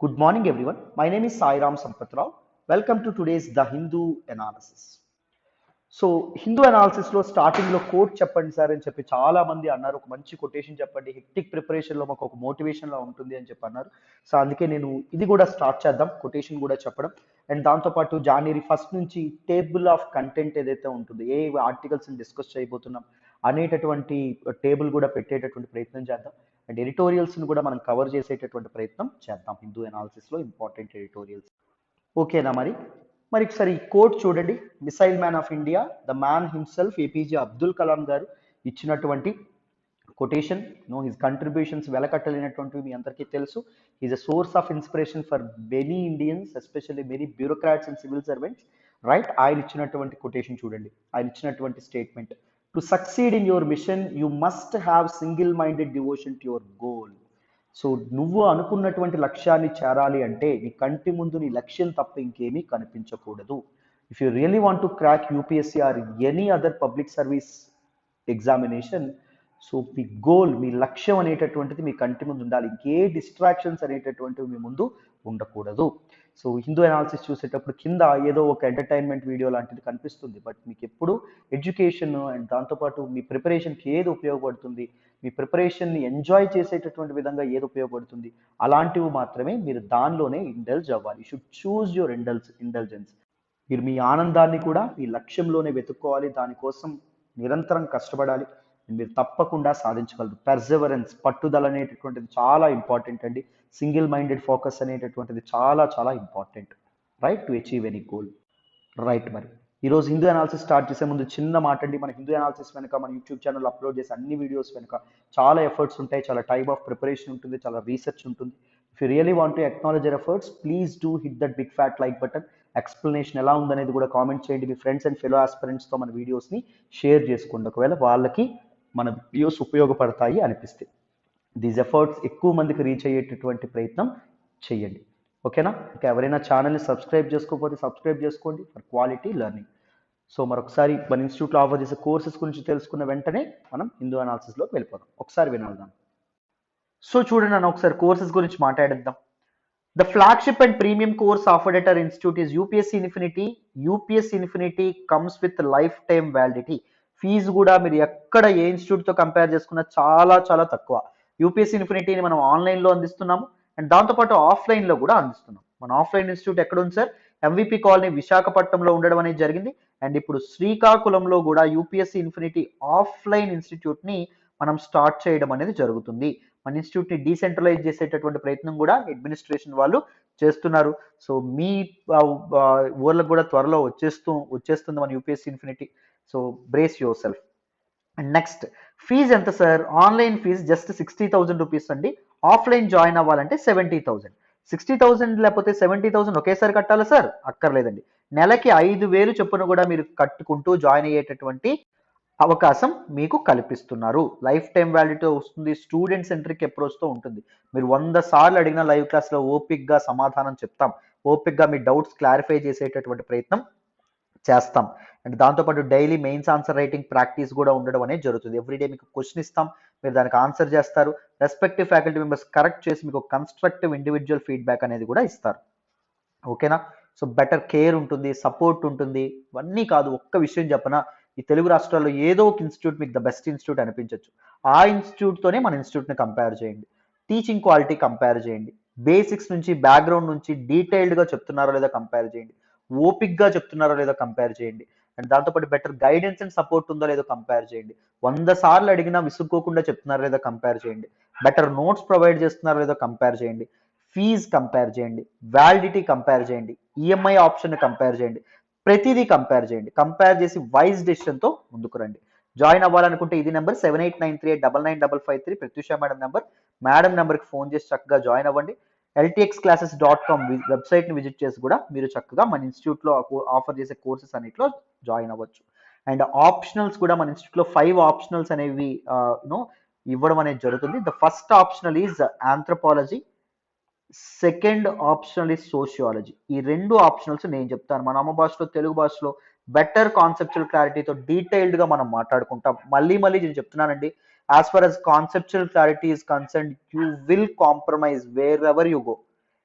Good morning, everyone. My name is Sairam Sampatrao. Welcome to today's The Hindu Analysis. So Hindu అనాలిసిస్లో స్టార్టింగ్లో quote చెప్పండి sir అని చెప్పి చాలా మంది అన్నారు. ఒక మంచి కొటేషన్ చెప్పండి, హెక్టిక్ ప్రిపరేషన్లో మాకు ఒక మోటివేషన్లా ఉంటుంది అని చెప్పి అన్నారు. సో అందుకే నేను ఇది కూడా స్టార్ట్ చేద్దాం, కొటేషన్ కూడా చెప్పడం. అండ్ దాంతోపాటు జనవరి 1 నుంచి టేబుల్ ఆఫ్ కంటెంట్ ఏదైతే ఉంటుందో, ఏ ఆర్టికల్స్ని డిస్కస్ చేయబోతున్నాం అనేటటువంటి టేబుల్ కూడా పెట్టేటటువంటి ప్రయత్నం చేద్దాం. అండ్ ఎడిటోరియల్స్ని కూడా మనం కవర్ చేసేటటువంటి ప్రయత్నం చేద్దాం. హిందూ అనాలిసిస్లో ఇంపార్టెంట్ ఎడిటోరియల్స్ ఓకేనా? మరి ఒకసారి ఈ కోట్ చూడండి. Missile man of India, the man himself, APJ Abdul Kalam గారు ఇచ్చినటువంటి కొటేషన్. హిస్ కంట్రిబ్యూషన్స్ వెలకట్టలేనటువంటివి మీ అందరికీ తెలుసు. Is a source of inspiration for many Indians, especially many bureaucrats and civil servants, right? ఆయన ఇచ్చినటువంటి కొటేషన్ చూడండి, ఆయన ఇచ్చినటువంటి statement. To succeed in your mission you must have single minded devotion to your goal. So నువ్వు అనుకున్నటువంటి లక్ష్యాన్ని చేరాలి అంటే నీ కంటి ముందు నీ లక్ష్యం తప్ప ఇంకేమీ కనిపించకూడదు. If you really want to crack UPSC or any other public service examination, so మీ గోల్, మీ లక్ష్యం అనేటటువంటిది మీ కంటి ముందు ఉండాలి. ఇంకే డిస్ట్రాక్షన్స్ అనేటటువంటివి మీ ముందు ఉండకూడదు. సో హిందూ అనాలిసిస్ చూసేటప్పుడు కింద ఏదో ఒక ఎంటర్టైన్మెంట్ వీడియో లాంటిది కనిపిస్తుంది, బట్ మీకు ఎప్పుడు ఎడ్యుకేషన్ అండ్ దాంతోపాటు మీ ప్రిపరేషన్కి ఏది ఉపయోగపడుతుంది, మీ ప్రిపరేషన్ని ఎంజాయ్ చేసేటటువంటి విధంగా ఏది ఉపయోగపడుతుంది, అలాంటివి మాత్రమే మీరు దానిలోనే ఇండల్జ్ అవ్వాలి. You should choose your indulgence. మీరు మీ ఆనందాన్ని కూడా మీ లక్ష్యంలోనే వెతుక్కోవాలి, దానికోసం నిరంతరం కష్టపడాలి. మీరు తప్పకుండా సాధించగలరు. పర్సెవరెన్స్, పట్టుదల అనేటటువంటిది చాలా ఇంపార్టెంట్ అండి. సింగిల్ మైండెడ్ ఫోకస్ అనేటటువంటిది చాలా చాలా important, right, to achieve any goal, right? మరి ఈరోజు హిందూ అనాలిసిస్ స్టార్ట్ చేసే ముందు చిన్న మాట అండి. మన హిందూ అనాలిసిస్ వెనుక, మన యూట్యూబ్ ఛానల్ అప్లోడ్ చేసే అన్ని వీడియోస్ వెనుక చాలా ఎఫర్ట్స్ ఉంటాయి, చాలా టైప్ ఆఫ్ ప్రిపరేషన్ ఉంటుంది, చాలా రీసెర్చ్ ఉంటుంది. If you really want to acknowledge your efforts, please do hit that big fat like button. Explanation ఎలా ఉందనేది కూడా కామెంట్ చేయండి. మీ ఫ్రెండ్స్ అండ్ ఫెలో ఆస్పిరెంట్స్తో మన వీడియోస్ని షేర్ చేసుకోండి, ఒకవేళ వాళ్ళకి మన వీడియోస్ ఉపయోగపడతాయి అనిపిస్తే. దీస్ ఎఫర్ట్స్ ఎక్కువ మందికి రీచ్ అయ్యేటటువంటి ప్రయత్నం చేయండి, ఓకేనా? ఇంకా ఎవరైనా ఛానల్ని సబ్స్క్రైబ్ చేసుకోకపోతే సబ్స్క్రైబ్ చేసుకోండి ఫర్ క్వాలిటీ లెర్నింగ్. సో మరొకసారి మన ఇన్స్టిట్యూట్లో ఆఫర్ చేసే కోర్సెస్ గురించి తెలుసుకున్న వెంటనే మనం హిందూ అనాలిసిస్లోకి వెళ్ళిపోదాం. ఒకసారి వినాల్దాం. సో చూడండి, నన్ను ఒకసారి కోర్సెస్ గురించి మాట్లాడేద్దాం. The flagship and premium course offered at our institute is UPSC Infinity. UPSC Infinity comes with lifetime validity. Fees కూడా మీరు ఎక్కడ ఏ ఇన్స్టిట్యూట్తో కంపేర్ చేసుకున్నా చాలా చాలా తక్కువ. యూపీఎస్సీ ఇన్ఫినిటీని మనం ఆన్లైన్లో అందిస్తున్నాము అండ్ దాంతోపాటు ఆఫ్లైన్లో కూడా అందిస్తున్నాం. మన ఆఫ్లైన్ ఇన్స్టిట్యూట్ ఎక్కడ ఉంది సార్? ఎంవిపి కాలనీ విశాఖపట్నంలో ఉండడం అనేది జరిగింది. అండ్ ఇప్పుడు శ్రీకాకుళంలో కూడా యూపీఎస్సీ ఇన్ఫినిటీ ఆఫ్లైన్ ఇన్స్టిట్యూట్ని మనం స్టార్ట్ చేయడం అనేది జరుగుతుంది. మన ఇన్స్టిట్యూట్ని డీసెంట్రలైజ్ చేసేటటువంటి ప్రయత్నం కూడా అడ్మినిస్ట్రేషన్ వాళ్ళు చేస్తున్నారు. సో మీ ఊర్లకు కూడా త్వరలో వచ్చేస్తుంది మన UPSC infinity. So brace yourself. And next, fees ఎంత sir? Online fees just 60,000 rupees అండి. ఆఫ్లైన్ జాయిన్ అవ్వాలంటే 70,000. 60,000 లేకపోతే 70,000 ఒకేసారి కట్టాలా సార్? అక్కర్లేదండి. నెలకి 5,000 చొప్పున కూడా మీరు కట్టుకుంటూ జాయిన్ అయ్యేటటువంటి అవకాశం మీకు కల్పిస్తున్నారు. లైఫ్ టైం వ్యాలిడిటీ వస్తుంది. స్టూడెంట్ సెంట్రిక్ అప్రోచ్తో ఉంటుంది. మీరు 100 సార్లు అడిగిన లైవ్ క్లాస్లో ఓపిక్గా సమాధానం చెప్తాం, ఓపిక్గా మీ డౌట్స్ క్లారిఫై చేసేటటువంటి ప్రయత్నం చేస్తాం. అండ్ దాంతోపాటు daily mains answer writing practice కూడా ఉండడం అనేది జరుగుతుంది. ఎవ్రీడే మీకు క్వశ్చన్ ఇస్తాం, మీరు దానికి ఆన్సర్ చేస్తారు. రెస్పెక్టివ్ ఫ్యాకల్టీ మెంబర్స్ కరెక్ట్ చేసి మీకు కన్స్ట్రక్టివ్ ఇండివిజువల్ ఫీడ్బ్యాక్ అనేది కూడా ఇస్తారు, ఓకేనా? సో బెటర్ కేర్ ఉంటుంది, సపోర్ట్ ఉంటుంది. ఇవన్నీ కాదు, ఒక్క విషయం చెప్పనా, ఈ తెలుగు రాష్ట్రాల్లో ఏదో ఒక ఇన్స్టిట్యూట్ మీకు ద బెస్ట్ ఇన్స్టిట్యూట్ అనిపించవచ్చు. ఆ ఇన్స్టిట్యూట్తోనే మన ఇన్స్టిట్యూట్ని కంపేర్ చేయండి. టీచింగ్ క్వాలిటీ కంపేర్ చేయండి. బేసిక్స్ నుంచి, బ్యాక్గ్రౌండ్ నుంచి డీటెయిల్డ్గా చెప్తున్నారో లేదో కంపేర్ చేయండి. ఓపిక్గా చెప్తున్నారో లేదో కంపేర్ చేయండి. అండ్ దాంతోపాటు బెటర్ గైడెన్స్ అండ్ సపోర్ట్ ఉందో లేదో కంపేర్ చేయండి. 100 సార్లు అడిగినా విసుక్కోకుండా చెప్తున్నారో లేదో కంపేర్ చేయండి. బెటర్ నోట్స్ ప్రొవైడ్ చేస్తున్నారో లేదో కంపేర్ చేయండి. ఫీజ్ కంపేర్ చేయండి, వ్యాలిడిటీ కంపేర్ చేయండి, ఈఎంఐ ఆప్షన్ కంపేర్ చేయండి. ప్రతిదీ కంపేర్ చేయండి. కంపేర్ చేసి వైజ్ డెసిషన్తో ముందుకు రండి. జాయిన్ అవ్వాలనుకుంటే ఇది number 7893899553 Pratyusha madam number. Madam నెంబర్కి ఫోన్ చేసి చక్కగా జాయిన్ అవ్వండి. ltxclasses.com వెబ్సైట్ని విజిట్ చేసి కూడా మీరు చక్కగా మన ఇన్స్టిట్యూట్లో ఆఫర్ చేసే కోర్సెస్ అన్నింటిలో జాయిన్ అవ్వచ్చు. అండ్ ఆప్షనల్స్ కూడా మన ఇన్స్టిట్యూట్లో 5 ఆప్షనల్స్ అనేవి ఇవ్వడం అనేది జరుగుతుంది. The first optional is anthropology, second optional is sociology. ఈ 2 ఆప్షనల్స్ నేను చెప్తాను. మన అమ్మ భాషలో, తెలుగు భాషలో బెటర్ కాన్సెప్చువల్ క్లారిటీతో డీటెయిల్డ్గా మనం మాట్లాడుకుంటాం. మళ్ళీ నేను చెప్తున్నానండి, as for as conceptual clarity is concerned, you will compromise wherever you go.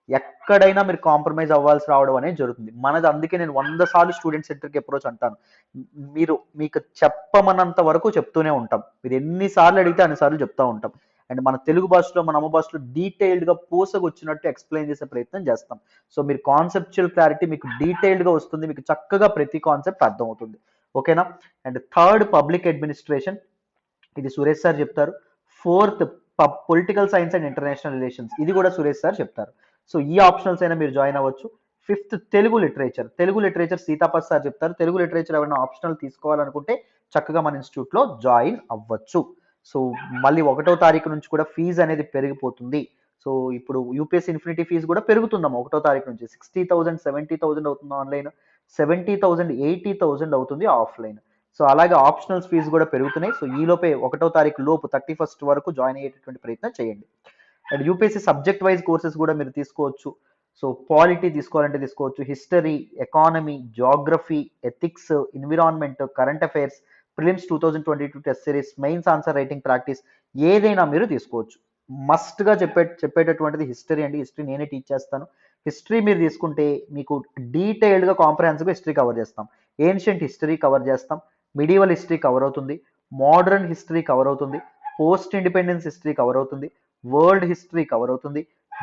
ఎక్కడైనా మీరు కాంప్రమైజ్ అవ్వాల్సి రావడం అనేది జరుగుతుంది. మనది అందుకే నేను 100 సార్లు స్టూడెంట్ సెంటర్‌కి అప్రోచ్ అంటాను. మీకు చెప్పమన్నంత వరకు చెప్తూనే ఉంటాం. మీరు ఎన్ని సార్లు అడిగితే అన్ని సార్లు చెప్తా ఉంటాం. అండ్ మన తెలుగు భాషలో, మన అమ్మ భాషలో డీటెయిల్డ్‌గా పూసగొచ్చినట్టు ఎక్స్‌ప్లెయిన్ చేసే ప్రయత్నం చేస్తాం. సో, మీరు కాన్సెప్చువల్ క్లారిటీ మీకు డీటెయిల్డ్‌గా వస్తుంది. మీకు చక్కగా ప్రతి కాన్సెప్ట్ అర్థమవుతుంది. ఓకేనా? And third public administration. ఇది సురేష్ సార్ చెప్తారు. Fourth political science and international relations. ఇది కూడా సురేష్ సార్ చెప్తారు. సో ఈ ఆప్షనల్స్ అయినా మీరు జాయిన్ అవ్వచ్చు. Fifth Telugu literature. Telugu literature Seethapath sir చెప్తారు. తెలుగు లిటరేచర్ ఎవరైనా ఆప్షనల్ తీసుకోవాలనుకుంటే చక్కగా మన ఇన్స్టిట్యూట్లో జాయిన్ అవ్వచ్చు. సో మళ్ళీ 1వ తారీఖు నుంచి కూడా ఫీజు అనేది పెరిగిపోతుంది. సో ఇప్పుడు యూపీఎస్సీ ఇన్ఫినిటీ ఫీజు కూడా పెరుగుతుందమ్మా 1వ తారీఖు నుంచి. 60,000 70,000 అవుతుంది ఆన్లైన్, 70,000 80,000 అవుతుంది ఆఫ్లైన్. సో అలాగే ఆప్షనల్స్ ఫీజు కూడా పెరుగుతున్నాయి. సో ఈ లోపే 1వ తారీఖు లోపు 31st వరకు జాయిన్ అయ్యేటటువంటి ప్రయత్నం చేయండి. And UPSC subject wise courses కూడా మీరు తీసుకోవచ్చు. సో పాలిటీ తీసుకోవాలంటే తీసుకోవచ్చు, history, economy, geography, ethics, environment, current affairs, prelims 2022 test series, mains answer writing practice, ఏదైనా మీరు తీసుకోవచ్చు. మస్ట్గా చెప్పేటటువంటిది హిస్టరీ అండి. హిస్టరీ నేనే టీచ్ చేస్తాను. హిస్టరీ మీరు తీసుకుంటే మీకు డీటెయిల్డ్గా కాంప్రహెన్సివ్గా హిస్టరీ కవర్ చేస్తాం. ఏన్షియంట్ హిస్టరీ కవర్ చేస్తాం, మిడివల్ హిస్టరీ కవర్ అవుతుంది, మోడర్న్ హిస్టరీ కవర్ అవుతుంది, పోస్ట్ ఇండిపెండెన్స్ హిస్టరీ కవర్ అవుతుంది, వరల్డ్ హిస్టరీ కవర్ అవుతుంది,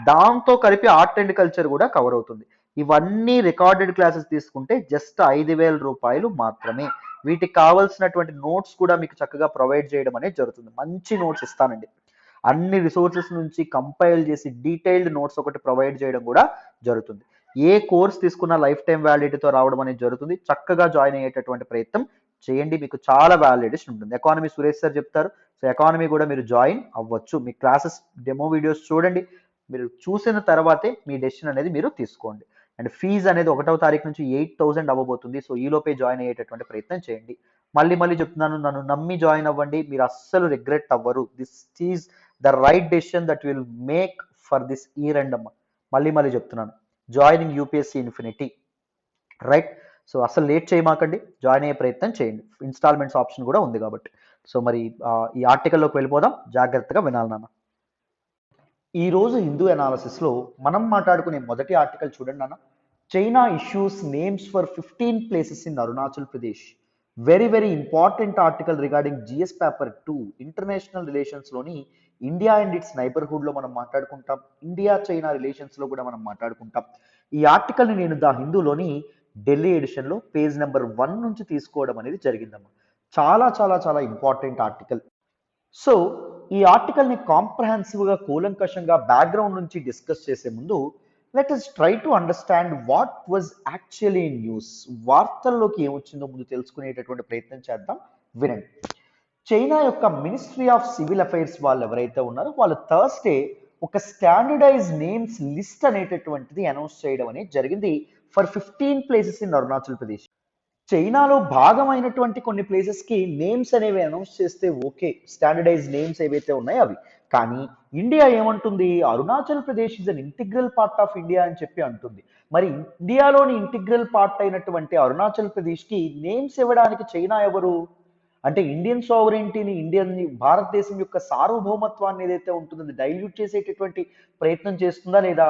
దాంతో కలిపి ఆర్ట్ అండ్ కల్చర్ కూడా కవర్ అవుతుంది. ఇవన్నీ రికార్డెడ్ క్లాసెస్ తీసుకుంటే జస్ట్ 5,000 రూపాయలు మాత్రమే. వీటికి కావాల్సినటువంటి నోట్స్ కూడా మీకు చక్కగా ప్రొవైడ్ చేయడం అనేది జరుగుతుంది. మంచి నోట్స్ ఇస్తానండి. అన్ని రిసోర్సెస్ నుంచి కంపైల్ చేసి డీటెయిల్డ్ నోట్స్ ఒకటి ప్రొవైడ్ చేయడం కూడా జరుగుతుంది. ఏ కోర్స్ తీసుకున్నా లైఫ్ టైం వ్యాలిడిటీతో రావడం అనేది జరుగుతుంది. చక్కగా జాయిన్ అయ్యేటటువంటి ప్రయత్నం చేయండి. మీకు చాలా వ్యాలిడేషన్ ఉంటుంది. ఎకానమీ సురేష్ సార్ చెప్తారు. సో ఎకానమీ కూడా మీరు జాయిన్ అవ్వచ్చు. మీ క్లాసెస్ డెమో వీడియోస్ చూడండి. మీరు చూసిన తర్వాతే మీ డెసిషన్ అనేది మీరు తీసుకోండి. అండ్ ఫీజు అనేది 1వ తారీఖు నుంచి 8,000 అవ్వబోతుంది. సో ఈ లోపే జాయిన్ అయ్యేటటువంటి ప్రయత్నం చేయండి. మళ్ళీ చెప్తున్నాను, నన్ను నమ్మి జాయిన్ అవ్వండి. మీరు అస్సలు రిగ్రెట్ అవ్వరు. This is the right decision that will make for this year and అమ్మ. మళ్ళీ చెప్తున్నాను, joining UPSC infinity, right? So అసలు లేట్ చేయమాకండి, జాయిన్ అయ్యే ప్రయత్నం చేయండి. ఇన్స్టాల్మెంట్స్ ఆప్షన్ కూడా ఉంది కాబట్టి. సో మరి ఈ ఆర్టికల్లోకి వెళ్ళిపోదాం. జాగ్రత్తగా వినాలి నాన్న. ఈ రోజు హిందూ అనాలిసిస్లో మనం మాట్లాడుకునే మొదటి ఆర్టికల్ చూడండి నాన్న. China issues names for 15 places in Arunachal Pradesh. Very important article regarding GS paper 2 international రిలేషన్స్లోని ఇండియా అండ్ ఇట్స్ నైబర్హుడ్లో మనం మాట్లాడుకుంటాం. ఇండియా చైనా రిలేషన్స్లో కూడా మనం మాట్లాడుకుంటాం. ఈ ఆర్టికల్ని నేను ద హిందూలోని ఢిల్లీ ఎడిషన్లో పేజ్ నెంబర్ 1 నుంచి తీసుకోవడం అనేది జరిగిందమ్మా. చాలా ఇంపార్టెంట్ ఆర్టికల్. సో ఈ ఆర్టికల్ని కాంప్రహెన్సివ్గా కూలంకషంగా బ్యాక్గ్రౌండ్ నుంచి డిస్కస్ చేసే ముందు let us try to understand what was actually news. వార్తల్లోకి ఏమొచ్చిందో ముందు తెలుసుకునేటటువంటి ప్రయత్నం చేద్దాం. వినండి. చైనా యొక్క మినిస్ట్రీ ఆఫ్ సివిల్ అఫైర్స్ వాళ్ళు ఎవరైతే ఉన్నారో వాళ్ళు థర్స్డే ఒక స్టాండర్డైజ్ నేమ్స్ లిస్ట్ అనేటటువంటిది అనౌన్స్ చేయడం అనేది జరిగింది for 15 places in Arunachal Pradesh. చైనాలో భాగమైనటువంటి కొన్ని ప్లేసెస్కి నేమ్స్ అనేవి అనౌన్స్ చేస్తే ఓకే, స్టాండర్డైజ్ నేమ్స్ ఏవైతే ఉన్నాయో అవి. కానీ ఇండియా ఏమంటుంది? Arunachal Pradesh is an integral part of India అని చెప్పి అంటుంది. మరి ఇండియాలోని ఇంటిగ్రల్ పార్ట్ అయినటువంటి అరుణాచల్ ప్రదేశ్కి నేమ్స్ ఇవ్వడానికి చైనా ఎవరు? అంటే ఇండియన్ సావరెంటీని, భారతదేశం యొక్క సార్వభౌమత్వాన్ని ఏదైతే ఉంటుందో అది డైల్యూట్ చేసేటటువంటి ప్రయత్నం చేస్తుందా లేదా?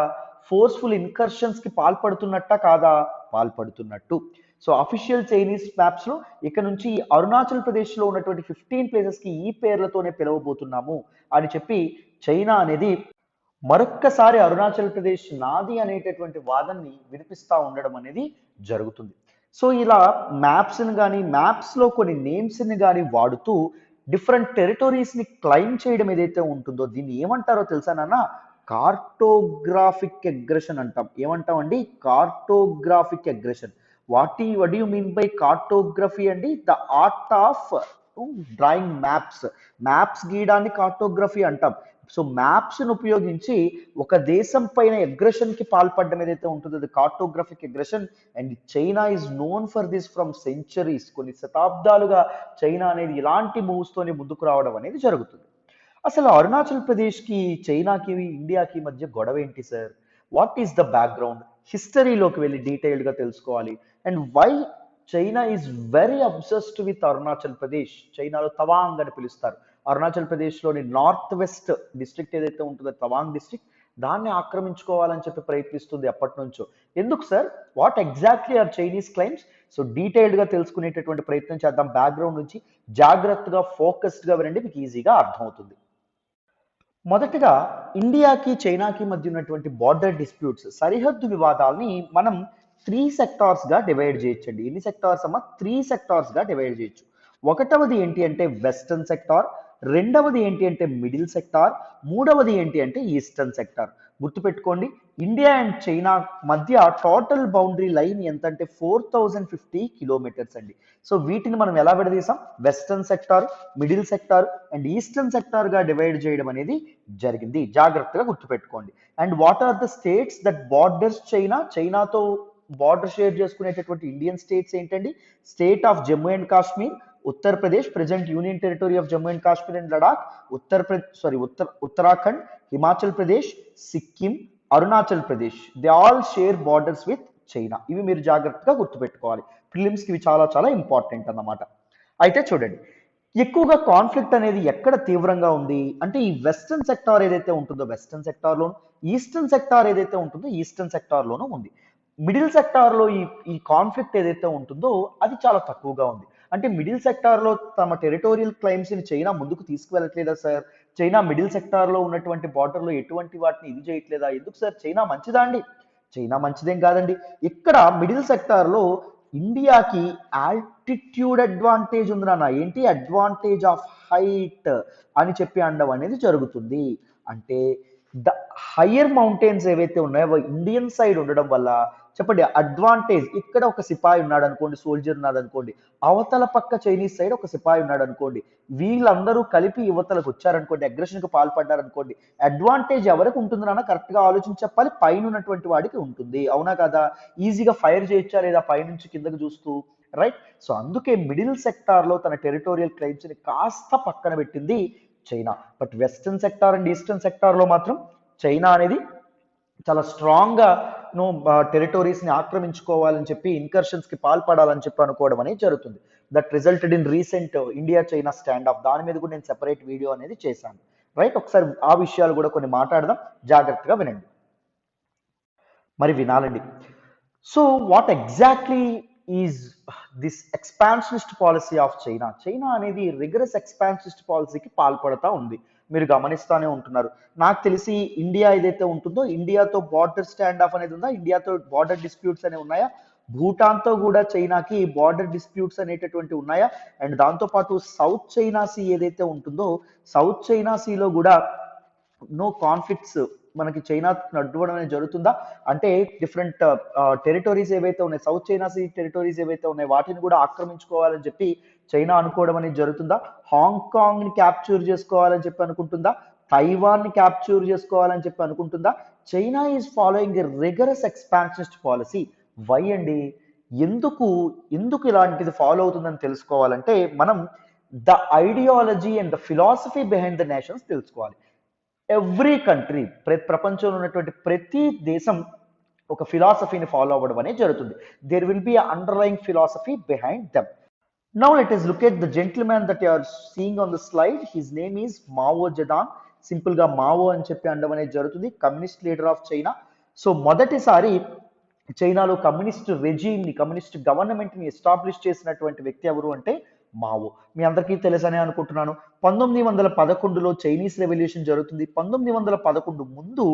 ఫోర్స్ఫుల్ ఇన్కర్షన్స్ కి పాల్పడుతున్నట్టా కాదా? పాల్పడుతున్నట్టు. సో అఫీషియల్ చైనీస్ మ్యాప్స్ లో ఇక్కడ నుంచి అరుణాచల్ ప్రదేశ్ లో ఉన్నటువంటి 15 ప్లేసెస్ కి ఈ పేర్లతోనే పిలవబోతున్నాము అని చెప్పి చైనా అనేది మరొక్కసారి అరుణాచల్ ప్రదేశ్ నాది అనేటటువంటి వాదనని వినిపిస్తా ఉండడం అనేది జరుగుతుంది. సో ఇలా మ్యాప్స్ని కానీ మ్యాప్స్లో కొన్ని నేమ్స్ని కానీ వాడుతూ డిఫరెంట్ టెరిటరీస్ని క్లైమ్ చేయడం ఏదైతే ఉంటుందో దీన్ని ఏమంటారో తెలుసా నాన్న? కార్టోగ్రాఫిక్ అగ్రెషన్ అంటాం. ఏమంటామండి? Cartographic aggression. What you mean by cartography అండి? The art of drawing maps. Maps గీయడాన్ని కార్టోగ్రఫీ అంటాం. సో మ్యాప్స్ను ఉపయోగించి ఒక దేశం పైన అగ్రెషన్ కి పాల్పడడం ఏదైతే ఉంటుందో అది cartographic aggression. And China is known for this from centuries. కొన్ని శతాబ్దాలుగా చైనా అనేది ఇలాంటి మూవ్స్ తోనే ముందుకు రావడం అనేది జరుగుతుంది. అసలు అరుణాచల్ ప్రదేశ్కి చైనాకి ఇండియాకి మధ్య గొడవ ఏంటి sir? What is the background? హిస్టరీలోకి వెళ్ళి డీటెయిల్డ్గా తెలుసుకోవాలి. And why China is very obsessed with Arunachal Pradesh. చైనాలో తవాంగ్ అని పిలుస్తారు. అరుణాచల్ ప్రదేశ్లోని నార్త్ వెస్ట్ డిస్ట్రిక్ట్ ఏదైతే ఉంటుందో తవాంగ్ డిస్ట్రిక్ట్, దాన్ని ఆక్రమించుకోవాలని చెప్పి ప్రయత్నిస్తుంది ఎప్పటి నుంచో. ఎందుకు sir? What exactly are Chinese claims? So డీటెయిల్డ్గా తెలుసుకునేటటువంటి ప్రయత్నం చేద్దాం. బ్యాక్గ్రౌండ్ నుంచి జాగ్రత్తగా ఫోకస్డ్గా వినండి, మీకు ఈజీగా అర్థమవుతుంది. మొదటగా ఇండియాకి చైనాకి మధ్య ఉన్నటువంటి బార్డర్ డిస్ప్యూట్స్, సరిహద్దు వివాదాలని మనం 3 సెక్టార్స్గా డివైడ్ చేయొచ్చండి. ఎన్ని సెక్టార్స్ అమ్మా? 3 సెక్టార్స్గా డివైడ్ చేయొచ్చు. ఒకటవది ఏంటి అంటే వెస్టర్న్ సెక్టార్, రెండవది ఏంటి అంటే మిడిల్ సెక్టార్, మూడవది ఏంటి అంటే ఈస్టర్న్ సెక్టార్. గుర్తుపెట్టుకోండి, ఇండియా అండ్ చైనా మధ్య టోటల్ బౌండరీ లైన్ ఎంత అంటే 4050 కిలోమీటర్స్ అండి. సో వీటిని మనం ఎలా విడదీసాం? Western sector, middle sector and eastern sector గా డివైడ్ చేయడం అనేది జరిగింది. జాగ్రత్తగా గుర్తుపెట్టుకోండి. And what are the states that borders China? చైనాతో బార్డర్ షేర్ చేసుకునేటటువంటి ఇండియన్ స్టేట్స్ ఏంటండి? State of Jammu and Kashmir, Uttar Pradesh, present union territory of Jammu and Kashmir and Ladakh, Uttarakhand, Himachal Pradesh, Sikkim, Arunachal Pradesh. They all share borders with China. ఇవి మీరు జాగ్రత్తగా గుర్తుపెట్టుకోవాలి. ప్రిలిమ్స్ కి ఇవి చాలా చాలా ఇంపార్టెంట్ అన్నమాట. అయితే చూడండి, ఎక్కువగా కాన్ఫ్లిక్ట్ అనేది ఎక్కడ తీవ్రంగా ఉంది అంటే ఈ వెస్టర్న్ సెక్టార్ ఏదైతే ఉంటుందో వెస్టర్న్ సెక్టార్లోను, ఈస్టర్న్ సెక్టార్ ఏదైతే ఉంటుందో ఈస్టర్న్ సెక్టార్లోనూ ఉంది. మిడిల్ సెక్టార్లో ఈ కాన్ఫ్లిక్ట్ ఏదైతే ఉంటుందో అది చాలా తక్కువగా ఉంది. అంటే మిడిల్ సెక్టార్లో తమ టెరిటోరియల్ క్లైమ్స్ని చైనా ముందుకు తీసుకువెళ్ళట్లేదా సార్? చైనా మిడిల్ సెక్టార్లో ఉన్నటువంటి బార్డర్లో ఎటువంటి వాటిని ఇది చేయట్లేదా? ఎందుకు సార్? చైనా మంచిదా అండి? చైనా మంచిదేం కాదండి. ఇక్కడ మిడిల్ సెక్టార్లో ఇండియాకి ఆల్టిట్యూడ్ అడ్వాంటేజ్ ఉంది నాన్న. ఏంటి? అడ్వాంటేజ్ ఆఫ్ హైట్ అని చెప్పి అనడం అనేది జరుగుతుంది. అంటే ద హయ్యర్ మౌంటైన్స్ ఏవైతే ఉన్నాయో ఇండియన్ సైడ్ ఉండడం వల్ల చెప్పండి అడ్వాంటేజ్. ఇక్కడ ఒక సిపాయి ఉన్నాడు అనుకోండి, సోల్జర్ ఉన్నాడు అనుకోండి, అవతల పక్క చైనీస్ సైడ్ ఒక సిపాయి ఉన్నాడు అనుకోండి, వీళ్ళందరూ కలిపి యువతలకు వచ్చారనుకోండి, అగ్రెషన్ కు పాల్పడ్డారనుకోండి, అడ్వాంటేజ్ ఎవరికి ఉంటుంది నాన్న? కరెక్ట్ గా ఆలోచించి చెప్పాలి. పైన ఉన్నటువంటి వాడికి ఉంటుంది. అవునా కదా? ఈజీగా ఫైర్ చేయొచ్చా లేదా పైనుంచి కిందకు చూస్తూ? రైట్. సో అందుకే మిడిల్ సెక్టార్ లో తన టెరిటోరియల్ క్లైమ్స్ ని కాస్త పక్కన పెట్టింది China. But western sector and eastern sector లో మాత్రం చైనా అనేది చాలా స్ట్రాంగ్ గా టెరిటోరీస్ ని ఆక్రమించుకోవాలని చెప్పి ఇన్కర్షన్స్ కి పాల్పడాలని చెప్పి అనుకోవడం అనేది జరుగుతుంది. That resulted in recent India China stand of. దాని మీద కూడా నేను సెపరేట్ వీడియో అనేది చేశాను. రైట్. ఒకసారి ఆ విషయాలు కూడా కొన్ని మాట్లాడదాం. జాగ్రత్తగా వినండి. మరి వినాలండి. So what exactly is this expansionist policy of China? China అనేది రిగరస్ ఎక్స్పాన్షనిస్ట్ పాలసీకి పాల్పడతా ఉంది. మీరు గమనిస్తానే ఉంటున్నారు. నాకు తెలిసి ఇండియా ఏదైతే ఉంటుందో ఇండియాతో బార్డర్ స్టాండ్ ఆఫ్ అనేది ఉందా? ఇండియాతో బార్డర్ డిస్ప్యూట్స్ అనేవి ఉన్నాయా? భూటాన్తో కూడా చైనాకి బార్డర్ డిస్ప్యూట్స్ అనేటటువంటి ఉన్నాయా? అండ్ దాంతోపాటు సౌత్ చైనా సీ ఏదైతే ఉంటుందో సౌత్ చైనా సీలో కూడా నో కాన్ఫ్లిక్ట్స్ మనకి చైనా నడవడం అనేది జరుగుతుందా? అంటే డిఫరెంట్ టెరిటోరీస్ ఏవైతే ఉన్నాయి, సౌత్ చైనా సీ టెరిటోరీస్ ఏవైతే ఉన్నాయి వాటిని కూడా ఆక్రమించుకోవాలని చెప్పి చైనా అనుకోవడం అనేది జరుగుతుందా? హాంకాంగ్ ని క్యాప్చర్ చేసుకోవాలని చెప్పి అనుకుంటుందా? తైవాన్ ని క్యాప్చర్ చేసుకోవాలని చెప్పి అనుకుంటుందా? China is following a rigorous expansionist policy. Why అండి? ఎందుకు ఎందుకు ఇలాంటిది ఫాలో అవుతుందని తెలుసుకోవాలంటే మనం the ideology and the philosophy behind the nations తెలుసుకోవాలి. ఎవ్రీ కంట్రీ, ప్రపంచంలో ఉన్నటువంటి ప్రతి దేశం ఒక ఫిలాసఫీని ఫాలో అవ్వడం అనేది జరుగుతుంది. There will be underlying philosophy behind them. Now let us look at the gentleman that you are seeing on the slide. His name is Mao Zedong. Simple గా మావో అని చెప్పి అనడం అనేది జరుగుతుంది. Communist leader of China. So మొదటిసారి చైనాలో communist regime ని, communist government ని ఎస్టాబ్లిష్ చేసినటువంటి వ్యక్తి ఎవరు అంటే మావో. మీ అందరికీ తెలుసనే అనుకుంటున్నాను. 1911లో చైనీస్ రెవల్యూషన్ జరుగుతుంది. 1911 ముందు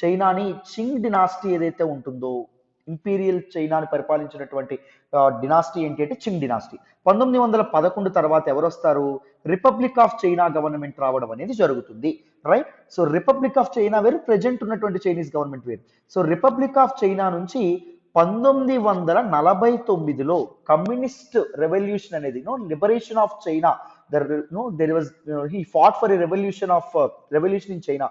చైనాని చింగ్ డినాస్టీ ఏదైతే ఉంటుందో, ఇంపీరియల్ చైనాని పరిపాలించినటువంటి డినాస్టీ ఏంటి అంటే చింగ్ డినాస్టీ. 1911 తర్వాత ఎవరు వస్తారు? రిపబ్లిక్ ఆఫ్ చైనా గవర్నమెంట్ రావడం అనేది జరుగుతుంది. Right. So republic of China వేరు, ప్రెజెంట్ ఉన్నటువంటి చైనీస్ గవర్నమెంట్ వేరు. సో రిపబ్లిక్ ఆఫ్ చైనా నుంచి 1949లో కమ్యూనిస్ట్ రెవల్యూషన్ అనేది, liberation of China, he fought for a revolution in China,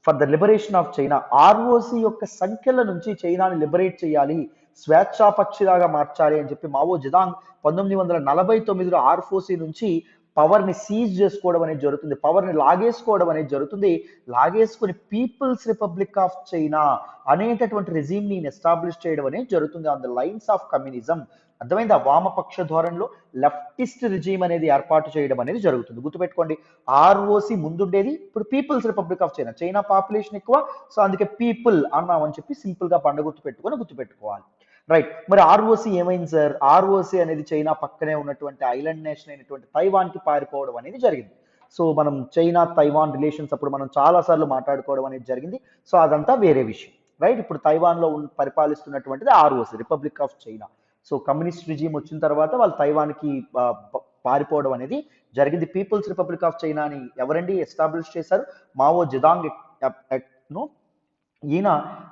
for the liberation of China. ROC యొక్క సంఖ్యల నుంచి చైనాని లిబరేట్ చేయాలి, స్వేచ్ఛాపక్షిలాగా మార్చాలి అని చెప్పి మావో జెదాంగ్ 1949లో ఆర్ఓసి నుంచి పవర్ని సీజ్ చేసుకోవడం అనేది జరుగుతుంది, పవర్ని లాగేసుకోవడం అనేది జరుగుతుంది. లాగేసుకుని పీపుల్స్ రిపబ్లిక్ ఆఫ్ చైనా అనేటటువంటి రెజీమ్ని ఎస్టాబ్లిష్ చేయడం అనేది జరుగుతుంది on the lines of communism. అర్థమైంది? ఆ వామపక్ష ధోరణిలో లెఫ్టిస్ట్ రిజీమ్ అనేది ఏర్పాటు చేయడం అనేది జరుగుతుంది. గుర్తుపెట్టుకోండి, ఆర్ఓసి ముందుండేది, ఇప్పుడు People's Republic of China. China population ఎక్కువ, సో అందుకే పీపుల్ అన్నామని చెప్పి సింపుల్ గా బండ గుర్తుపెట్టుకోవాలి. రైట్, మరి ఆర్ఓసి ఏమైంది సార్? ఆర్ఓసి అనేది చైనా పక్కనే ఉన్నటువంటి ఐలాండ్ నేషన్ అయినటువంటి తైవాన్కి పారిపోవడం అనేది జరిగింది. సో మనం చైనా తైవాన్ రిలేషన్స్ అప్పుడు మనం చాలాసార్లు మాట్లాడుకోవడం అనేది జరిగింది. సో అదంతా వేరే విషయం. రైట్, ఇప్పుడు తైవాన్లో పరిపాలిస్తున్నటువంటిది ROC, republic of China. So communist regime వచ్చిన తర్వాత వాళ్ళు తైవాన్కి పారిపోవడం అనేది జరిగింది. పీపుల్స్ రిపబ్లిక్ ఆఫ్ చైనా అని ఎవరండి ఎస్టాబ్లిష్ చేశారు? మావో జెదాంగ్ ఈయన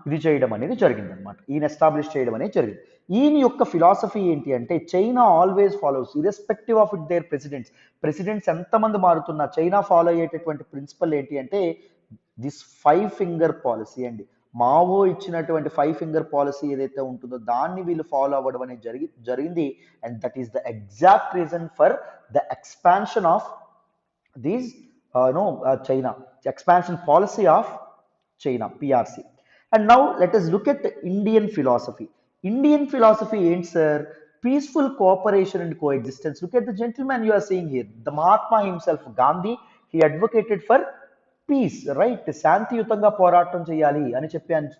ఇది చేయడం అనేది జరిగింది అనమాట. ఈయన ఎస్టాబ్లిష్ చేయడం అనేది జరిగింది. ఈయన యొక్క ఫిలాసఫీ ఏంటి అంటే, China always follows irrespective of it their presidents ఎంతమంది మారుతున్నా చైనా ఫాలో అయ్యేటటువంటి ప్రిన్సిపల్ ఏంటి అంటే దిస్ 5 ఫింగర్ పాలసీ అండి. మావో ఇచ్చినటువంటి 5 ఫింగర్ పాలసీ ఏదైతే ఉంటుందో దాన్ని వీళ్ళు ఫాలో అవ్వడం అనేది జరిగింది. And that is the exact reason for the expansion of these China, expansion policy of China, PRC. And now let us look at Indian philosophy. Indian philosophy ain't sir, peaceful cooperation and coexistence. Look at the gentleman you are seeing here, the Mahatma himself, Gandhi. He advocated for peace, right, శాంతియుతంగా పోరాటం చేయాలి అని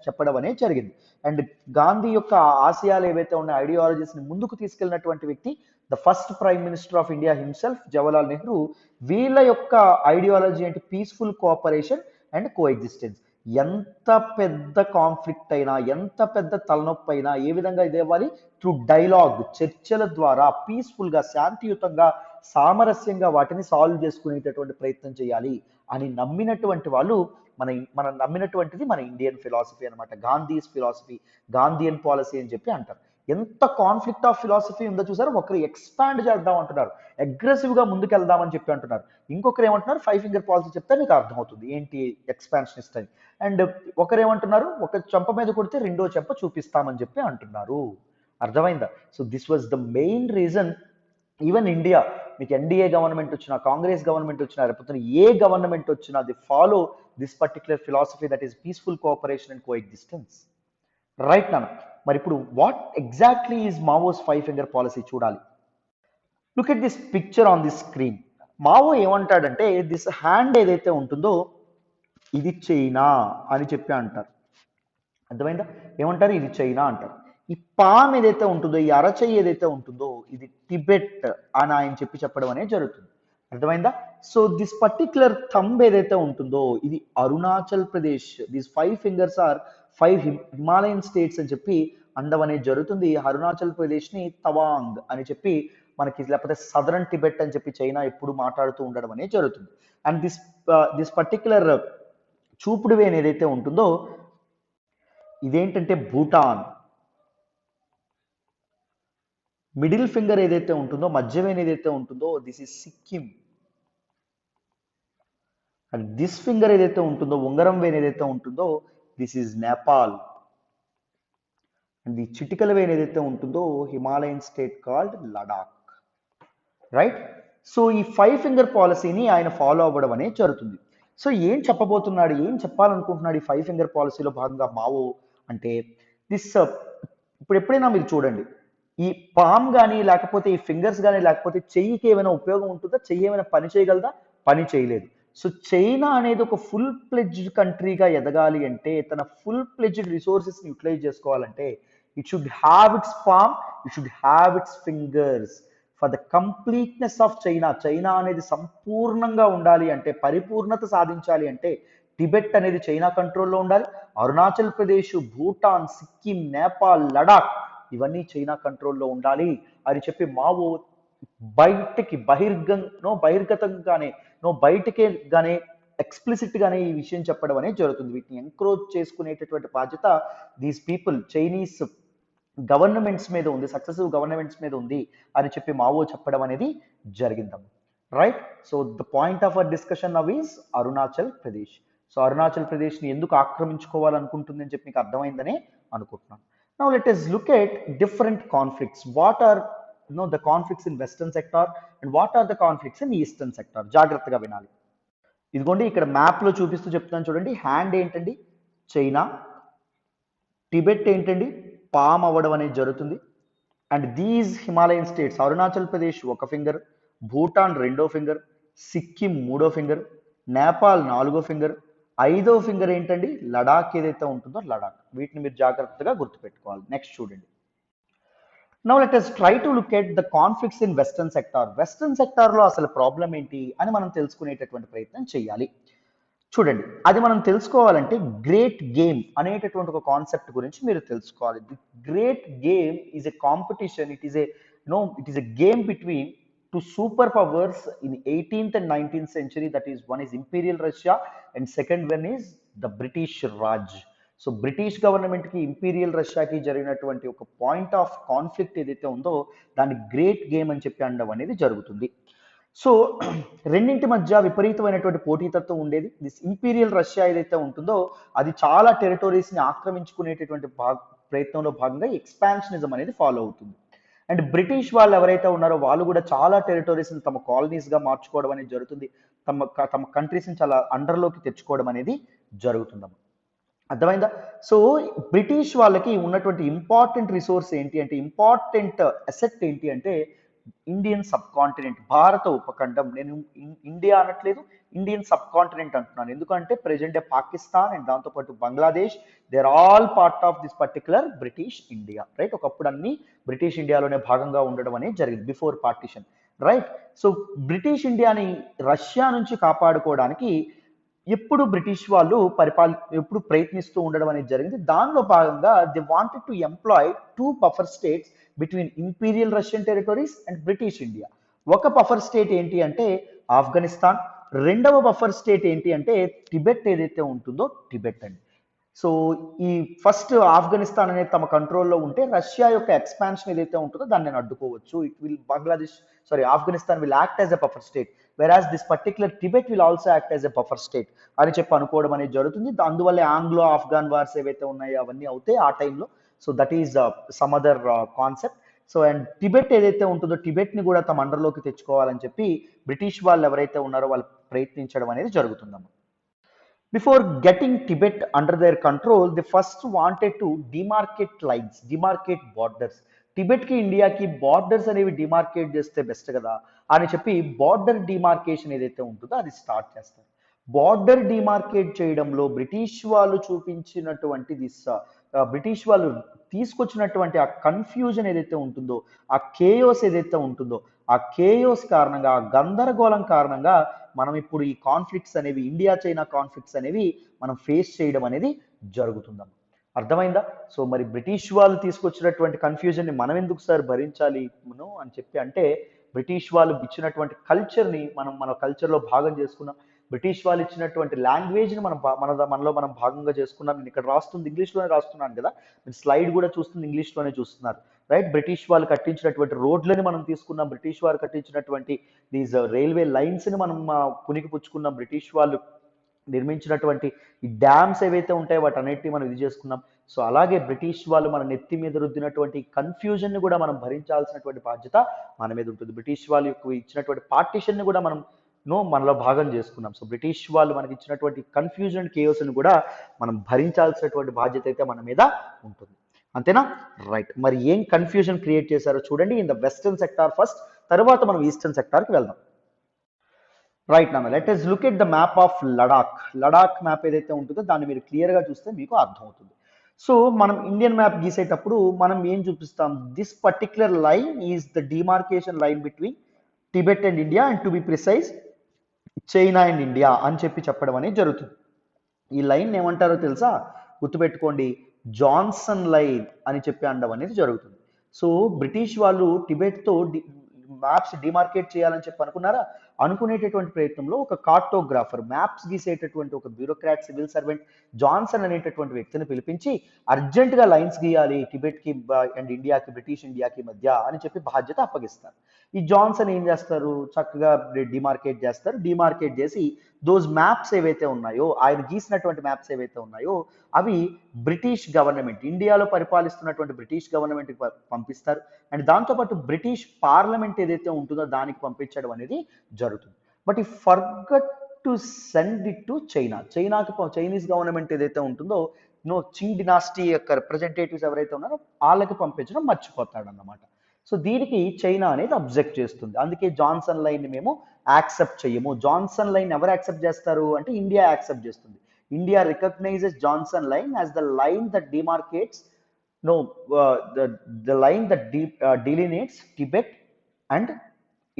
చెప్పడం అనేది జరిగింది. And Gandhi యొక్క ఆశయాలు ఏవైతే ఉన్న ఐడియాలజీస్ని ముందుకు తీసుకెళ్ళినటువంటి వ్యక్తి the first prime minister of India himself, Jawaharlal Nehru. వీళ్ళ యొక్క ఐడియాలజీ అంటే పీస్ఫుల్ కోఆపరేషన్ అండ్ కోఎగ్జిస్టెన్స్. ఎంత పెద్ద కాన్ఫ్లిక్ట్ అయినా, ఎంత పెద్ద తలనొప్పి అయినా ఏ విధంగా ఇది ఇవ్వాలి? త్రూ డైలాగ్, చర్చల ద్వారా పీస్ఫుల్గా, శాంతియుతంగా, సామరస్యంగా వాటిని సాల్వ్ చేసుకునేటటువంటి ప్రయత్నం చేయాలి అని నమ్మినటువంటి వాళ్ళు మనం నమ్మినటువంటిది మన ఇండియన్ ఫిలాసఫీ అనమాట. గాంధీస్ ఫిలాసఫీ, గాంధీయన్ పాలసీ అని చెప్పి అంటారు. ఎంత కాన్ఫ్లిక్ట్ ఆఫ్ ఫిలాసఫీ ఉందో చూసారు. ఒకరు ఎక్స్పాండ్ చేద్దాం అంటున్నారు, అగ్రెసివ్గా ముందుకెళ్దామని చెప్పి అంటున్నారు. ఇంకొకరు ఏమంటున్నారు? 5 ఫింగర్ పాలసీ చెప్తే మీకు అర్థమవుతుంది ఏంటి ఎక్స్పాన్షనిస్ట్ అని. అండ్ ఒకరు ఏమంటున్నారు? ఒక చెంప మీద కొడితే రెండో చెంప చూపిస్తామని చెప్పి అంటున్నారు. అర్థమైందా? So this was the main reason. Even India, మీకు ఎన్డీఏ గవర్నమెంట్ వచ్చినా, కాంగ్రెస్ గవర్నమెంట్ వచ్చినా, లేకపోతే ఏ గవర్నమెంట్ వచ్చినా, the follow this particular philosophy, that is peaceful cooperation and coexistence. Right నాన్న. మరి ఇప్పుడు what exactly is Mao's 5 finger policy చూడాలి. Look at this picture on this screen. Mao ఏమంటాడంటే దిస్ హ్యాండ్ ఏదైతే ఉంటుందో ఇది చైనా అని చెప్పి అంటారు. అర్థమైందా? ఏమంటారు? ఇది చైనా అంటారు. ఈ పామ్ ఏదైతే ఉంటుందో, ఈ అరచెయ్యి ఏదైతే ఉంటుందో ఇది టిబెట్ అని ఆయన చెప్పడం అనేది జరుగుతుంది. అర్థమైందా? సో దిస్ పర్టిక్యులర్ థంబ్ ఏదైతే ఉంటుందో ఇది Arunachal Pradesh. These 5 fingers are 5 Himalayan states అని చెప్పి అండం అనేది జరుగుతుంది. అరుణాచల్ ప్రదేశ్ని తవాంగ్ అని చెప్పి మనకి, లేకపోతే సదరన్ టిబెట్ అని చెప్పి చైనా ఎప్పుడు మాట్లాడుతూ ఉండడం అనేది జరుగుతుంది. అండ్ దిస్ పర్టిక్యులర్ చూపుడు వేన్ ఏదైతే ఉంటుందో ఇదేంటంటే భూటాన్. మిడిల్ ఫింగర్ ఏదైతే ఉంటుందో, మధ్యవేన్ ఏదైతే ఉంటుందో this is Sikkim. And this finger ఏదైతే ఉంటుందో, ఉంగరం వేన్ ఏదైతే ఉంటుందో this is Nepal. And the చిటికల వేన్ ఏదైతే ఉంటుందో Himalayan state called Ladakh. Right? So ఈ 5 ఫింగర్ పాలసీని ఆయన ఫాలో అవ్వడం అనేది జరుగుతుంది. సో ఏం చెప్పబోతున్నాడు, ఏం చెప్పాలనుకుంటున్నాడు ఈ 5 ఫింగర్ పాలసీలో భాగంగా మావో అంటే దిస్. ఇప్పుడు ఎప్పుడైనా మీరు చూడండి, ఈ పామ్ కానీ, లేకపోతే ఈ ఫింగర్స్ కానీ, లేకపోతే చెయ్యికి ఏమైనా ఉపయోగం ఉంటుందా? చెయ్యి ఏమైనా పని చేయగలదా? పని చేయలేదు. సో చైనా అనేది ఒక ఫుల్ ప్లెడ్జ్డ్ కంట్రీగా ఎదగాలి అంటే, తన ఫుల్ ప్లెడ్జ్డ్ రిసోర్సెస్ని యూటిలైజ్ చేసుకోవాలంటే it should have it's palm, it should have it's fingers. For the completeness of China అనేది సంపూర్ణంగా ఉండాలి అంటే, పరిపూర్ణత సాధించాలి అంటే టిబెట్ అనేది చైనా కంట్రోల్లో ఉండాలి. అరుణాచల్ ప్రదేశ్, భూటాన్, సిక్కిం, నేపాల్, లడాక్ ఇవన్నీ చైనా కంట్రోల్లో ఉండాలి అని చెప్పి మావో బయటికి బయటకే గానే ఎక్స్ప్లిసిట్ గానే ఈ విషయం చెప్పడం అనేది జరుగుతుంది. వీటిని ఎంకరేజ్ చేసుకునేటటువంటి బాధ్యత దీస్ పీపుల్ చైనీస్ గవర్నమెంట్స్ మీద ఉంది, సక్సెసివ్ గవర్నమెంట్స్ మీద ఉంది అని చెప్పి మావో చెప్పడం అనేది జరిగిందమ్మ. Right? So the point of our discussion now is Arunachal Pradesh. So Arunachal ప్రదేశ్ని ఎందుకు ఆక్రమించుకోవాలనుకుంటుంది అని చెప్పి మీకు అర్థమైందనే అనుకుంటున్నాను. Now let us look at different conflicts. What are the conflicts in western sector and what are the conflicts in eastern sector. జాగ్రత్తగా వినాలి. ఇదిగోండి ఇక్కడ మ్యాప్లో చూపిస్తూ చెప్తున్నాను చూడండి. హ్యాండ్ ఏంటండి? చైనా. టిబెట్ ఏంటండి? పామ్ అవ్వడం అనేది జరుగుతుంది. And these Himalayan states, Arunachal Pradesh ఒక ఫింగర్, భూటాన్ రెండో ఫింగర్, సిక్కిం మూడో ఫింగర్, నేపాల్ నాలుగో ఫింగర్, ఐదో ఫింగర్ ఏంటండి? లడాక్ ఏదైతే ఉంటుందో లడాక్. వీటిని మీరు జాగ్రత్తగా గుర్తుపెట్టుకోవాలి. నెక్స్ట్ చూడండి. Now let us try to look at the conflicts in western sector. Western సెక్టార్లో అసలు ప్రాబ్లం ఏంటి అని మనం తెలుసుకునేటటువంటి ప్రయత్నం చేయాలి. చూడండి, అది మనం తెలుసుకోవాలంటే గ్రేట్ గేమ్ అనేటటువంటి ఒక కాన్సెప్ట్ గురించి మీరు తెలుసుకోవాలి. The great game is a competition. It is a game between two superpowers in 18th and 19th century. That is, one is Imperial Russia and second one is the British Raj. So British గవర్నమెంట్కి imperial రష్యాకి జరిగినటువంటి ఒక point of conflict ఏదైతే ఉందో దాన్ని great game అని చెప్పి అనడం అనేది జరుగుతుంది. సో రెండింటి మధ్య విపరీతమైనటువంటి పోటీతత్వం ఉండేది. దిస్ ఇంపీరియల్ రష్యా ఏదైతే ఉంటుందో అది చాలా టెరిటరీస్ని ఆక్రమించుకునేటటువంటి ప్రయత్నంలో భాగంగా ఎక్స్పాన్షనిజం అనేది ఫాలో అవుతుంది. అండ్ బ్రిటిష్ వాళ్ళు ఎవరైతే ఉన్నారో వాళ్ళు కూడా చాలా టెరిటరీస్ని తమ కాలనీస్గా మార్చుకోవడం అనేది జరుగుతుంది. తమ కంట్రీస్ని చాలా అండర్లోకి తెచ్చుకోవడం అనేది జరుగుతుందమ్మ. అర్థమైందా? సో బ్రిటిష్ వాళ్ళకి ఉన్నటువంటి ఇంపార్టెంట్ రిసోర్స్ ఏంటి అంటే, ఇంపార్టెంట్ అసెట్ ఏంటి అంటే ఇండియన్ సబ్ కాంటినెంట్, భారత ఉపఖండం. నేను ఇండియా అనట్లేదు, ఇండియన్ సబ్ కాంటినెంట్ అంటున్నాను. ఎందుకంటే ప్రెజెంట్ డే పాకిస్తాన్ అండ్ దాంతోపాటు Bangladesh, they are all part of this particular British India, right? ఒకప్పుడు అన్ని బ్రిటిష్ ఇండియాలోనే భాగంగా ఉండడం అనేది జరిగింది before partition, right? So British ఇండియాని రష్యా నుంచి కాపాడుకోవడానికి ఎప్పుడు బ్రిటిష్ వాళ్ళు ఎప్పుడు ప్రయత్నిస్తూ ఉండడం అనేది జరిగింది. దానిలో భాగంగా they wanted to employee two buffer states between imperial Russian territories and British India. ఒక బఫర్ స్టేట్ ఏంటి అంటే ఆఫ్ఘనిస్తాన్, రెండవ బఫర్ స్టేట్ ఏంటి అంటే టిబెట్ ఏదైతే ఉంటుందో టిబెట్ అండి. సో ఈ ఫస్ట్ ఆఫ్ఘనిస్తాన్ అనేది తమ కంట్రోల్లో ఉంటే రష్యా యొక్క ఎక్స్పాన్షన్ ఏదైతే ఉంటుందో దాన్ని నేను అడ్డుకోవచ్చు. Afghanistan will act as a buffer state, whereas this particular Tibet will also act as a buffer state అని చెప్పి అనుకోవడం అనేది జరుగుతుంది. అందువల్ల ఆంగ్లో ఆఫ్ఘాన్ వార్స్ ఏవైతే ఉన్నాయో అవన్నీ అవుతాయి ఆ టైంలో. So that is some other concept. So and Tibet ఏదైతే ఉంటుందో టిబెట్ని కూడా తమ అండర్లోకి తెచ్చుకోవాలని చెప్పి బ్రిటిష్ వాళ్ళు ఎవరైతే ఉన్నారో వాళ్ళు ప్రయత్నించడం అనేది జరుగుతుందమ్మ. Before getting Tibet under their control, the first wanted to demarcate borders. టిబెట్కి ఇండియాకి బార్డర్స్ అనేవి డిమార్కేట్ చేస్తే బెస్ట్ కదా అని చెప్పి బార్డర్ డిమార్కేషన్ ఏదైతే ఉంటుందో అది స్టార్ట్ చేస్తారు. బార్డర్ డిమార్కేట్ చేయడంలో బ్రిటిష్ వాళ్ళు చూపించినటువంటి బ్రిటిష్ వాళ్ళు తీసుకొచ్చినటువంటి ఆ కన్ఫ్యూజన్ ఏదైతే ఉంటుందో, ఆ కేయోస్ ఏదైతే ఉంటుందో, ఆ కేయోస్ కారణంగా, ఆ గందరగోళం కారణంగా మనం ఇప్పుడు ఈ కాన్ఫ్లిక్ట్స్ అనేవి, ఇండియా చైనా కాన్ఫ్లిక్ట్స్ అనేవి మనం ఫేస్ చేయడం అనేది జరుగుతుందమ్మా. అర్థమైందా? సో మరి బ్రిటిష్ వాళ్ళు తీసుకొచ్చినటువంటి కన్ఫ్యూజన్ని మనం ఎందుకు సార్ భరించాలి అని చెప్పి అంటే, బ్రిటిష్ వాళ్ళు ఇచ్చినటువంటి కల్చర్ని మన కల్చర్లో భాగం చేసుకున్నాం. బ్రిటిష్ వాళ్ళు ఇచ్చినటువంటి లాంగ్వేజ్ని మనలో మనం భాగంగా చేసుకున్నాం. నేను ఇక్కడ రాస్తుంది ఇంగ్లీష్లోనే రాస్తున్నాను కదా, మీరు స్లైడ్ కూడా చూస్తుంది ఇంగ్లీష్లోనే చూస్తున్నారు, రైట్? బ్రిటిష్ వాళ్ళు కట్టించినటువంటి రోడ్లని మనం తీసుకున్నాం, బ్రిటిష్ వారు కట్టించినటువంటి దీస్ రైల్వే లైన్స్ని మనం పునికి పుచ్చుకున్నాం, బ్రిటిష్ వాళ్ళు నిర్మించినటువంటి ఈ డ్యామ్స్ ఏవైతే ఉంటాయో వాటన్నిటిని మనం ఇది చేసుకున్నాం. సో అలాగే బ్రిటిష్ వాళ్ళు మన నెత్తి మీద రుద్దినటువంటి కన్ఫ్యూజన్ని కూడా మనం భరించాల్సినటువంటి బాధ్యత మన మీద ఉంటుంది. బ్రిటిష్ వాళ్ళు ఇచ్చినటువంటి పార్టిషన్ని కూడా మనలో భాగం చేసుకున్నాం. సో బ్రిటిష్ వాళ్ళు మనకి ఇచ్చినటువంటి కన్ఫ్యూజన్ కేయోస్ని కూడా మనం భరించాల్సినటువంటి బాధ్యత అయితే మన మీద ఉంటుంది. అంతేనా? రైట్. మరి ఏం కన్ఫ్యూజన్ క్రియేట్ చేశారో చూడండి in the western sector first, తర్వాత మనం ఈస్టర్న్ సెక్టార్కి వెళ్దాం. రైట్ నాన్న, let us look at the map of Ladakh. Ladakh map ఏదైతే ఉంటుందో దాన్ని మీరు క్లియర్గా చూస్తే మీకు అర్థమవుతుంది. సో మనం ఇండియన్ మ్యాప్ గీసేటప్పుడు మనం ఏం చూపిస్తాం? This particular line is the demarcation line between Tibet and India and to be precise China and India అని చెప్పడం అనేది జరుగుతుంది. ఈ లైన్ ఏమంటారో తెలుసా? గుర్తుపెట్టుకోండి, జాన్సన్ లైన్ అని చెప్పి అనడం అనేది జరుగుతుంది. సో బ్రిటిష్ వాళ్ళు టిబెట్తో మ్యాప్స్ డిమార్కేట్ చేయాలని చెప్పి అనుకున్నారా? అనుకునేటటువంటి ప్రయత్నంలో ఒక కార్టోగ్రాఫర్, మ్యాప్స్ గీసేటటువంటి ఒక బ్యూరోక్రాట్, సివిల్ సర్వెంట్ జాన్సన్ అనేటటువంటి వ్యక్తిని పిలిపించి అర్జెంటుగా లైన్స్ గీయాలి టిబెట్కి అండ్ ఇండియాకి, బ్రిటిష్ ఇండియాకి మధ్య అని చెప్పి బాధ్యత అప్పగిస్తారు. ఈ జాన్సన్ ఏం చేస్తారు, చక్కగా డిమార్కేట్ చేస్తారు. డిమార్కేట్ చేసి దోస్ మ్యాప్స్ ఏవైతే ఉన్నాయో, ఆయన గీసినటువంటి మ్యాప్స్ ఏవైతే ఉన్నాయో అవి బ్రిటిష్ గవర్నమెంట్, ఇండియాలో పరిపాలిస్తున్నటువంటి బ్రిటిష్ గవర్నమెంట్కి పంపిస్తారు. అండ్ దాంతోపాటు బ్రిటిష్ పార్లమెంట్ ఏదైతే ఉంటుందో దానికి పంపించడం అనేది జరుగుతుంది. But he forgot to send it to China. Chinese government ఏదైతే ఉంటుందో చింగ్ డినాస్టీ యొక్క రిప్రజెంటేటివ్స్ ఎవరైతే ఉన్నారో వాళ్ళకి పంపించడం మర్చిపోతాడు అన్నమాట. సో దీనికి చైనా అనేది అబ్జెక్ట్ చేస్తుంది. అందుకే జాన్సన్ లైన్ మేము యాక్సెప్ట్ చేయము. జాన్సన్ లైన్ ఎవరు యాక్సెప్ట్ చేస్తారు అంటే ఇండియా యాక్సెప్ట్ చేస్తుంది. India recognises Johnson line as the line that demarcates the line that delineates Tibet and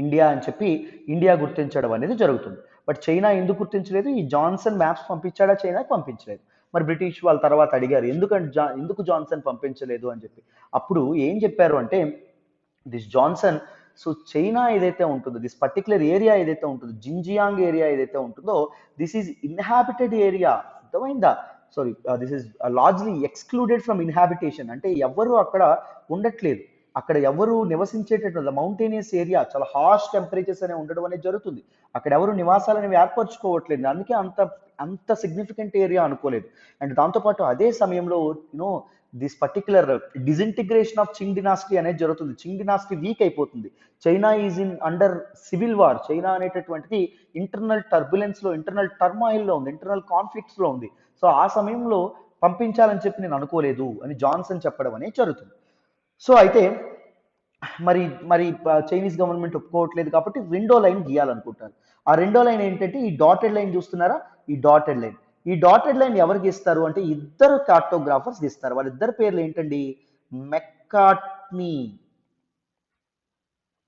India అని చెప్పి ఇండియా గుర్తించడం అనేది జరుగుతుంది. బట్ చైనా ఎందుకు గుర్తించలేదు? ఈ జాన్సన్ మ్యాప్స్ పంపించాడా? చైనాకి పంపించలేదు. మరి బ్రిటిష్ వాళ్ళ తర్వాత అడిగారు ఎందుకు జాన్సన్ పంపించలేదు అని చెప్పి. అప్పుడు ఏం చెప్పారు అంటే దిస్ జాన్సన్, సో చైనా ఏదైతే ఉంటుందో, దిస్ పర్టికులర్ ఏరియా ఏదైతే ఉంటుందో, జింజియాంగ్ ఏరియా ఏదైతే ఉంటుందో, దిస్ ఈజ్ ఇన్హాబిటెడ్ ఏరియా. అర్థమైందా? Sorry, this is largely excluded from inhabitation. అంటే ఎవరు అక్కడ ఉండట్లేదు, అక్కడ ఎవరు నివసించేటటువంటి మౌంటేనియస్ ఏరియా, చాలా హార్ష్ టెంపరేచర్స్ అనేవి ఉండడం అనేది జరుగుతుంది. అక్కడ ఎవరు నివాసాలను ఏర్పరచుకోవట్లేదు. అందుకే అంత సిగ్నిఫికెంట్ ఏరియా అనుకోలేదు. అండ్ దాంతోపాటు అదే సమయంలో this particular disintegration of Qing dynasty అనేది జరుగుతుంది. చింగ్ డినాస్టీ వీక్ అయిపోతుంది. China is in under civil war. China అనేటటువంటిది ఇంటర్నల్ టర్బులెన్స్ లో, ఇంటర్నల్ టర్మాయిల్ లో ఉంది, ఇంటర్నల్ కాన్ఫ్లిక్ట్స్ లో ఉంది. సో ఆ సమయంలో పంపించాలని చెప్పి నేను అనుకోలేదు అని జాన్సన్ చెప్పడం అనేది జరుగుతుంది. సో అయితే మరి మరి చైనీస్ గవర్నమెంట్ ఒప్పుకోవట్లేదు కాబట్టి రెండో లైన్ గీయాలనుకుంటారు. ఆ రెండో లైన్ ఏంటంటే ఈ డాటెడ్ లైన్ చూస్తున్నారా, ఈ డాటెడ్ లైన్. ఈ డాటెడ్ లైన్ ఎవరు గీస్తారు అంటే ఇద్దరు కార్టోగ్రాఫర్స్ గీస్తారు. వాళ్ళిద్దరు పేర్లు ఏంటండి? మెక్కార్ట్నీ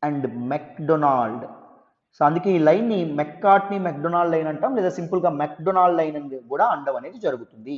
అండ్ మెక్డొనాల్డ్. సో అందుకే ఈ లైన్ ని మెక్కార్ట్నీ మెక్డొనాల్డ్ లైన్ అంటాం, లేదా సింపుల్ గా మెక్డొనాల్డ్ లైన్ అని కూడా అనడం అనేది జరుగుతుంది.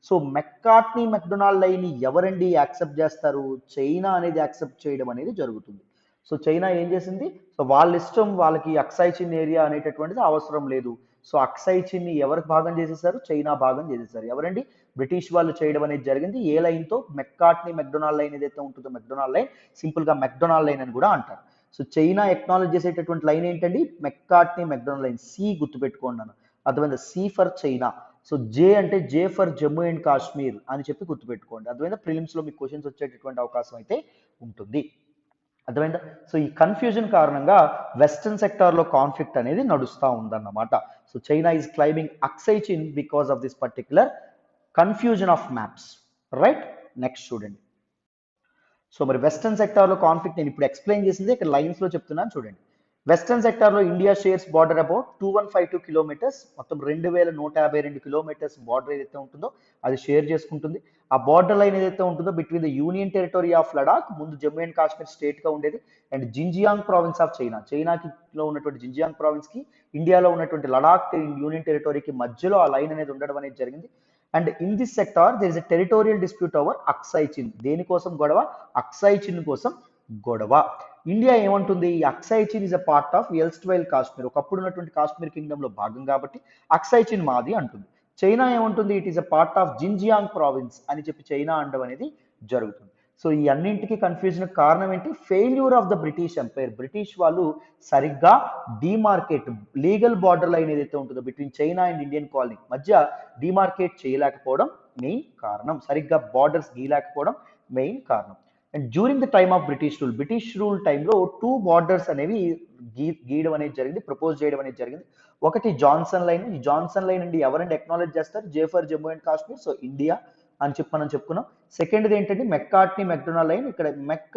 సో మెక్కార్ట్నీ మెక్డొనాల్డ్ లైన్ ని ఎవరండి యాక్సెప్ట్ చేస్తారు? చైనా అనేది యాక్సెప్ట్ చేయడం అనేది జరుగుతుంది. సో చైనా ఏం చేసింది? సో వాళ్ళ ఇష్టం, వాళ్ళకి అక్సాయ్ చిన్ ఏరియా అనేటటువంటిది అవసరం లేదు. సో అక్సాయ్ చిన్ని ఎవరికి భాగం చేసేసారు? చైనా భాగం చేసేసారు. ఎవరండి? బ్రిటిష్ వాళ్ళు చేయడం అనేది జరిగింది. ఏ లైన్ తో? మెక్కార్ట్నీ మెక్డొనాల్డ్ లైన్ ఏదైతే ఉంటుందో మెక్డొనాల్డ్ లైన్, సింపుల్ గా మెక్డొనాల్డ్ లైన్ అని కూడా అంటారు. సో చైనా ఎక్నాలజ్ చేసేటటువంటి లైన్ ఏంటండి? Macartney MacDonald line. సి గుర్తుపెట్టుకోండి అన్న, అర్థమైందా? C for China. So J అంటే J for Jammu and Kashmir అని చెప్పి గుర్తుపెట్టుకోండి. అర్థమైందా? ప్రిలిమ్స్ లో మీకు క్వశ్చన్స్ వచ్చేటటువంటి అవకాశం అయితే ఉంటుంది. అర్థమైందా? సో ఈ కన్ఫ్యూజన్ కారణంగా వెస్టర్న్ సెక్టార్ లో కాన్ఫ్లిక్ట్ అనేది నడుస్తూ ఉందన్నమాట. So China is claiming Aksai Chin because of this particular confusion of maps. Right, next చూడండి. సో మరి వెస్టర్న్ సెక్టార్లో కాన్ఫ్లిక్ట్ నేను ఇప్పుడు ఎక్స్ప్లెయిన్ చేసింది ఇక్కడ లైన్స్ లో చెప్తున్నాను చూడండి. వెస్టర్న్ సెక్టార్లో India shares border about 2152 kilometres, మొత్తం 2152 కిలోమీటర్స్ బార్డర్ ఏదైతే ఉంటుందో అది షేర్ చేసుకుంటుంది. ఆ బార్డర్ లైన్ ఏదైతే ఉంటుందో between the union territory of Ladakh, ముందు జమ్మూ అండ్ కాశ్మీర్ స్టేట్ గా ఉండేది, and Xinjiang province of China, చైనాలో ఉన్నటువంటి జింజియాంగ్ ప్రావిన్స్ కి ఇండియాలో ఉన్నటువంటి లడాక్ యూనియన్ టెరిటరీకి మధ్యలో ఆ లైన్ అనేది ఉండడం అనేది జరిగింది. And in this sector there is a territorial dispute over Aksai Chin. దేనికోసం గొడవ? అక్సాయ్ చిన్ కోసం గొడవ. ఇండియా ఏమంటుంది? ఈ Aksai Chin is a part of erstwhile Kashmir, ఒకప్పుడు ఉన్నటువంటి కాశ్మీర్ కింగ్డమ్ లో భాగం కాబట్టి అక్సాయ్ చిన్ మాది అంటుంది. చైనా ఏమంటుంది? It is a part of Xinjiang province అని చెప్పి చైనా అనడం అనేది జరుగుతుంది. సో ఈ అన్నింటికి కన్ఫ్యూజన్ కారణం ఏంటి? Failure of the British empire. British వాళ్ళు సరిగ్గా డిమార్కేట్, లీగల్ బార్డర్ లైన్ ఏదైతే ఉంటుందో between China and Indian colony మధ్య డిమార్కేట్ చేయలేకపోవడం మెయిన్ కారణం, సరిగ్గా బార్డర్స్ గీయలేకపోవడం మెయిన్ కారణం. And during the time of British rule టైంలో 2 బార్డర్స్ అనేవి గీయడం అనేది జరిగింది, ప్రపోజ్ చేయడం అనేది జరిగింది. ఒకటి జాన్సన్ లైన్. ఈ జాన్సన్ లైన్ అండి ఎవరండి ఎక్నాలెడ్జ్ చేస్తారు? జే for Jammu and Kashmir, so India అని చెప్పి మనం చెప్పుకున్నాం. సెకండ్ది ఏంటంటే మెక్కార్ట్నీ మెక్డొనాల్డ్ లైన్. ఇక్కడ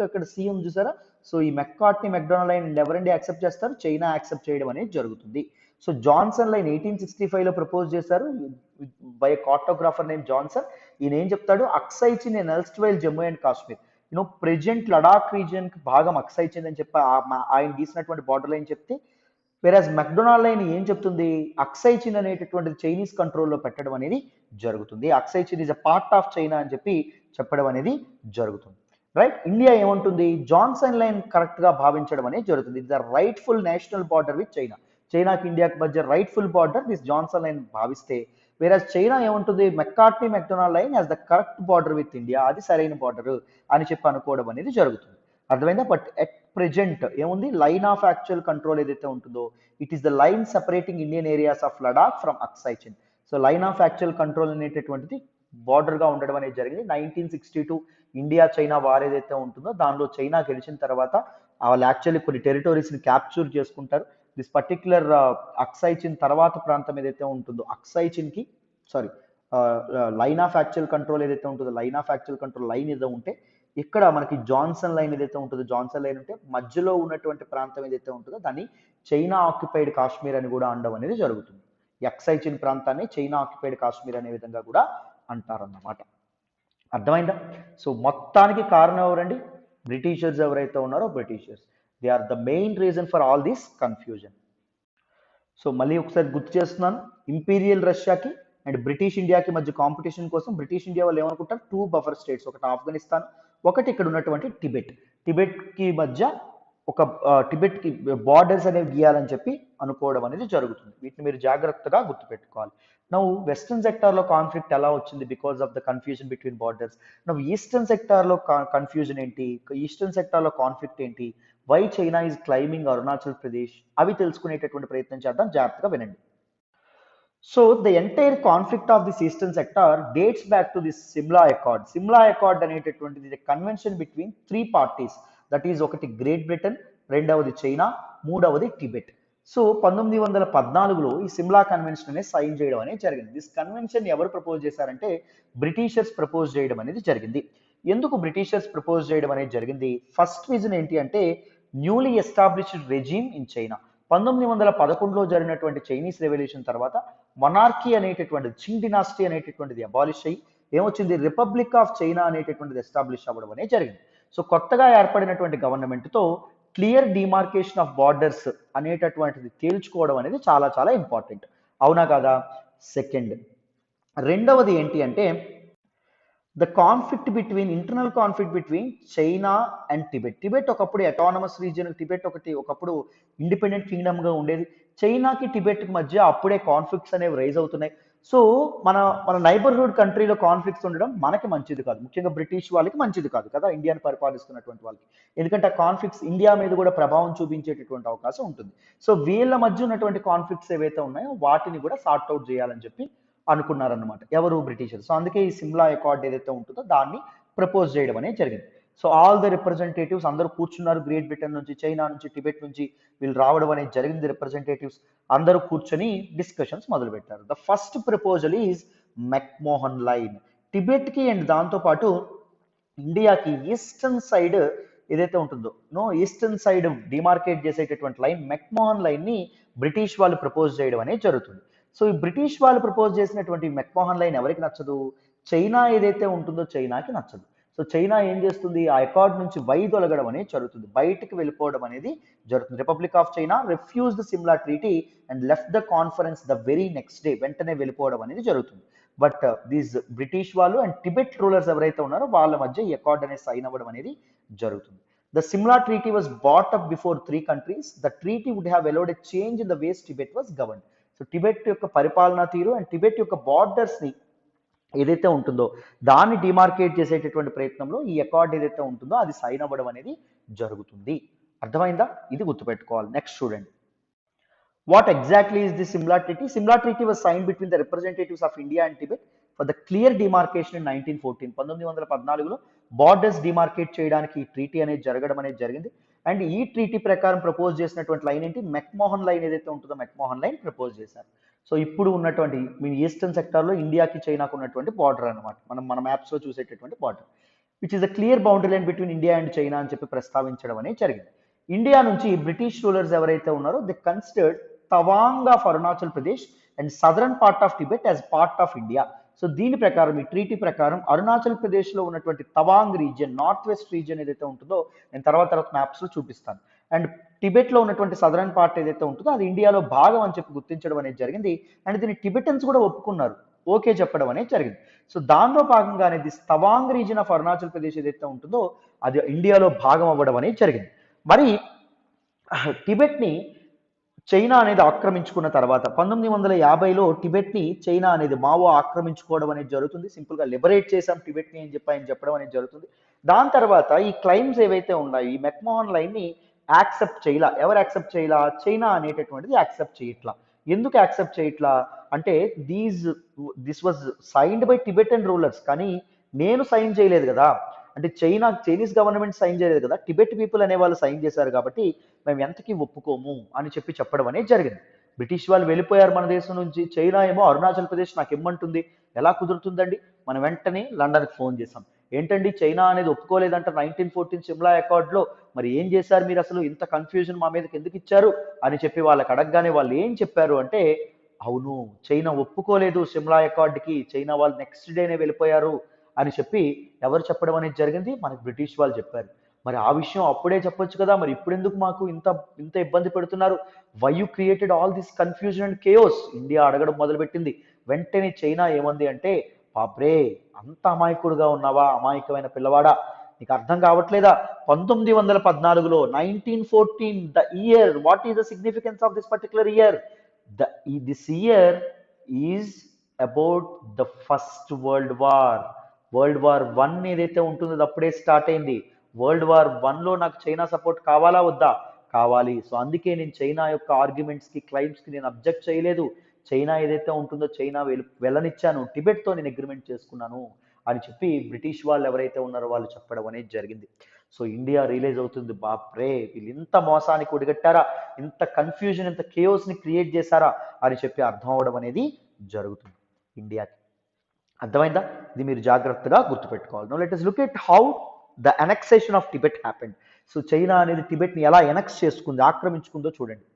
ఇక్కడ సి ఉంది చూసారా? సో ఈ మెక్కార్ట్నీ మెక్డొనాల్డ్ లైన్ ఎవరండి యాక్సెప్ట్ చేస్తారు? చైనా యాక్సెప్ట్ చేయడం అనేది జరుగుతుంది. సో జాన్సన్ లైన్ 1865 లో ప్రపోజ్ చేశారు బై కార్టోగ్రాఫర్ నేమ్ జాన్సన్. ఈయన ఏం చెప్తాడు? Aksai Chin in erstwhile Jammu and Kashmir, present Ladakh region కి భాగం అక్సాయ్ చిన్ అని చెప్పి ఆయన గీసినటువంటి బార్డర్ లైన్ చెప్తే, వేరాజ్ మెక్డొనాల్డ్ లైన్ ఏం చెప్తుంది? అక్సాయ్ చిన్ అనేటటువంటి చైనీస్ కంట్రోల్లో పెట్టడం అనేది జరుగుతుంది. Aksai Chin is a part of China అని చెప్పి చెప్పడం అనేది జరుగుతుంది. రైట్, ఇండియా ఏమంటుంది? జాన్సన్ లైన్ కరెక్ట్ గా భావించడం అనేది జరుగుతుంది. ఇది the rightful national border with China. చైనాకి ఇండియాకి మధ్య rightful border this Johnson line భావిస్తే, వేరే చైనా ఏముంటుంది, మెక్కార్ట్నీ MacDonald line as the correct border with India, అది సరైన బార్డర్ అని చెప్పి అనుకోవడం అనేది జరుగుతుంది. అర్థమైందా? బట్ ఎట్ ప్రెజెంట్ ఏముంది, లైన్ ఆఫ్ యాక్చువల్ కంట్రోల్ ఏదైతే ఉంటుందో it is the line separating Indian areas of Ladakh from Aksai Chin. So line of actual control అనేటటువంటిది బార్డర్ గా ఉండడం అనేది జరిగింది. 1962 ఇండియా చైనా వార్ ఏదైతే ఉంటుందో దానిలో చైనా గెలిచిన తర్వాత వాళ్ళు యాక్చువల్లీ కొన్ని టెరిటోరీస్ ని క్యాప్చర్ చేసుకుంటారు. దిస్ పర్టిక్యులర్ అక్సై చిన్ తర్వాత ప్రాంతం ఏదైతే ఉంటుందో అక్సై చిన్ కి sorry line of actual control ఏదైతే ఉంటుందో line of actual control line ఏదో ఉంటే ఇక్కడ మనకి జాన్సన్ లైన్ ఏదైతే ఉంటుందో జాన్సన్ లైన్ ఉంటే మధ్యలో ఉన్నటువంటి ప్రాంతం ఏదైతే ఉంటుందో దాన్ని చైనా ఆక్యుపైడ్ కాశ్మీర్ అని కూడా అనడం అనేది జరుగుతుంది. అక్సై చిన్ ప్రాంతాన్ని చైనా ఆక్యుపైడ్ కాశ్మీర్ అనే విధంగా కూడా అంటారన్నమాట. అర్థమైందా? సో మొత్తానికి కారణం ఎవరండి, బ్రిటిషర్స్ ఎవరైతే ఉన్నారో Britishers, they are the main reason for all this confusion. So మళ్ళీ ఒకసారి గుర్తు చేస్తున్నాను, ఇంపీరియల్ రష్యాకి అండ్ బ్రిటిష్ ఇండియాకి మధ్య కాంపిటీషన్ కోసం బ్రిటిష్ ఇండియా వాళ్ళు ఏమనుకుంటారు, 2 బఫర్ స్టేట్స్, ఒకటి ఆఫ్ఘనిస్తాన్, ఒకటి ఇక్కడ ఉన్నటువంటి టిబెట్. టిబెట్ కి మధ్య ఒక టిబెట్ కి బార్డర్స్ అనేవి గీయాలని చెప్పి అనుకోవడం అనేది జరుగుతుంది. వీటిని మీరు జాగ్రత్తగా గుర్తుపెట్టుకోవాలి. నౌ వెస్టర్న్ సెక్టార్ లో కాన్ఫ్లిక్ట్ ఎలా వచ్చింది, because of the confusion between borders. Now eastern sector లో కన్ఫ్యూజన్ ఏంటి, ఈస్టర్న్ సెక్టార్ లో కాన్ఫ్లిక్ట్ ఏంటి, why China is claiming Arunachal Pradesh, అవి తెలుసుకునేటటువంటి ప్రయత్నం చేద్దాం, జాగ్రత్తగా వినండి. So the entire conflict of this eastern sector dates back to this Simla Accord. Simla Accord అనేటటువంటిది is a convention between 3 parties. That is ఒకటి గ్రేట్ బ్రిటన్, రెండవది చైనా, మూడవది టిబెట్. సో 1914లో ఈ సిమ్లా కన్వెన్షన్ అనేది సైన్ చేయడం అనేది జరిగింది. దిస్ కన్వెన్షన్ ఎవరు ప్రపోజ్ చేశారంటే బ్రిటిషర్స్ ప్రపోజ్ చేయడం అనేది జరిగింది. ఎందుకు బ్రిటిషర్స్ ప్రపోజ్ చేయడం అనేది జరిగింది, ఫస్ట్ రీజన్ ఏంటి అంటే newly established regime in China. 1911లో జరిగినటువంటి చైనీస్ రెవల్యూషన్ తర్వాత మొనార్కీ అనేటటువంటిది, చింగ్ డినాస్టీ అనేటటువంటిది అబాలిష్ అయ్యి ఏమొచ్చింది, రిపబ్లిక్ ఆఫ్ చైనా అనేటటువంటిది ఎస్టాబ్లిష్ అవ్వడం అనేది జరిగింది. సో కొత్తగా ఏర్పడినటువంటి గవర్నమెంట్ తో క్లియర్ డిమార్కేషన్ ఆఫ్ బార్డర్స్ అనేటటువంటిది తేల్చుకోవడం అనేది చాలా చాలా ఇంపార్టెంట్, అవునా కాదా? సెకండ్, రెండవది ఏంటి అంటే the conflict between internal conflict between China and Tibet. Tibet ఒకప్పుడు అటానమస్ రీజియన్, టిబెట్ ఒకప్పుడు ఇండిపెండెంట్ కింగ్డమ్ గా ఉండేది. చైనాకి టిబెట్ కి మధ్య అప్పుడే కాన్ఫ్లిక్ట్స్ అనేవి రైజ్ అవుతున్నాయి. సో మన మన నైబర్హుడ్ కంట్రీలో కాన్ఫ్లిక్ట్స్ ఉండడం మనకి మంచిది కాదు, ముఖ్యంగా బ్రిటిష్ వాళ్ళకి మంచిది కాదు కదా, ఇండియాని పరిపాలిస్తున్నటువంటి వాళ్ళకి. ఎందుకంటే ఆ కాన్ఫ్లిక్ట్స్ ఇండియా మీద కూడా ప్రభావం చూపించేటటువంటి అవకాశం ఉంటుంది. సో వీళ్ళ మధ్య ఉన్నటువంటి కాన్ఫ్లిక్ట్స్ ఏవైతే ఉన్నాయో వాటిని కూడా సార్ట్ అవుట్ చేయాలని చెప్పి అనుకున్నారన్నమాట ఎవరు, బ్రిటిషర్స్. సో అందుకే ఈ సిమ్లా అకార్డ్ ఏదైతే ఉంటుందో దాన్ని ప్రపోజ్ చేయడం అనేది జరిగింది. సో ఆల్ ద రిప్రజెంటేటివ్స్ అందరూ కూర్చున్నారు, గ్రేట్ బ్రిటన్ నుంచి, చైనా నుంచి, టిబెట్ నుంచి వీళ్ళు రావడం అనేది జరిగింది. రిప్రజెంటేటివ్స్ అందరూ కూర్చొని డిస్కషన్స్ మొదలు పెట్టారు. The first proposal is McMahon line. Tibet కి అండ్ దాంతో పాటు ఇండియాకి ఈస్టర్న్ సైడ్ ఏదైతే ఉంటుందో ఈస్టర్న్ సైడ్ డిమార్కేట్ చేసేటటువంటి లైన్ మెక్మోహన్ లైన్ ని బ్రిటిష్ వాళ్ళు ప్రపోజ్ చేయడం అనేది జరుగుతుంది. సో ఈ బ్రిటిష్ వాళ్ళు ప్రపోజ్ చేసినటువంటి మెక్మోహన్ లైన్ ఎవరికి నచ్చదు, చైనా ఏదైతే ఉంటుందో చైనాకి నచ్చదు. సో చైనా ఏం చేస్తుంది, ఆ అకార్డ్ నుంచి వైదొలగడం అనేది జరుగుతుంది, బయటికి వెళ్ళిపోవడం అనేది జరుగుతుంది. Republic of China refused Simla treaty and left the conference the very next day, వెంటనే వెళ్ళిపోవడం అనేది జరుగుతుంది. బట్ దీస్ బ్రిటిష్ వాళ్ళు అండ్ టిబెట్ రూలర్స్ ఎవరైతే ఉన్నారో వాళ్ళ మధ్య ఈ అకార్డ్ అనేది సైన్ అవ్వడం అనేది జరుగుతుంది. The Simla Treaty was brought up before 3 countries. The treaty would have allowed a change in the ways Tibet was governed. So Tibet యొక్క పరిపాలనా తీరు అండ్ టిబెట్ యొక్క బార్డర్స్ ని ఏదైతే ఉంటుందో దాన్ని డిమార్కేట్ చేసేటటువంటి ప్రయత్నంలో ఈ అకార్డ్ ఏదైతే ఉంటుందో అది సైన్ అవ్వడం అనేది జరుగుతుంది. అర్థమైందా? ఇది గుర్తుపెట్టుకోవాలి. నెక్స్ట్ చూడండి, what exactly is the Simla treaty? Simla treaty was sign between the representatives of India and Tibet for the clear demarcation in 1914. 1914లో బార్డర్స్ డిమార్కేట్ చేయడానికి ఈ ట్రీటీ అనేది జరగడం అనేది జరిగింది. అండ్ ఈ ట్రీటీ ప్రకారం ప్రపోజ్ చేసినటువంటి లైన్ ఏంటి, మెక్మోహన్ లైన్ ఏదైతే ఉంటుందో మెక్మోహన్ లైన్ ప్రపోజ్ చేశారు. సో ఇప్పుడు ఉన్నటువంటి మీ ఈస్టర్న్ సెక్టార్ లో ఇండియాకి చైనాకు ఉన్నటువంటి బార్డర్ అనమాట, మన మ్యాప్స్ లో చూసేటటువంటి border, which is the clear boundary line between India and China అని చెప్పి ప్రస్తావించడం అనేది జరిగింది. ఇండియా నుంచి బ్రిటిష్ రూలర్స్ ఎవరైతే ఉన్నారో they considered Tawang of Arunachal Pradesh and southern part of Tibet as part of India. So దీని ప్రకారం ఈ ట్రీటీ ప్రకారం అరుణాచల్ ప్రదేశ్ లో ఉన్నటువంటి Tawang region, north west region ఏదైతే ఉంటుందో నేను తర్వాత మ్యాప్స్ లో చూపిస్తాను, అండ్ టిబెట్ లో ఉన్నటువంటి సదరన్ పార్ట్ ఏదైతే ఉంటుందో అది ఇండియాలో భాగం అని చెప్పి గుర్తించడం అనేది జరిగింది. అండ్ దీన్ని టిబెటన్స్ కూడా ఒప్పుకున్నారు, ఓకే చెప్పడం అనేది జరిగింది. సో దానిలో భాగంగానే this Tawang region of Arunachal Pradesh ఏదైతే ఉంటుందో అది ఇండియాలో భాగం అవ్వడం అనేది జరిగింది. మరి టిబెట్ ని చైనా అనేది ఆక్రమించుకున్న తర్వాత 1950లో టిబెట్ని చైనా అనేది మావో ఆక్రమించుకోవడం అనేది జరుగుతుంది. సింపుల్గా లిబరేట్ చేసాం టిబెట్ని అని చెప్పి ఆయన చెప్పడం అనేది జరుగుతుంది. దాని తర్వాత ఈ క్లైమ్స్ ఏవైతే ఉన్నాయో ఈ మెక్మోహన్ లైన్ని యాక్సెప్ట్ చేయలా. ఎవరు యాక్సెప్ట్ చేయలా? చైనా అనేటటువంటిది యాక్సెప్ట్ చేయట్లా. ఎందుకు యాక్సెప్ట్ చేయట్లా అంటే these this was signed by Tibetan rulers, కానీ నేను సైన్ చేయలేదు కదా, అంటే చైనీస్ గవర్నమెంట్ సైన్ చేయలేదు కదా, టిబెట్ పీపుల్ అనే వాళ్ళు సైన్ చేశారు కాబట్టి మేము ఎంతకీ ఒప్పుకోము అని చెప్పడం అనేది జరిగింది. బ్రిటిష్ వాళ్ళు వెళ్ళిపోయారు మన దేశం నుంచి. చైనా ఏమో అరుణాచల్ ప్రదేశ్ నాకు ఇమ్మంటుంది. ఎలా కుదురుతుందండి? మనం వెంటనే లండన్కి ఫోన్ చేసాం. ఏంటండి చైనా అనేది ఒప్పుకోలేదంట 1914 సిమ్లా అకార్డ్లో, మరి ఏం చేశారు మీరు, అసలు ఇంత కన్ఫ్యూజన్ మా మీదకి ఎందుకు ఇచ్చారు అని చెప్పి వాళ్ళకి అడగగానే వాళ్ళు ఏం చెప్పారు అంటే, అవును చైనా ఒప్పుకోలేదు సిమ్లా అకార్డ్కి, చైనా వాళ్ళు నెక్స్ట్ డేనే వెళ్ళిపోయారు అని చెప్పి ఎవరు చెప్పడం అనేది జరిగింది? మనకి బ్రిటిష్ వాళ్ళు చెప్పారు. మరి ఆ విషయం అప్పుడే చెప్పొచ్చు కదా, మరి ఇప్పుడు ఎందుకు మాకు ఇంత ఇంత ఇబ్బంది పెడుతున్నారు? Why you created all this confusion and chaos? India అడగడం మొదలుపెట్టింది. వెంటనే చైనా ఏమంది అంటే, బాబ్రే అంత అమాయకుడుగా ఉన్నావా, అమాయకమైన పిల్లవాడా, నీకు అర్థం కావట్లేదా? 1914లో 1914 the year, what is the significance of this particular year? This year is about the first world war. World war 1 ఏదైతే ఉంటుందో అది అప్పుడే స్టార్ట్ అయింది. వరల్డ్ వార్ 1లో నాకు చైనా సపోర్ట్ కావాలా వద్దా? కావాలి. సో అందుకే నేను చైనా యొక్క ఆర్గ్యుమెంట్స్కి క్లైమ్స్కి నేను అబ్జెక్ట్ చేయలేదు. చైనా ఏదైతే ఉంటుందో చైనా వెళ్ళనిచ్చాను, టిబెట్తో నేను అగ్రిమెంట్ చేసుకున్నాను అని చెప్పి బ్రిటిష్ వాళ్ళు ఎవరైతే ఉన్నారో వాళ్ళు చెప్పడం అనేది జరిగింది. సో ఇండియా రియలైజ్ అవుతుంది, బాప్రే వీళ్ళు ఇంత మోసానికి ఒడిగట్టారా, ఇంత కన్ఫ్యూజన్ ఇంత కేయోస్ని క్రియేట్ చేశారా అని చెప్పి అర్థం అవడం అనేది జరుగుతుంది ఇండియాకి. అర్థమైందా? ఇది మీరు జాగ్రత్తగా గుర్తుపెట్టుకోవాలి. Now let us look at how the annexation of Tibet happened. So China అనేది టిబెట్ని ఎలా ఎనెక్స్ చేసుకుంది, ఆక్రమించుకుందో చూడండి.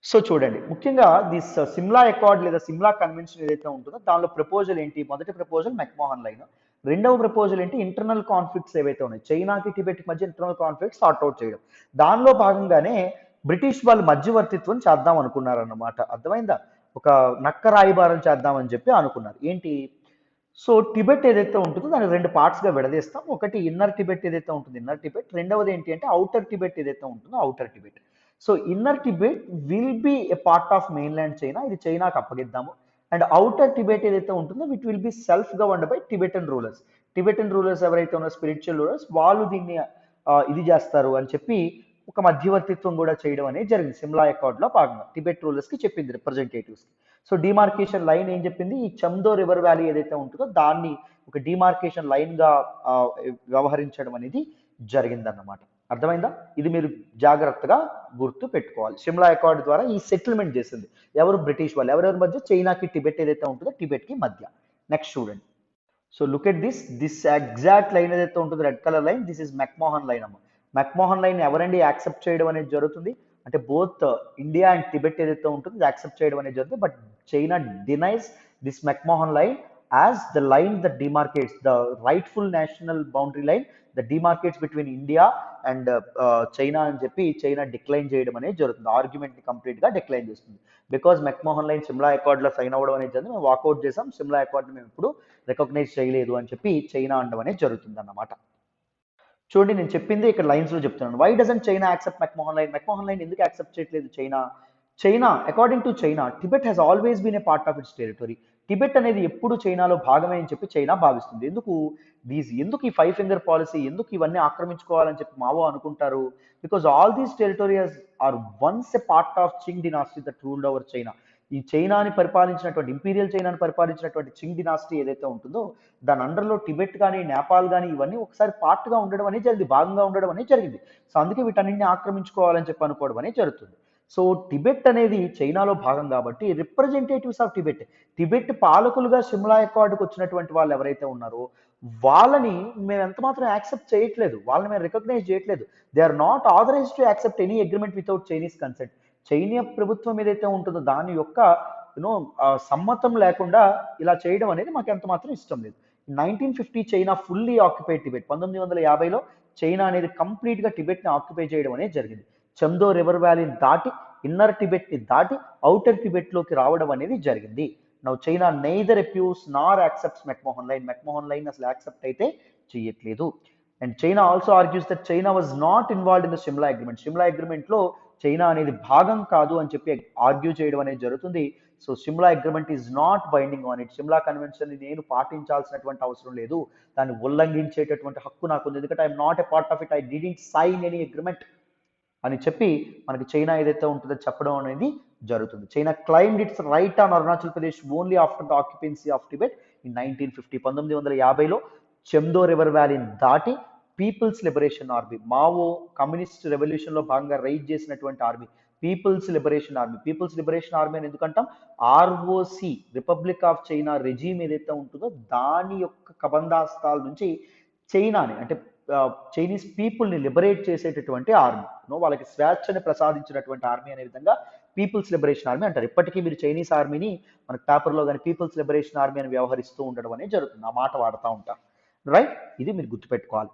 సో చూడండి, ముఖ్యంగా దిస్ సిమ్లా అకార్డ్ లేదా సిమ్లా కన్వెన్షన్ ఏదైతే ఉంటుందో దానిలో ప్రపోజల్ ఏంటి? మొదటి ప్రపోజల్ మెక్మోహన్ లైన్. రెండవ ప్రపోజల్ ఏంటి? ఇంటర్నల్ కాన్ఫ్లిక్ట్స్ ఏవైతే ఉన్నాయి చైనాకి టిబెట్ మధ్య ఇంటర్నల్ కాన్ఫ్లిక్ట్స్ సార్ట్అవుట్ చేయడం. దానిలో భాగంగానే బ్రిటిష్ వాళ్ళు మధ్యవర్తిత్వం చేద్దాం అనుకున్నారన్నమాట. అర్థమైందా? ఒక నక్క రాయబారం చేద్దామని చెప్పి అనుకున్నారు. ఏంటి? సో టిబెట్ ఏదైతే ఉంటుందో దాన్ని రెండు పార్ట్స్గా విడదీస్తాం. ఒకటి ఇన్నర్ టిబెట్ ఏదైతే ఉంటుంది ఇన్నర్ టిబెట్, రెండవది ఏంటి అంటే అవుటర్ టిబెట్ ఏదైతే ఉంటుందో outer Tibet. So inner Tibet will be a part of mainland China, ఇది చైనాకి అప్పగిద్దాము. అండ్ అవుటర్ టిబెట్ ఏదైతే ఉంటుందో it will be self governed by Tibetan rulers. Tibetan rulers ఎవరైతే ఉన్నారో స్పిరిచువల్ రూలర్స్ వాళ్ళు దీన్ని ఇది చేస్తారు అని చెప్పి ఒక మధ్యవర్తిత్వం కూడా చేయడం అనేది జరిగింది. సిమ్లా అకార్డ్లో భాగంగా టిబెట్ రూలర్స్కి చెప్పింది, రిప్రజెంటేటివ్స్కి. సో డిమార్కేషన్ లైన్ ఏం చెప్పింది? ఈ చందో రివర్ వ్యాలీ ఏదైతే ఉంటుందో దాన్ని ఒక డిమార్కేషన్ లైన్గా వ్యవహరించడం అనేది జరిగిందన్నమాట. అర్థమైందా? ఇది మీరు జాగ్రత్తగా గుర్తు పెట్టుకోవాలి. సిమ్లా అకార్డ్ ద్వారా ఈ సెటిల్మెంట్ చేసింది ఎవరు? బ్రిటిష్ వాళ్ళు. ఎవరెవరి మధ్య? చైనాకి టిబెట్ ఏదైతే ఉంటుందో టిబెట్కి మధ్య. నెక్స్ట్ చూడండి. So look at this exact line ఏదైతే ఉంటుందో red colour line, this is McMahon line అమ్మ. మెక్మోహన్ లైన్ ఎవరండి యాక్సెప్ట్ చేయడం అనేది జరుగుతుంది అంటే బోత్ ఇండియా అండ్ టిబెట్ ఏదైతే ఉంటుందో యాక్సెప్ట్ చేయడం అనేది జరుగుతుంది. But China denies this McMahon line as the line that demarcates the rightful national boundary line the demarcates between India and China అని చెప్పి చైనా డిక్లైన్ చేయడం అనేది జరుగుతుంది. ఆర్గ్యుమెంట్ని కంప్లీట్గా డిక్లైన్ చేస్తుంది. బికాజ్ మెక్మోహన్ లైన్ సిమ్లా అకార్డ్లో సైన్ అవ్వడం అనేది జరిగింది, మేము వాకౌట్ చేసాం, సిమ్లా అకార్డ్ని మేము ఇప్పుడు రికగ్నైజ్ చేయలేదు అని చెప్పి చైనా అనడం అనేది జరుగుతుంది అన్నమాట. చూడండి, నేను చెప్పింది ఇక్కడ లైన్స్లో చెప్తున్నాను. Why doesn't China accept McMahon line? McMahon line ఎందుకు యాక్సెప్ట్ చేయట్లేదు China? China according to China Tibet has always been a part of its territory. Tibet అనేది ఎప్పుడు చైనాలో భాగమే అని చెప్పి చైనా భావిస్తుంది. ఎందుకు ఈ 5 ఫింగర్ పాలసీ, ఎందుకు ఇవన్నీ ఆక్రమించుకోవాలని చెప్పి మావో అనుకుంటారు? Because all these territories are once a part of Qing dynasty that ruled over China. ఈ చైనాని పరిపాలించినటువంటి ఇంపీరియల్ చైనాని పరిపాలించినటువంటి చింగ్ డినాస్టీ ఏదైతే ఉంటుందో దాని అండర్లో టిబెట్ కానీ నేపాల్ కానీ ఇవన్నీ ఒకసారి పార్ట్గా ఉండడం అనేది జరిగింది, భాగంగా ఉండడం అనేది జరిగింది. సో అందుకే వీటన్నింటిని ఆక్రమించుకోవాలని చెప్పి అనుకోవడం అనేది జరుగుతుంది. సో టిబెట్ అనేది చైనాలో భాగం కాబట్టి రిప్రజెంటేటివ్స్ ఆఫ్ టిబెట్ పాలకులుగా సిమ్లా అకార్డుకు వచ్చినటువంటి వాళ్ళు ఎవరైతే ఉన్నారో వాళ్ళని మేము ఎంత మాత్రం యాక్సెప్ట్ చేయట్లేదు, వాళ్ళని మేము రికగ్నైజ్ చేయట్లేదు. They are not authorise to accept any agreement without Chinese consent. China ప్రభుత్వం ఏదైతే ఉంటుందో దాని యొక్క యూనో సమ్మతం లేకుండా ఇలా చేయడం అనేది మాకు ఎంత మాత్రం ఇష్టం లేదు. 1950 చైనా ఫుల్లీ ఆక్యుపైడ్ టిబెట్. 1950లో చైనా అనేది కంప్లీట్గా టిబెట్ని ఆక్యుపై చేయడం అనేది జరిగింది. చందో రివర్ వ్యాలీని దాటి ఇన్నర్ టిబెట్ని దాటి అవుటర్ టిబెట్లోకి రావడం అనేది జరిగింది. Now China neither approves nor accepts McMahon line. McMahon line అసలు యాక్సెప్ట్ అయితే చేయట్లేదు. And China also argues that China was not involved in the Shimla agreement. Shimla అగ్రిమెంట్లో చైనా అనేది భాగం కాదు అని చెప్పి ఆర్గ్యూ చేయడం అనేది జరుగుతుంది. So Shimla agreement is not binding on it. Shimla convention నేను పాటించాల్సినటువంటి అవసరం లేదు, దాన్ని ఉల్లంఘించేటటువంటి హక్కు నాకు ఉంది, ఎందుకంటే I'm not a part of it, I didn't sign any agreement అని చెప్పి మనకి చైనా ఏదైతే ఉంటుందో చెప్పడం అనేది జరుగుతుంది. China claimed its right on Arunachal Pradesh only after the occupancy of Tibet in 1950. 1950లో చెమ్దో రివర్ వ్యాలీని దాటి people's liberation army, Mao communist రెవల్యూషన్లో భాగంగా రైజ్ చేసినటువంటి army people's liberation army. People's liberation army అని ఎందుకంటాం, ROC republic of China regime ఏదైతే ఉంటుందో దాని యొక్క కబంధాస్తాల నుంచి చైనాని అంటే చైనీస్ పీపుల్ని లిబరేట్ చేసేటటువంటి ఆర్మీ, వాళ్ళకి స్వేచ్ఛని ప్రసాదించినటువంటి ఆర్మీ అనే విధంగా పీపుల్స్ లిబరేషన్ ఆర్మీ అంటారు. ఇప్పటికీ మీరు చైనీస్ ఆర్మీని మన పేపర్లో కానీ పీపుల్స్ లిబరేషన్ ఆర్మీ అని వ్యవహరిస్తూ ఉండడం అనేది జరుగుతుంది, ఆ మాట వాడుతూ ఉంటారు. రైట్, ఇది మీరు గుర్తుపెట్టుకోవాలి.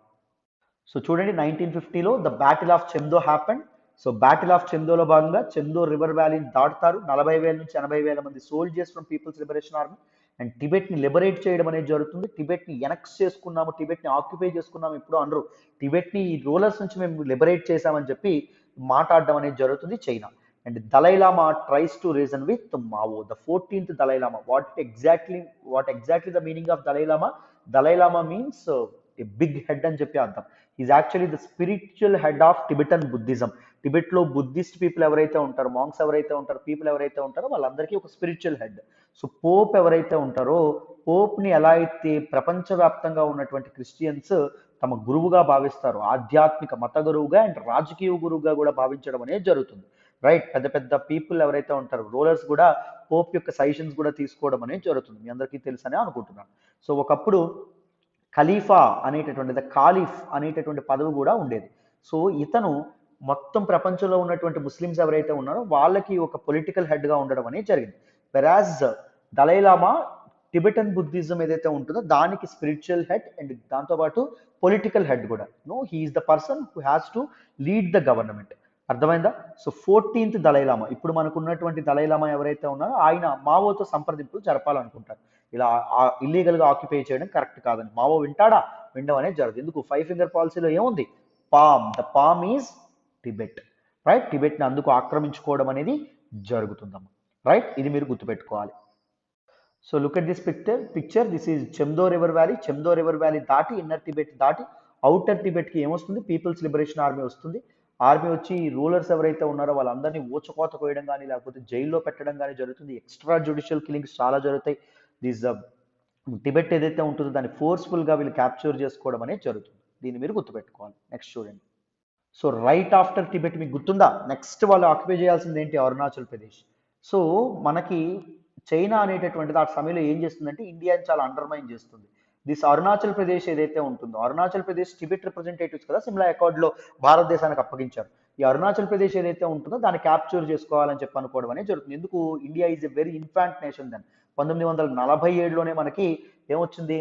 సో చూడండి, 1950లో the battle of Chamdo happened. So battle of చెమ్దోలో భాగంగా చెమ్దో రివర్ వ్యాలీని దాటుతారు. 40,000 నుంచి 80,000 మంది soldiers from people's liberation army and టిబెట్ని లిబరేట్ చేయడం అనేది జరుగుతుంది. టిబెట్ని ఎనక్స్ చేసుకున్నాము, టిబెట్ని ఆక్యుపై చేసుకున్నాము ఇప్పుడు అనరు, టిబెట్ని ఈ రూలర్స్ నుంచి మేము లిబరేట్ చేశామని చెప్పి మాట్లాడడం అనేది జరుగుతుంది China. And Dalai Lama tries to reason with Mao, the 14th Dalai Lama. What exactly the meaning of Dalai Lama? Dalai Lama means a big head అని చెప్పి అర్థం. Is actually the spiritual head of Tibetan Buddhism. టిబెట్లో Buddhist people ఎవరైతే ఉంటారో, monks ఎవరైతే ఉంటారో, people ఎవరైతే ఉంటారో వాళ్ళందరికీ ఒక స్పిరిచువల్ హెడ్. సో పోప్ ఎవరైతే ఉంటారో, పోప్ని ఎలా అయితే ప్రపంచవ్యాప్తంగా ఉన్నటువంటి క్రిస్టియన్స్ తమ గురువుగా భావిస్తారు, ఆధ్యాత్మిక మత గురువుగా అండ్ రాజకీయ గురువుగా కూడా భావించడం అనేది జరుగుతుంది. రైట్, పెద్ద పెద్ద పీపుల్ ఎవరైతే ఉంటారో రూలర్స్ కూడా పోప్ యొక్క సజెషన్స్ కూడా తీసుకోవడం అనేది జరుగుతుంది, మీ అందరికీ తెలుసనే అనుకుంటున్నాను. సో ఒకప్పుడు ఖలీఫా అనేటటువంటి కాలిఫ్ అనేటటువంటి పదవి కూడా ఉండేది. సో ఇతను మొత్తం ప్రపంచంలో ఉన్నటువంటి ముస్లిమ్స్ ఎవరైతే ఉన్నారో వాళ్ళకి ఒక పొలిటికల్ హెడ్గా ఉండడం అనేది జరిగింది. వెరాజ్ దలైలామా టిబెటన్ బుద్ధిజం ఏదైతే ఉంటుందో దానికి స్పిరిచువల్ హెడ్ అండ్ దాంతోపాటు పొలిటికల్ హెడ్ కూడా. He's the person who has to lead the government. అర్థమైందా? సో 14th దలైలామా, ఇప్పుడు మనకు ఉన్నటువంటి దలైలామా ఎవరైతే ఉన్నారో ఆయన మావోతో సంప్రదింపులు జరపాలనుకుంటారు. ఇలా ఇల్లీగల్గా ఆక్యుపై చేయడం కరెక్ట్ కాదని. మావో వింటాడా? వినడం అనేది జరుగుతుంది. ఎందుకు? 5 ఫింగర్ పాలసీలో ఏముంది? Palm, the palm is Tibet. Right, టిబెట్ని అందుకు ఆక్రమించుకోవడం అనేది జరుగుతుందమ్మా. రైట్, ఇది మీరు గుర్తుపెట్టుకోవాలి. So look at this picture. This is Chamdo river valley. Chamdo river valley దాటి ఇన్నర్ టిబెట్ దాటి అవుటర్ టిబెట్కి ఏమొస్తుంది? పీపుల్స్ లిబరేషన్ ఆర్మీ వస్తుంది. ఆర్మీ వచ్చి రూలర్స్ ఎవరైతే ఉన్నారో వాళ్ళందరినీ ఊచకోత కోయడం కానీ లేకపోతే జైల్లో పెట్టడం కానీ జరుగుతుంది. ఎక్స్ట్రా జ్యుడిషియల్ కిల్లింగ్స్ చాలా జరుగుతాయి. దిస్ టిబెట్ ఏదైతే ఉంటుందో దాన్ని ఫోర్స్ఫుల్గా వీళ్ళు క్యాప్చర్ చేసుకోవడం అనేది జరుగుతుంది. దీన్ని మీరు గుర్తుపెట్టుకోవాలి. నెక్స్ట్ చూడండి. సో రైట్ ఆఫ్టర్ టిబెట్ మీకు గుర్తుందా? నెక్స్ట్ వాళ్ళు ఆక్యుపై చేయాల్సింది ఏంటి? అరుణాచల్ ప్రదేశ్. సో మనకి చైనా అనేటటువంటిది ఆ సమయంలో ఏం చేస్తుందంటే ఇండియాని చాలా అండర్మైన్ చేస్తుంది. దిస్ అరుణాచల్ ప్రదేశ్ ఏదైతే ఉంటుందో, అరుణాచల్ ప్రదేశ్ టిబెట్ రిప్రజెంటేటివ్స్ కదా సిమ్లా అకార్డ్లో భారతదేశానికి అప్పగించారు. ఈ అరుణాచల్ ప్రదేశ్ ఏదైతే ఉంటుందో దాన్ని క్యాప్చర్ చేసుకోవాలని చెప్పి అనుకోవడం అనేది జరుగుతుంది. ఎందుకు? India is a very infant nation then. 1947లోనే మనకి ఏమొచ్చింది?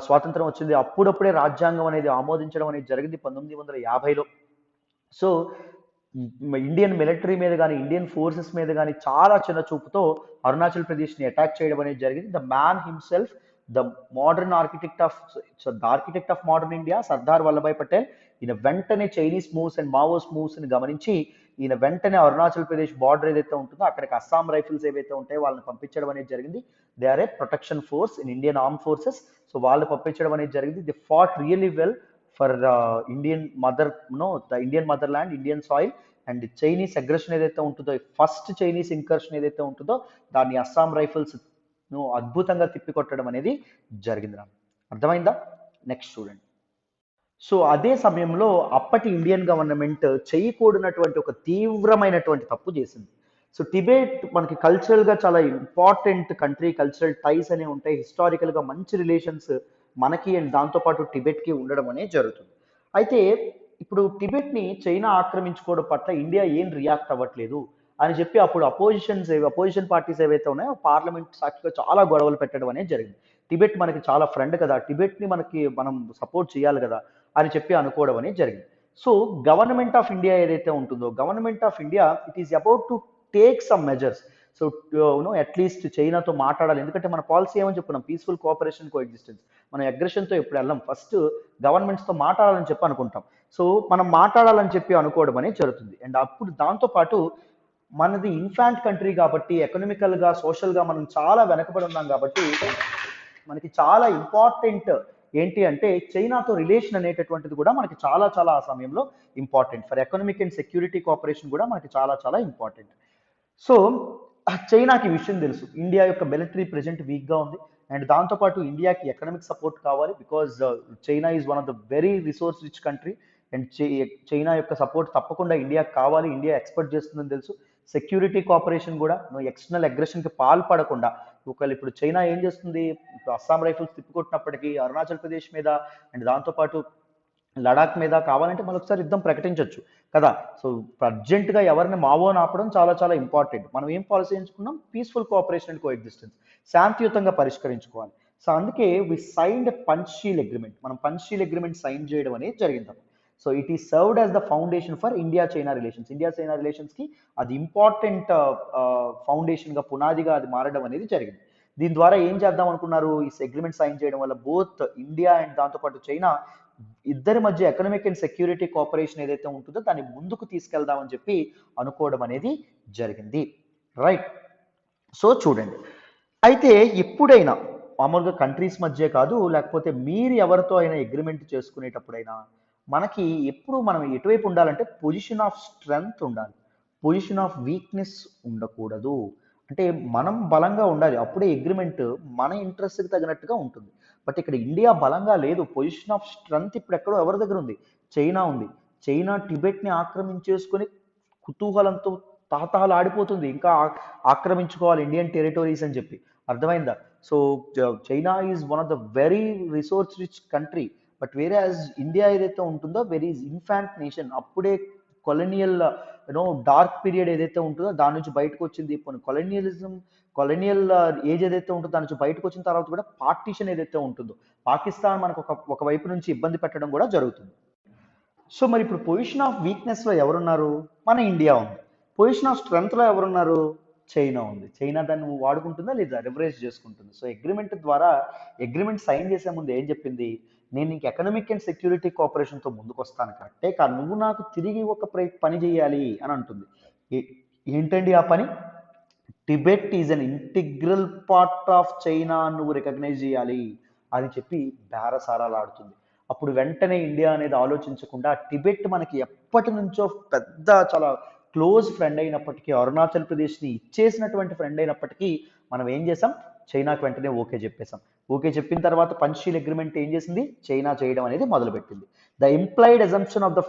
స్వాతంత్రం వచ్చింది. అప్పుడప్పుడే రాజ్యాంగం అనేది ఆమోదించడం అనేది జరిగింది 1950లో. సో ఇండియన్ మిలిటరీ మీద కానీ ఇండియన్ ఫోర్సెస్ మీద కానీ చాలా చిన్న చూపుతో అరుణాచల్ ప్రదేశ్ని అటాక్ చేయడం అనేది జరిగింది. The man himself, the modern architect of modern India, Sardar Vallabhbhai Patel, ఈయన వెంటనే చైనీస్ మూవ్స్ అండ్ మావోస్ మూవ్స్ని గమనించి ఈయన వెంటనే అరుణాచల్ ప్రదేశ్ బార్డర్ ఏదైతే ఉంటుందో అక్కడికి అస్సాం రైఫిల్స్ ఏవైతే ఉంటాయో వాళ్ళని పంపించడం అనేది జరిగింది. They are a protection force in Indian arm forces. So వాళ్ళు పంపించడం అనేది జరిగింది. They fought really well for Indian motherland, Indian soil. And Chinese aggression ఏదైతే ఉంటుందో, ఫస్ట్ చైనీస్ ఇంకర్షన్ ఏదైతే ఉంటుందో దాన్ని అస్సాం రైఫిల్స్ అద్భుతంగా తిప్పికొట్టడం అనేది జరిగింది. అర్థమైందా? నెక్స్ట్ చూడండి. సో అదే సమయంలో అప్పటి ఇండియన్ గవర్నమెంట్ చేయకూడనటువంటి ఒక తీవ్రమైనటువంటి తప్పు చేసింది. సో టిబెట్ మనకి కల్చరల్గా చాలా ఇంపార్టెంట్ కంట్రీ, కల్చరల్ టైస్ అనేవి ఉంటాయి, హిస్టారికల్గా మంచి రిలేషన్స్ మనకి అండ్ దాంతోపాటు టిబెట్కి ఉండడం అనేది జరుగుతుంది. అయితే ఇప్పుడు టిబెట్ని చైనా ఆక్రమించుకోవడం పట్ల ఇండియా ఏం రియాక్ట్ అవ్వట్లేదు అని చెప్పి అప్పుడు అపోజిషన్ పార్టీస్ ఏవైతే ఉన్నాయో పార్లమెంట్ సాక్షిగా చాలా గొడవలు పెట్టడం అనేది జరిగింది. టిబెట్ మనకి చాలా ఫ్రెండ్ కదా, టిబెట్ని మనం సపోర్ట్ చేయాలి కదా అని చెప్పి అనుకోవడం అనేది జరిగింది. సో గవర్నమెంట్ ఆఫ్ ఇండియా ఏదైతే ఉంటుందో, government of India it is about to take some measures. So at least చైనాతో మాట్లాడాలి, ఎందుకంటే మన పాలసీ ఏమని చెప్పుకున్నాం, పీస్ఫుల్ కోఆపరేషన్ కో ఎగ్జిస్టెన్స్. మనం అగ్రెషన్తో ఎప్పుడు వెళ్ళాం, ఫస్ట్ గవర్నమెంట్స్తో మాట్లాడాలని చెప్పి అనుకుంటాం. సో మనం మాట్లాడాలని చెప్పి అనుకోవడం అనేది జరుగుతుంది. అండ్ అప్పుడు దాంతోపాటు మనది ఇన్ఫాంట్ కంట్రీ కాబట్టి ఎకనామికల్గా సోషల్గా మనం చాలా వెనకబడి ఉన్నాం కాబట్టి మనకి చాలా ఇంపార్టెంట్ ఏంటి అంటే చైనాతో రిలేషన్ అనేటటువంటిది కూడా మనకి చాలా చాలా ఆ సమయంలో important. For economic and security cooperation కూడా మనకి చాలా చాలా ఇంపార్టెంట్. సో చైనాకి ఈ విషయం తెలుసు, ఇండియా యొక్క మిలిటరీ ప్రెజెంట్ వీక్గా ఉంది. అండ్ దాంతోపాటు ఇండియాకి ఎకనామిక్ సపోర్ట్ కావాలి, because China is one of the very resource rich country. And China యొక్క సపోర్ట్ తప్పకుండా ఇండియాకి కావాలి, ఇండియా ఎక్స్పెక్ట్ చేస్తుందని తెలుసు. సెక్యూరిటీ కోఆపరేషన్ కూడా ఎక్స్టర్నల్ అగ్రెషన్కి పాల్పడకుండా, ఒకవేళ ఇప్పుడు చైనా ఏం చేస్తుంది, ఇప్పుడు అస్సాం రైఫిల్స్ తిప్పికొట్టినప్పటికీ అరుణాచల్ ప్రదేశ్ మీద అండ్ దాంతోపాటు లడాక్ మీద కావాలంటే మనం ఒకసారి యుద్ధం ప్రకటించవచ్చు కదా. సో అర్జెంటుగా ఎవరిని మావోని ఆపడం చాలా చాలా ఇంపార్టెంట్. మనం ఏం పాలసీ ఎంచుకున్నాం, peaceful cooperation and coexistence, శాంతియుతంగా పరిష్కరించుకోవాలి. సో అందుకే వి సైన్డ్ పంచీల్ అగ్రిమెంట్, మనం పంచీల్ అగ్రిమెంట్ సైన్ చేయడం అనేది జరిగింది. So it is served as the foundation for India China relations. India China రిలేషన్స్కి అది ఇంపార్టెంట్ ఫౌండేషన్గా, పునాదిగా అది మారడం అనేది జరిగింది. దీని ద్వారా ఏం చేద్దాం అనుకున్నారు, ఈ అగ్రిమెంట్ సైన్ చేయడం వల్ల బోత్ ఇండియా అండ్ దాంతోపాటు చైనా ఇద్దరి మధ్య ఎకనామిక్ అండ్ సెక్యూరిటీ కోఆపరేషన్ ఏదైతే ఉంటుందో దాన్ని ముందుకు తీసుకెళ్దామని చెప్పి అనుకోవడం అనేది జరిగింది. రైట్. సో చూడండి, అయితే ఎప్పుడైనా మామూలుగా కంట్రీస్ మధ్య కాదు, లేకపోతే మీరు ఎవరితో అయినా అగ్రిమెంట్ చేసుకునేటప్పుడైనా మనకి ఎప్పుడు మనం ఎటువైపు ఉండాలంటే పొజిషన్ ఆఫ్ స్ట్రెంగ్త్ ఉండాలి, పొజిషన్ ఆఫ్ వీక్నెస్ ఉండకూడదు. అంటే మనం బలంగా ఉండాలి, అప్పుడే అగ్రిమెంట్ మన ఇంట్రెస్ట్కి తగినట్టుగా ఉంటుంది. బట్ ఇక్కడ ఇండియా బలంగా లేదు, పొజిషన్ ఆఫ్ స్ట్రెంగ్త్ ఇప్పుడు ఎక్కడో ఎవరి దగ్గర ఉంది, చైనా ఉంది. చైనా టిబెట్ని ఆక్రమించేసుకొని కుతూహలంతో తాతాలు ఆడిపోతుంది, ఇంకా ఆక్రమించుకోవాలి ఇండియన్ టెరిటరీస్ అని చెప్పి. అర్థమైందా? So China is one of the very resource rich country. But వేరే యాజ్ ఇండియా ఏదైతే ఉంటుందో వెరీ ఇన్ఫాంట్ నేషన్, అప్పుడే కొలనియల్ డార్క్ పీరియడ్ ఏదైతే ఉంటుందో దాని నుంచి బయటకు వచ్చింది. కొలనియల్ ఏజ్ ఏదైతే ఉంటుందో దాని నుంచి బయటకు వచ్చిన తర్వాత కూడా పార్టీషన్ ఏదైతే ఉంటుందో, పాకిస్తాన్ మనకు ఒక వైపు నుంచి ఇబ్బంది పెట్టడం కూడా జరుగుతుంది. సో మరి ఇప్పుడు పొజిషన్ ఆఫ్ వీక్నెస్లో ఎవరున్నారు, మన ఇండియా ఉంది. పొజిషన్ ఆఫ్ స్ట్రెంగ్త్లో ఎవరున్నారు, చైనా ఉంది. చైనా దాన్ని వాడుకుంటుందా లేదా, రివరేజ్ చేసుకుంటుంది. సో అగ్రిమెంట్ ద్వారా, అగ్రిమెంట్ సైన్ చేసే ముందు ఏం చెప్పింది, నేను నీకు ఎకనామిక్ అండ్ సెక్యూరిటీ కోఆపరేషన్తో ముందుకు వస్తాను కరెక్టే, కానీ నువ్వు నాకు తిరిగి ఒక పని చేయాలి అని అంటుంది. ఏంటండి ఆ పని, Tibet is an integral part of China, నువ్వు రికగ్నైజ్ చేయాలి అని చెప్పి బేరసారాలు ఆడుతుంది. అప్పుడు వెంటనే ఇండియా అనేది ఆలోచించకుండా, టిబెట్ మనకి ఎప్పటి నుంచో పెద్ద చాలా క్లోజ్ ఫ్రెండ్ అయినప్పటికీ, అరుణాచల్ ప్రదేశ్ని ఇచ్చేసినటువంటి ఫ్రెండ్ అయినప్పటికీ మనం ఏం చేసాం, చైనాకు వెంటనే ఓకే చెప్పేసాం. ఓకే చెప్పిన తర్వాత పంచీల్ అగ్రిమెంట్ ఏం చేసింది, చైనా చేయడం అనేది మొదలుపెట్టింది. The implied assumption of the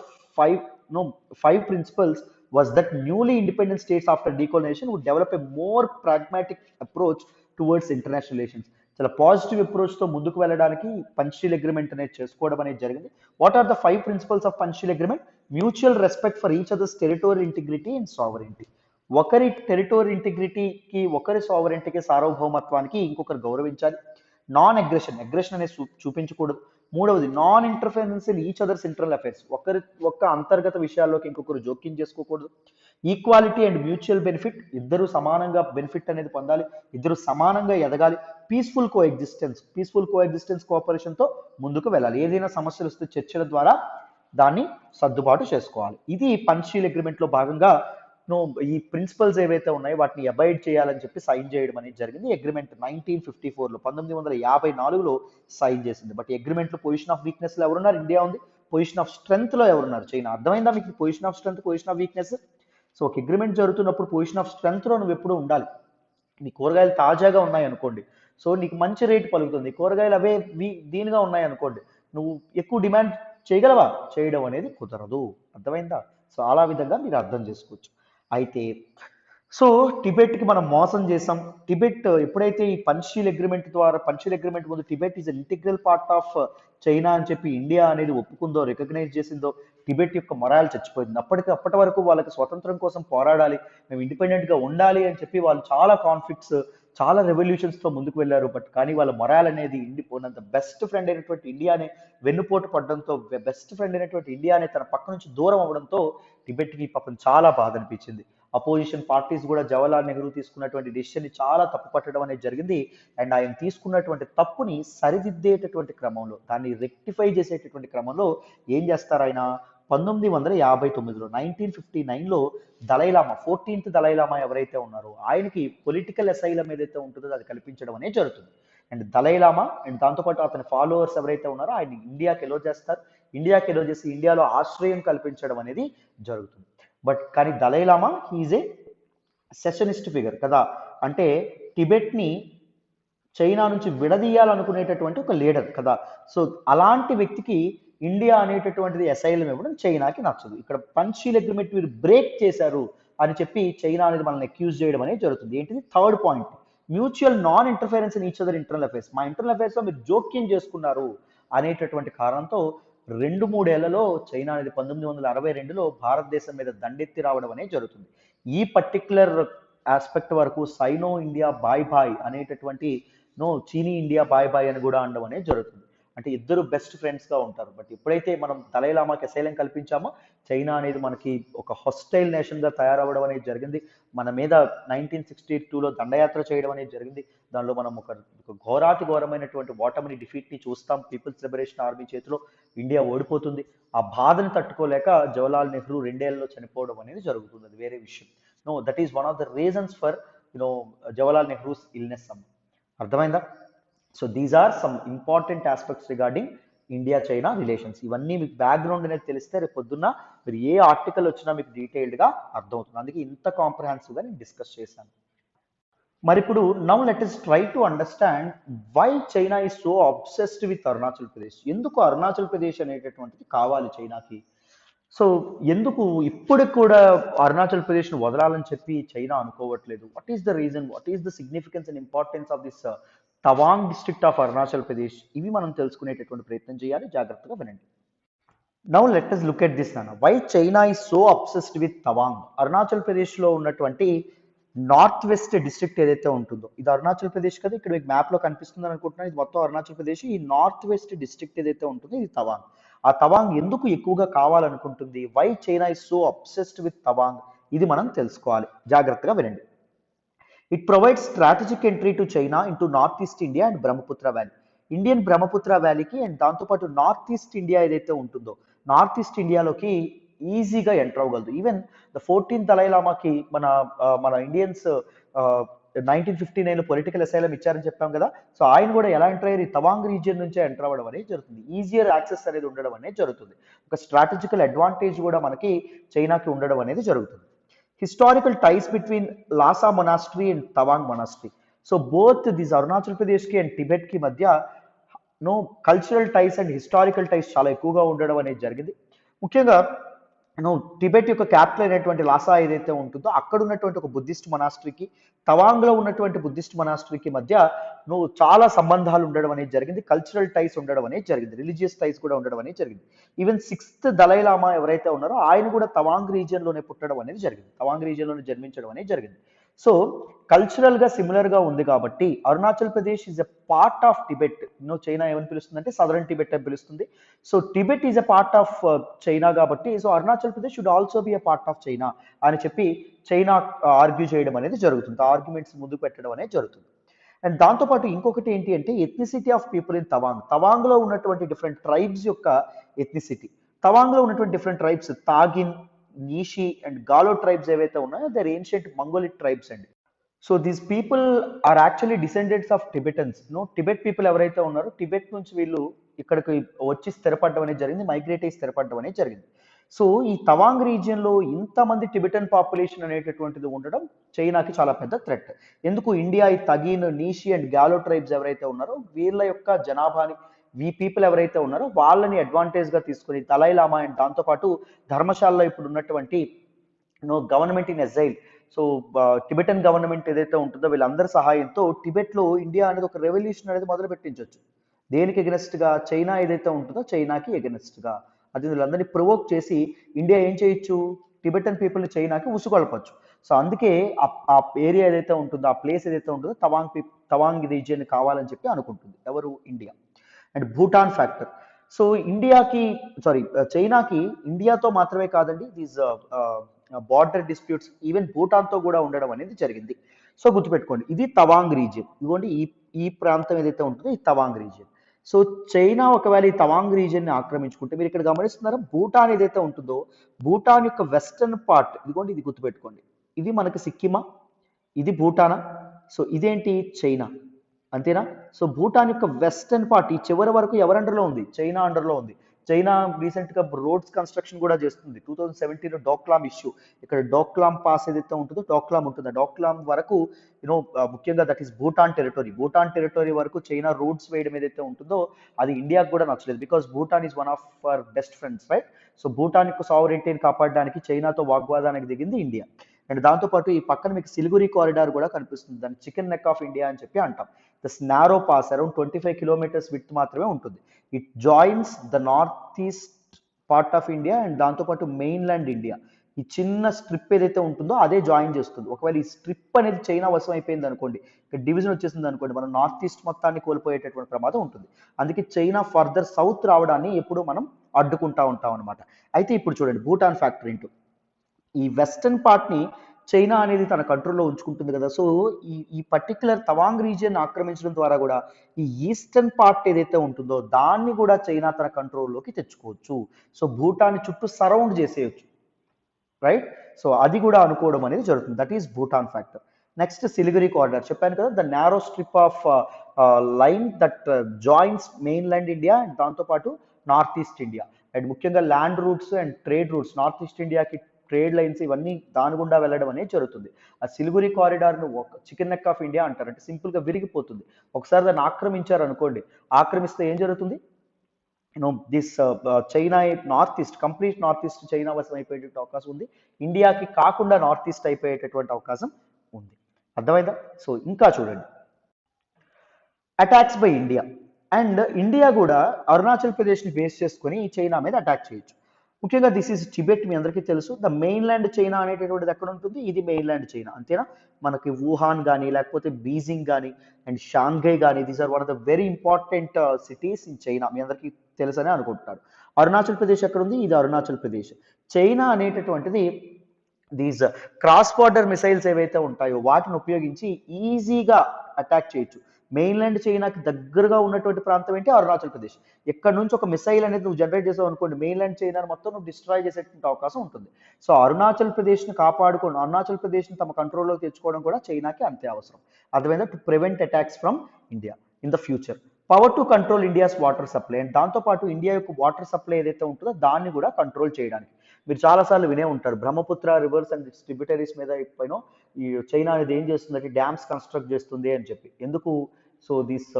five principles was that newly independent states after decolonization would develop a more pragmatic approach towards international relations. చాలా పాజిటివ్ అప్రోచ్తో ముందుకు వెళ్ళడానికి పంచీల్ అగ్రిమెంట్ అనేది చేసుకోవడం అనేది జరిగింది. What are the 5 principles of Panchsheel agreement? Mutual respect for each others territorial integrity and sovereignty. ఒకరి territorial ఇంటిగ్రిటీకి, ఒకరి సావరెంటీకి, సార్వభౌమత్వానికి ఇంకొకరు గౌరవించాలి. నాన్ అగ్రెషన్, అగ్రెషన్ అనేది చూపించకూడదు. మూడవది non interference in each others internal affairs, ఒకరి ఒక్క అంతర్గత విషయాల్లోకి ఇంకొకరు జోక్యం చేసుకోకూడదు. ఈక్వాలిటీ అండ్ మ్యూచువల్ బెనిఫిట్, ఇద్దరు సమానంగా బెనిఫిట్ అనేది పొందాలి, ఇద్దరు సమానంగా ఎదగాలి. పీస్ఫుల్ కో ఎగ్జిస్టెన్స్ కోఆపరేషన్తో ముందుకు వెళ్ళాలి. ఏదైనా సమస్యలు వస్తే చర్చల ద్వారా దాన్ని సర్దుబాటు చేసుకోవాలి. ఇది పంచీల్ అగ్రిమెంట్లో భాగంగా ఈ ప్రిన్సిపల్స్ ఏవైతే ఉన్నాయో వాటిని అబైడ్ చేయాలని చెప్పి సైన్ చేయడం అనేది జరిగింది. అగ్రిమెంట్ 1954లో 1954లో సైన్ చేసింది. బట్ అగ్రిమెంట్లో పొజిషన్ ఆఫ్ వీక్నెస్లో ఎవరున్నారు, ఇండియా ఉంది. పొజిషన్ ఆఫ్ స్ట్రెంగ్త్లో ఎవరున్నారు, చైనా. అర్థమైందా మీకు position of strength, position of weakness? So ఒక అగ్రిమెంట్ జరుగుతున్నప్పుడు పొజిషన్ ఆఫ్ స్ట్రెంగ్త్లో నువ్వు ఎప్పుడు ఉండాలి. నీ కూరగాయలు తాజాగా ఉన్నాయి అనుకోండి, సో నీకు మంచి రేటు పలుకుతుంది. కూరగాయలు అవే దీనిగా ఉన్నాయి అనుకోండి, నువ్వు ఎక్కువ డిమాండ్ చేయగలవా, చేయడం అనేది కుదరదు. అర్థమైందా? సో అలా విధంగా మీరు అర్థం చేసుకోవచ్చు. అయితే సో టిబెట్కి మనం మోసం చేసాం. టిబెట్ ఎప్పుడైతే ఈ పంచీల్ అగ్రిమెంట్ ద్వారా, పంచీల్ అగ్రిమెంట్ ముందు Tibet is integral part of China అని చెప్పి ఇండియా అనేది ఒప్పుకుందో, రికగ్నైజ్ చేసిందో, టిబెట్ యొక్క మొరాల్ చచ్చిపోయింది. అప్పటి వరకు వాళ్ళకి స్వతంత్రం కోసం పోరాడాలి, మేము ఇండిపెండెంట్గా ఉండాలి అని చెప్పి వాళ్ళు చాలా కాన్ఫ్లిక్ట్స్, చాలా రెవల్యూషన్స్తో ముందుకు వెళ్ళారు. బట్ కానీ వాళ్ళ మొరాల్ అనేది ఇండిపోయినంత బెస్ట్ ఫ్రెండ్ అయినటువంటి ఇండియానే వెన్నుపోటు పడడంతో, బెస్ట్ ఫ్రెండ్ అయినటువంటి ఇండియానే తన పక్క నుంచి దూరం అవ్వడంతో టిబెట్కి పాపం చాలా బాధ అనిపించింది. అపోజిషన్ పార్టీస్ కూడా జవహర్లాల్ నెహ్రూ తీసుకున్నటువంటి డెసిషన్ని చాలా తప్పు పట్టడం అనేది జరిగింది. అండ్ ఆయన తీసుకున్నటువంటి తప్పుని సరిదిద్దేటటువంటి క్రమంలో, దాన్ని రెక్టిఫై చేసేటటువంటి క్రమంలో ఏం చేస్తారు ఆయన, 1959లో 1959లో దలైలామా 14th దలైలామా ఎవరైతే ఉన్నారో ఆయనకి పొలిటికల్ అసైలం ఏదైతే ఉంటుందో అది కల్పించడం అనేది జరుగుతుంది. అండ్ దలైలామా అండ్ దాంతోపాటు అతని ఫాలోవర్స్ ఎవరైతే ఉన్నారో ఆయన ఇండియాకి ఎలో చేస్తారు. ఇండియాకి ఎలో చేసి ఇండియాలో ఆశ్రయం కల్పించడం అనేది జరుగుతుంది. బట్ కానీ దలైలామా హీజ్ ఏ సెషనిస్ట్ ఫిగర్ కదా, అంటే టిబెట్ని చైనా నుంచి విడదీయాలనుకునేటటువంటి ఒక లీడర్ కదా. సో అలాంటి వ్యక్తికి ఇండియా అనేటటువంటిది అసైలం ఇవ్వడం చైనాకి నచ్చదు. ఇక్కడ పంచీల్ అగ్రిమెంట్ మీరు బ్రేక్ చేశారు అని చెప్పి చైనా అనేది మనల్ని అక్యూజ్ చేయడం అనేది జరుగుతుంది. ఏంటిది, third point, mutual non interference in each other internal affairs. మా ఇంటర్నల్ అఫైర్స్లో మీరు జోక్యం చేసుకున్నారు అనేటటువంటి కారణంతో 2-3 ఏళ్లలో చైనా అనేది 1962లో భారతదేశం మీద దండెత్తి రావడం అనేది జరుగుతుంది. ఈ పర్టిక్యులర్ ఆస్పెక్ట్ వరకు సైనో ఇండియా బాయ్ బాయ్ అనేటటువంటి చీనీ ఇండియా బాయ్ బాయ్ అని కూడా అనడం అనేది జరుగుతుంది. అంటే ఇద్దరు బెస్ట్ ఫ్రెండ్స్గా ఉంటారు. బట్ ఎప్పుడైతే మనం దలైలామాకి అసైలం కల్పించామో చైనా అనేది మనకి ఒక హొస్టైల్ నేషన్గా తయారవ్వడం అనేది జరిగింది. మన మీద 1962లో దండయాత్ర చేయడం అనేది జరిగింది. దానిలో మనం ఒక ఘోరాతి ఘోరమైనటువంటి ఓటమిని, డిఫీట్ని చూస్తాం. పీపుల్స్ లిబరేషన్ ఆర్మీ చేతిలో ఇండియా ఓడిపోతుంది. ఆ బాధను తట్టుకోలేక జవహర్లాల్ నెహ్రూ 2 ఏళ్లలో చనిపోవడం అనేది జరుగుతుంది. అది వేరే విషయం. That is one of the reasons for Jawaharlal Nehru's illness. అర్థమైందా? So these are some important aspects regarding India China relations. ఇవన్నీ మీకు బ్యాక్గ్రౌండ్ అనేది తెలిస్తే రేపు పొద్దున్న మీరు ఏ ఆర్టికల్ వచ్చినా మీకు డీటెయిల్డ్గా అర్థమవుతుంది. అందుకే ఇంత కాంప్రహెన్సివ్గా నేను డిస్కస్ చేశాను. మరి ఇప్పుడు now let us try to understand why China is so obsessed with Arunachal Pradesh. ఎందుకు అరుణాచల్ ప్రదేశ్ అనేటటువంటిది కావాలి చైనాకి? సో ఎందుకు ఇప్పుడు కూడా అరుణాచల్ ప్రదేశ్ను వదలాలని చెప్పి చైనా అనుకోవట్లేదు? What is the reason, what is the significance and importance of this Tawang district of Arunachal Pradesh? ఇవి మనం తెలుసుకునేటటువంటి ప్రయత్నం చేయాలి. జాగ్రత్తగా వినండి. Now let us look at this నాన్న. Why China is so obsessed with Tawang? Arunachal ప్రదేశ్లో ఉన్నటువంటి నార్త్ వెస్ట్ డిస్ట్రిక్ట్ ఏదైతే ఉంటుందో, ఇది అరుణాచల్ ప్రదేశ్ కదా, ఇక్కడ మీకు మ్యాప్లో కనిపిస్తుంది అనుకుంటున్నాను. ఇది మొత్తం అరుణాచల్ ప్రదేశ్. ఈ నార్త్ వెస్ట్ డిస్ట్రిక్ట్ ఏదైతే ఉంటుందో ఇది తవాంగ్. ఆ తవాంగ్ ఎందుకు ఎక్కువగా కావాలనుకుంటుంది? Why China is so obsessed with Tawang? ఇది మనం తెలుసుకోవాలి. జాగ్రత్తగా వినండి. It provides strategic entry to China into north east India and Brahmaputra valley. Indian Brahmaputra వ్యాలీకి అండ్ దాంతోపాటు నార్త్ ఈస్ట్ ఇండియా ఏదైతే ఉంటుందో, నార్త్ ఈస్ట్ ఇండియాలోకి ఈజీగా ఎంటర్ అవ్వగలదు. ఈవెన్ ద 14th దలైలామాకి మన ఇండియన్స్ 1959లో పొలిటికల్ అసైలం ఇచ్చారని చెప్పాం కదా. సో ఆయన కూడా ఎలా ఎంటర్ అయ్యారు? ఈ తవాంగ్ రీజియన్ నుంచే ఎంటర్ అవ్వడం అనేది జరుగుతుంది. ఈజియర్ యాక్సెస్ అనేది ఉండడం అనేది జరుగుతుంది. ఒక స్ట్రాటజికల్ అడ్వాంటేజ్ కూడా మనకి చైనాకి ఉండడం అనేది జరుగుతుంది. Historical ties between Lhasa monastery and Tawang monastery. So both this Arunachal ప్రదేశ్కి అండ్ టిబెట్కి మధ్య cultural ties and historical ties చాలా ఎక్కువగా ఉండడం అనేది జరిగింది. ముఖ్యంగా టిబెట్ యొక్క క్యాపిటల్ అయినటువంటి లాసా ఏదైతే ఉంటుందో అక్కడ ఉన్నటువంటి ఒక బుద్ధిస్ట్ మొనాస్ట్రీకి, తవాంగ్లో ఉన్నటువంటి బుద్ధిస్ట్ మొనాస్ట్రీకి మధ్య చాలా సంబంధాలు ఉండడం అనేది జరిగింది. కల్చరల్ టైస్ ఉండడం అనేది జరిగింది. రిలీజియస్ టైస్ కూడా ఉండడం అనేది జరిగింది. ఈవెన్ 6th దలైలామా ఎవరైతే ఉన్నారో ఆయన కూడా తవాంగ్ రీజియన్లోనే పుట్టడం అనేది జరిగింది. తవాంగ్ రీజియన్లోనే జన్మించడం అనేది జరిగింది. సో కల్చరల్గా సిమిలర్గా ఉంది కాబట్టి Arunachal Pradesh is a part of Tibet. China ఏమని పిలుస్తుందంటే సదరన్ టిబెట్ అని పిలుస్తుంది. So Tibet is a part of China కాబట్టి so Arunachal Pradesh should also be a part of China అని చెప్పి చైనా ఆర్గ్యూ చేయడం అనేది జరుగుతుంది. ఆర్గ్యుమెంట్స్ ముందుకు పెట్టడం అనేది జరుగుతుంది. అండ్ దాంతోపాటు ఇంకొకటి ఏంటి అంటే ethnicity of people in Tawang. తవాంగ్లో ఉన్నటువంటి డిఫరెంట్ ట్రైబ్స్ యొక్క ఎథ్నిసిటీ. తవాంగ్లో ఉన్నటువంటి different tribes Tagin, Nyishi and Galo tribes ఏవైతే ఉన్నాయో దర్ ఏన్షియంట్ మంగోలిక్ ట్రైబ్స్ అండి. So these people are actually descendants of Tibetans. Tibet people ఎవరైతే ఉన్నారో టిబెట్ నుంచి వీళ్ళు ఇక్కడికి వచ్చి స్థిరపడడం అనేది జరిగింది, మైగ్రేట్ అయ్యి స్థిరపడడం అనేది జరిగింది. సో ఈ తవాంగ్ రీజియన్లో ఇంతమంది టిబెటన్ పాపులేషన్ అనేటటువంటిది ఉండడం చైనాకి చాలా పెద్ద థ్రెట్. ఎందుకు? ఇండియా ఈ తగిన్, నీషి అండ్ గాలో ట్రైబ్స్ ఎవరైతే ఉన్నారో వీళ్ళ యొక్క జనాభాని, ఈ పీపుల్ ఎవరైతే ఉన్నారో వాళ్ళని అడ్వాంటేజ్గా తీసుకుని దలైలామా అండ్ దాంతోపాటు ధర్మశాలలో ఇప్పుడు ఉన్నటువంటి government in exhale, so Tibetan government ఏదైతే ఉంటుందో వీళ్ళందరి సహాయంతో టిబెట్లో ఇండియా అనేది ఒక రెవల్యూషన్ అనేది మొదలు పెట్టించవచ్చు. దేనికి ఎగనెస్ట్గా? చైనా ఏదైతే ఉంటుందో చైనాకి ఎగనెస్ట్గా. అది వీళ్ళందరినీ ప్రొవోక్ చేసి ఇండియా ఏం చేయొచ్చు? టిబెటన్ పీపుల్ని చైనాకి ఉసుగొల్పచ్చు. సో అందుకే ఆ ఏరియా ఏదైతే ఉంటుందో, ఆ ప్లేస్ ఏదైతే ఉంటుందో తవాంగ్ రీజియన్ కావాలని చెప్పి అనుకుంటుంది. ఎవరు? India. And Bhutan factor. So చైనాకి ఇండియాతో మాత్రమే కాదండి, దీస్ బార్డర్ డిస్ప్యూట్స్ ఈవెన్ భూటాన్తో కూడా ఉండడం అనేది జరిగింది. సో గుర్తుపెట్టుకోండి, ఇది తవాంగ్ రీజియన్. ఇదిగోండి ఈ ప్రాంతం ఏదైతే ఉంటుందో ఈ తవాంగ్ రీజియన్. సో చైనా ఒకవేళ ఈ తవాంగ్ రీజియన్ని ఆక్రమించుకుంటే, మీరు ఇక్కడ గమనిస్తున్నారా, భూటాన్ ఏదైతే ఉంటుందో భూటాన్ యొక్క వెస్టర్న్ పార్ట్, ఇదిగోండి ఇది గుర్తుపెట్టుకోండి, ఇది మనకి సిక్కిమా, ఇది భూటానా, సో ఇదేంటి చైనా, అంతేనా. సో భూటాన్ యొక్క వెస్టర్న్ పార్ట్ ఈ చివరి వరకు ఎవరి అండర్లో ఉంది, చైనా అండర్లో ఉంది. చైనా రీసెంట్గా రోడ్స్ కన్స్ట్రక్షన్ కూడా చేస్తుంది. 2017 డోక్లాం ఇష్యూ, ఇక్కడ డోక్లాం పాస్ ఏదైతే ఉంటుందో డోక్లాం ఉంటుంది, డోక్లాం వరకు ముఖ్యంగా that is Bhutan territory. Bhutan territory వరకు చైనా రోడ్స్ వేయడం ఏదైతే ఉంటుందో అది ఇండియాకు కూడా నచ్చలేదు. Because Bhutan is one of our best friends, right. So Bhutan యొక్క సావరెంటీని కాపాడడానికి చైనాతో వాగ్వాదానికి దిగింది ఇండియా. అండ్ దాంతోపాటు ఈ పక్కన మీకు సిలిగురి కారిడార్ కూడా కనిపిస్తుంది, దాన్ని చికెన్ నెక్ ఆఫ్ ఇండియా అని చెప్పి అంటాం. This narrow pass around 25 kilometres with మాత్రమే ఉంటుంది. It joins the north east part of India and దాంతోపాటు మెయిన్లాండ్ ఇండియా. ఈ చిన్న స్ట్రిప్ ఏదైతే ఉంటుందో అదే జాయిన్ చేస్తుంది. ఒకవేళ ఈ స్ట్రిప్ అనేది చైనా వశం అయిపోయింది అనుకోండి, ఇక్కడ డివిజన్ వచ్చేసింది అనుకోండి, మనం నార్త్ ఈస్ట్ మొత్తాన్ని కోల్పోయేటటువంటి ప్రమాదం ఉంటుంది. అందుకే చైనా ఫర్దర్ సౌత్ రావడాన్ని ఎప్పుడు మనం అడ్డుకుంటా ఉంటాం అనమాట. అయితే ఇప్పుడు చూడండి భూటాన్ ఫ్యాక్టర్ ఏంటో, ఈ వెస్టర్న్ పార్ట్ని చైనా అనేది తన కంట్రోల్లో ఉంచుకుంటుంది కదా. సో ఈ పర్టికులర్ తవాంగ్ రీజియన్ ఆక్రమించడం ద్వారా కూడా ఈ ఈస్టర్న్ పార్ట్ ఏదైతే ఉంటుందో దాన్ని కూడా చైనా తన కంట్రోల్లోకి తెచ్చుకోవచ్చు. సో భూటాన్ని చుట్టూ సరౌండ్ చేసేయచ్చు, రైట్. సో అది కూడా అనుకోవడం అనేది జరుగుతుంది. That is Bhutan factor. Next Siliguri corridor చెప్పాను కదా, the narrow strip of line that joins mainland India and దాంతోపాటు నార్త్ ఈస్ట్ ఇండియా. అండ్ ముఖ్యంగా land routes and trade routes, north east ఇండియాకి ట్రేడ్ లైన్స్ ఇవన్నీ దాని గుండా వెళ్ళడం అనేది జరుగుతుంది. ఆ సిలిగురి కారిడార్ను చికెన్ నెక్ ఆఫ్ ఇండియా అంటారు, అంటే సింపుల్గా విరిగిపోతుంది. ఒకసారి దాన్ని ఆక్రమించారు అనుకోండి, ఆక్రమిస్తే ఏం జరుగుతుంది, this China north east, complete north east China వశం అయిపోయేటువంటి అవకాశం ఉంది. ఇండియాకి కాకుండా నార్త్ ఈస్ట్ అయిపోయేటటువంటి అవకాశం ఉంది. అర్థమైందా. సో ఇంకా చూడండి, attacks by India. And India కూడా అరుణాచల్ ప్రదేశ్ని బేస్ చేసుకొని చైనా మీద అటాక్ చేయొచ్చు. ముఖ్యంగా దిస్ ఈజ్ టిబెట్, మీ అందరికీ తెలుసు. ద మెయిన్లాండ్ చైనా అనేటటువంటిది ఎక్కడ ఉంటుంది, ఇది మెయిన్లాండ్ చైనా, అంతేనా. మనకి వుహాన్ కానీ లేకపోతే బీజింగ్ కానీ అండ్ షాంఘై కానీ, these are one of the very important cities in China, మీ అందరికీ తెలుసని అనుకుంటున్నారు. అరుణాచల్ ప్రదేశ్ ఎక్కడ ఉంది, ఇది అరుణాచల్ ప్రదేశ్. చైనా అనేటటువంటిది దీస్ క్రాస్ బార్డర్ మిసైల్స్ ఏవైతే ఉంటాయో వాటిని ఉపయోగించి ఈజీగా అటాక్ చేయొచ్చు. మెయిన్లాండ్ చైనాకి దగ్గరగా ఉన్నటువంటి ప్రాంతం ఏంటి, అరుణాచల్ ప్రదేశ్. ఎక్కడ నుంచి ఒక మిసైల్ అనేది నువ్వు జనరేట్ చేసావు అనుకోండి, మెయిన్లాండ్ చైనా మొత్తం నువ్వు డిస్ట్రాయ్ చేసేటువంటి అవకాశం ఉంటుంది. సో అరుణాచల్ ప్రదేశ్ని కాపాడుకోవడం, అరుణాచల్ ప్రదేశ్ని తమ కంట్రోల్లోకి తెచ్చుకోవడం కూడా చైనాకి అంతే అవసరం. అర్థమైందా, to prevent attacks from India in the future. Power to control India's water supply, and దాంతోపాటు ఇండియా యొక్క వాటర్ సప్లై ఏదైతే ఉంటుందో దాన్ని కూడా కంట్రోల్ చేయడానికి. మీరు చాలాసార్లు వినే ఉంటారు, బ్రహ్మపుత్ర రివర్స్ అండ్ ట్రిబ్యూటరీస్ మీద ఇప్పుడు ఈ చైనా అనేది ఏం చేస్తుందంటే డ్యామ్స్ కన్స్ట్రక్ట్ చేస్తుంది అని చెప్పి. ఎందుకు, సో దిస్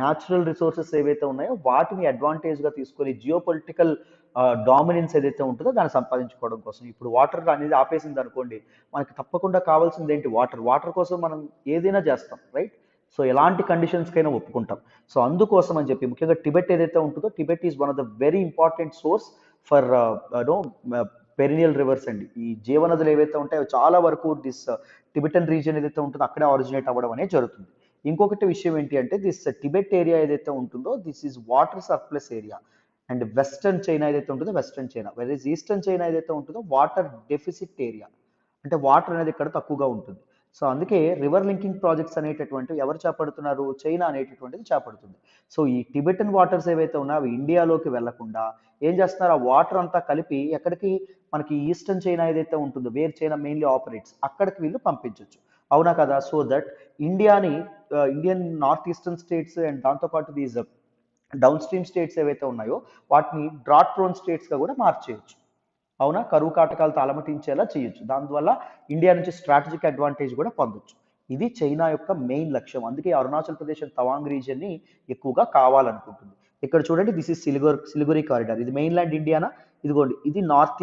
న్యాచురల్ రిసోర్సెస్ ఏవైతే ఉన్నాయో వాటిని అడ్వాంటేజ్గా తీసుకొని జియో పొలిటికల్ డామినెన్స్ ఏదైతే ఉంటుందో దాన్ని సంపాదించుకోవడం కోసం. ఇప్పుడు వాటర్ అనేది ఆపేసింది అనుకోండి, మనకి తప్పకుండా కావాల్సింది ఏంటి, వాటర్. వాటర్ కోసం మనం ఏదైనా చేస్తాం, రైట్. సో ఎలాంటి కండిషన్స్కైనా ఒప్పుకుంటాం. సో అందుకోసం అని చెప్పి ముఖ్యంగా టిబెట్ ఏదైతే ఉంటుందో, Tibet is one of the very important source for perineal reverse అండి. ఈ జీవనదులు ఏవైతే ఉంటాయో చాలా వరకు దిస్ టిబెటన్ రీజియన్ ఏదైతే ఉంటుందో అక్కడే ఆరిజినేట్ అవ్వడం అనేది జరుగుతుంది. ఇంకొకటి విషయం ఏంటి అంటే, దిస్ టిబెట్ ఏరియా ఏదైతే ఉంటుందో this is water surplus area. And western China ఏదైతే ఉంటుందో western China, varies eastern China ఏదైతే ఉంటుందో వాటర్ డెఫిసిట్ ఏరియా, అంటే వాటర్ అనేది ఇక్కడ తక్కువగా ఉంటుంది. సో అందుకే రివర్ లింకింగ్ ప్రాజెక్ట్స్ అనేటటువంటివి ఎవరు చేపడుతున్నారు, చైనా అనేటటువంటిది చేపడుతుంది. సో ఈ టిబెటన్ వాటర్స్ ఏవైతే ఉన్నాయో అవి ఇండియాలోకి వెళ్లకుండా ఏం చేస్తున్నారు, ఆ వాటర్ అంతా కలిపి ఎక్కడికి, మనకి ఈస్టర్న్ చైనా ఏదైతే ఉంటుందో వేర్ చైనా మెయిన్లీ ఆపరేట్స్ అక్కడికి వీళ్ళు పంపించవచ్చు. అవునా కదా. సో దట్ ఇండియాని, Indian north eastern states and దాంతోపాటు దీస్ డౌన్ స్ట్రీమ్ స్టేట్స్ ఏవైతే ఉన్నాయో వాటిని డ్రాట్ ప్రోన్ స్టేట్స్గా కూడా మార్చేయచ్చు. అవునా, కరువు కాటకాలు అలమటించేలా చేయొచ్చు. దానివల్ల ఇండియా నుంచి స్ట్రాటజిక్ అడ్వాంటేజ్ కూడా పొందొచ్చు. ఇది చైనా యొక్క మెయిన్ లక్ష్యం. అందుకే అరుణాచల్ ప్రదేశ్ అండ్ తవాంగ్ రీజియన్ని ఎక్కువగా కావాలనుకుంటుంది. ఇక్కడ చూడండి, దిస్ ఇస్ సిలిగురి కారిడార్. ఇది మెయిన్లాండ్ ఇండియానా, ఇదిగోండి ఇది north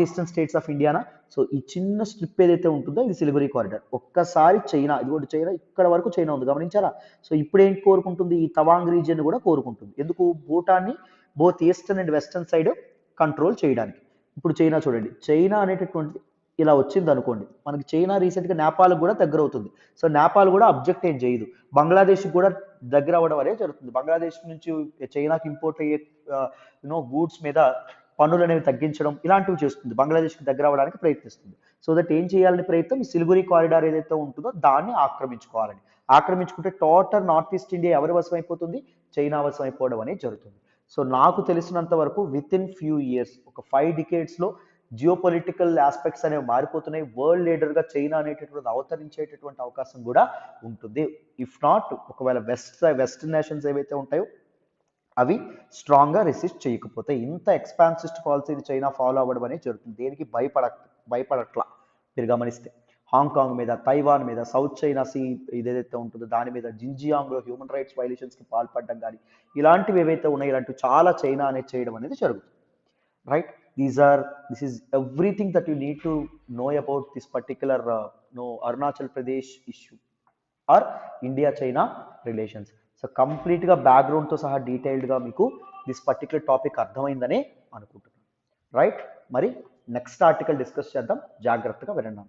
eastern states of Indiana. So ఈ చిన్న స్ట్రిప్ ఏదైతే ఉంటుందో ఇది సిలిగురి కారిడార్. ఒక్కసారి చైనా, ఇదిగోండి చైనా, ఇక్కడ వరకు చైనా ఉంది, గమనించారా. సో ఇప్పుడు ఏం కోరుకుంటుంది, ఈ తవాంగ్ రీజియన్ కూడా కోరుకుంటుంది. ఎందుకు, భూటాన్ని both eastern and western side control చేయడానికి. ఇప్పుడు చైనా చూడండి, చైనా అనేటటువంటిది ఇలా వచ్చింది అనుకోండి, మనకి చైనా రీసెంట్గా నేపాల్కి కూడా దగ్గర అవుతుంది. సో నేపాల్ కూడా అబ్జెక్ట్ ఏం చేయదు, బంగ్లాదేశ్కి కూడా దగ్గర అవ్వడం అనేది జరుగుతుంది. బంగ్లాదేశ్ నుంచి చైనాకి ఇంపోర్ట్ అయ్యే గూడ్స్ మీద పన్నులు అనేవి తగ్గించడం ఇలాంటివి చేస్తుంది, బంగ్లాదేశ్కి దగ్గర అవ్వడానికి ప్రయత్నిస్తుంది. సో దట్ ఏం చేయాలని ప్రయత్నం, ఈ సిలిగురి కారిడార్ ఏదైతే ఉంటుందో దాన్ని ఆక్రమించుకోవాలని. ఆక్రమించుకుంటే టోటల్ నార్త్ ఈస్ట్ ఇండియా ఎవరి వశం అయిపోతుంది, చైనా వశం అయిపోవడం అనేది జరుగుతుంది. సో నాకు తెలిసినంత వరకు విత్ ఇన్ ఫ్యూ ఇయర్స్, ఒక 5 decades జియో పొలిటికల్ ఆస్పెక్ట్స్ అనేవి మారిపోతున్నాయి. వరల్డ్ లీడర్గా చైనా అనేటటువంటి అవతరించేటటువంటి అవకాశం కూడా ఉంటుంది. ఇఫ్ నాట్, ఒకవేళ వెస్టర్న్ నేషన్స్ ఏవైతే ఉంటాయో అవి స్ట్రాంగ్గా రెసిస్ట్ చేయకపోతే, ఇంత ఎక్స్పాన్సిస్ట్ పాలసీని చైనా ఫాలో అవ్వడం అనేది జరుగుతుంది. దేనికి భయపడట్లా మీరు గమనిస్తే. హాంకాంగ్ మీద, తైవాన్ మీద, సౌత్ చైనా సీ ఇదేదైతే ఉంటుందో దాని మీద, జింజియాంగ్లో హ్యూమన్ రైట్స్ వైలేషన్స్కి పాల్పడడం కానీ ఇలాంటివి ఏవైతే ఉన్నాయో ఇలాంటివి చాలా చైనా అనేది చేయడం అనేది జరుగుతుంది. Right, this is everything that you need to know about this particular Arunachal Pradesh issue or India China relations. So కంప్లీట్గా బ్యాక్గ్రౌండ్తో సహా డీటెయిల్డ్గా మీకు దిస్ పర్టికులర్ టాపిక్ అర్థమైందని అనుకుంటున్నాను. రైట్, మరి నెక్స్ట్ ఆర్టికల్ డిస్కస్ చేద్దాం, జాగ్రత్తగా వినండి.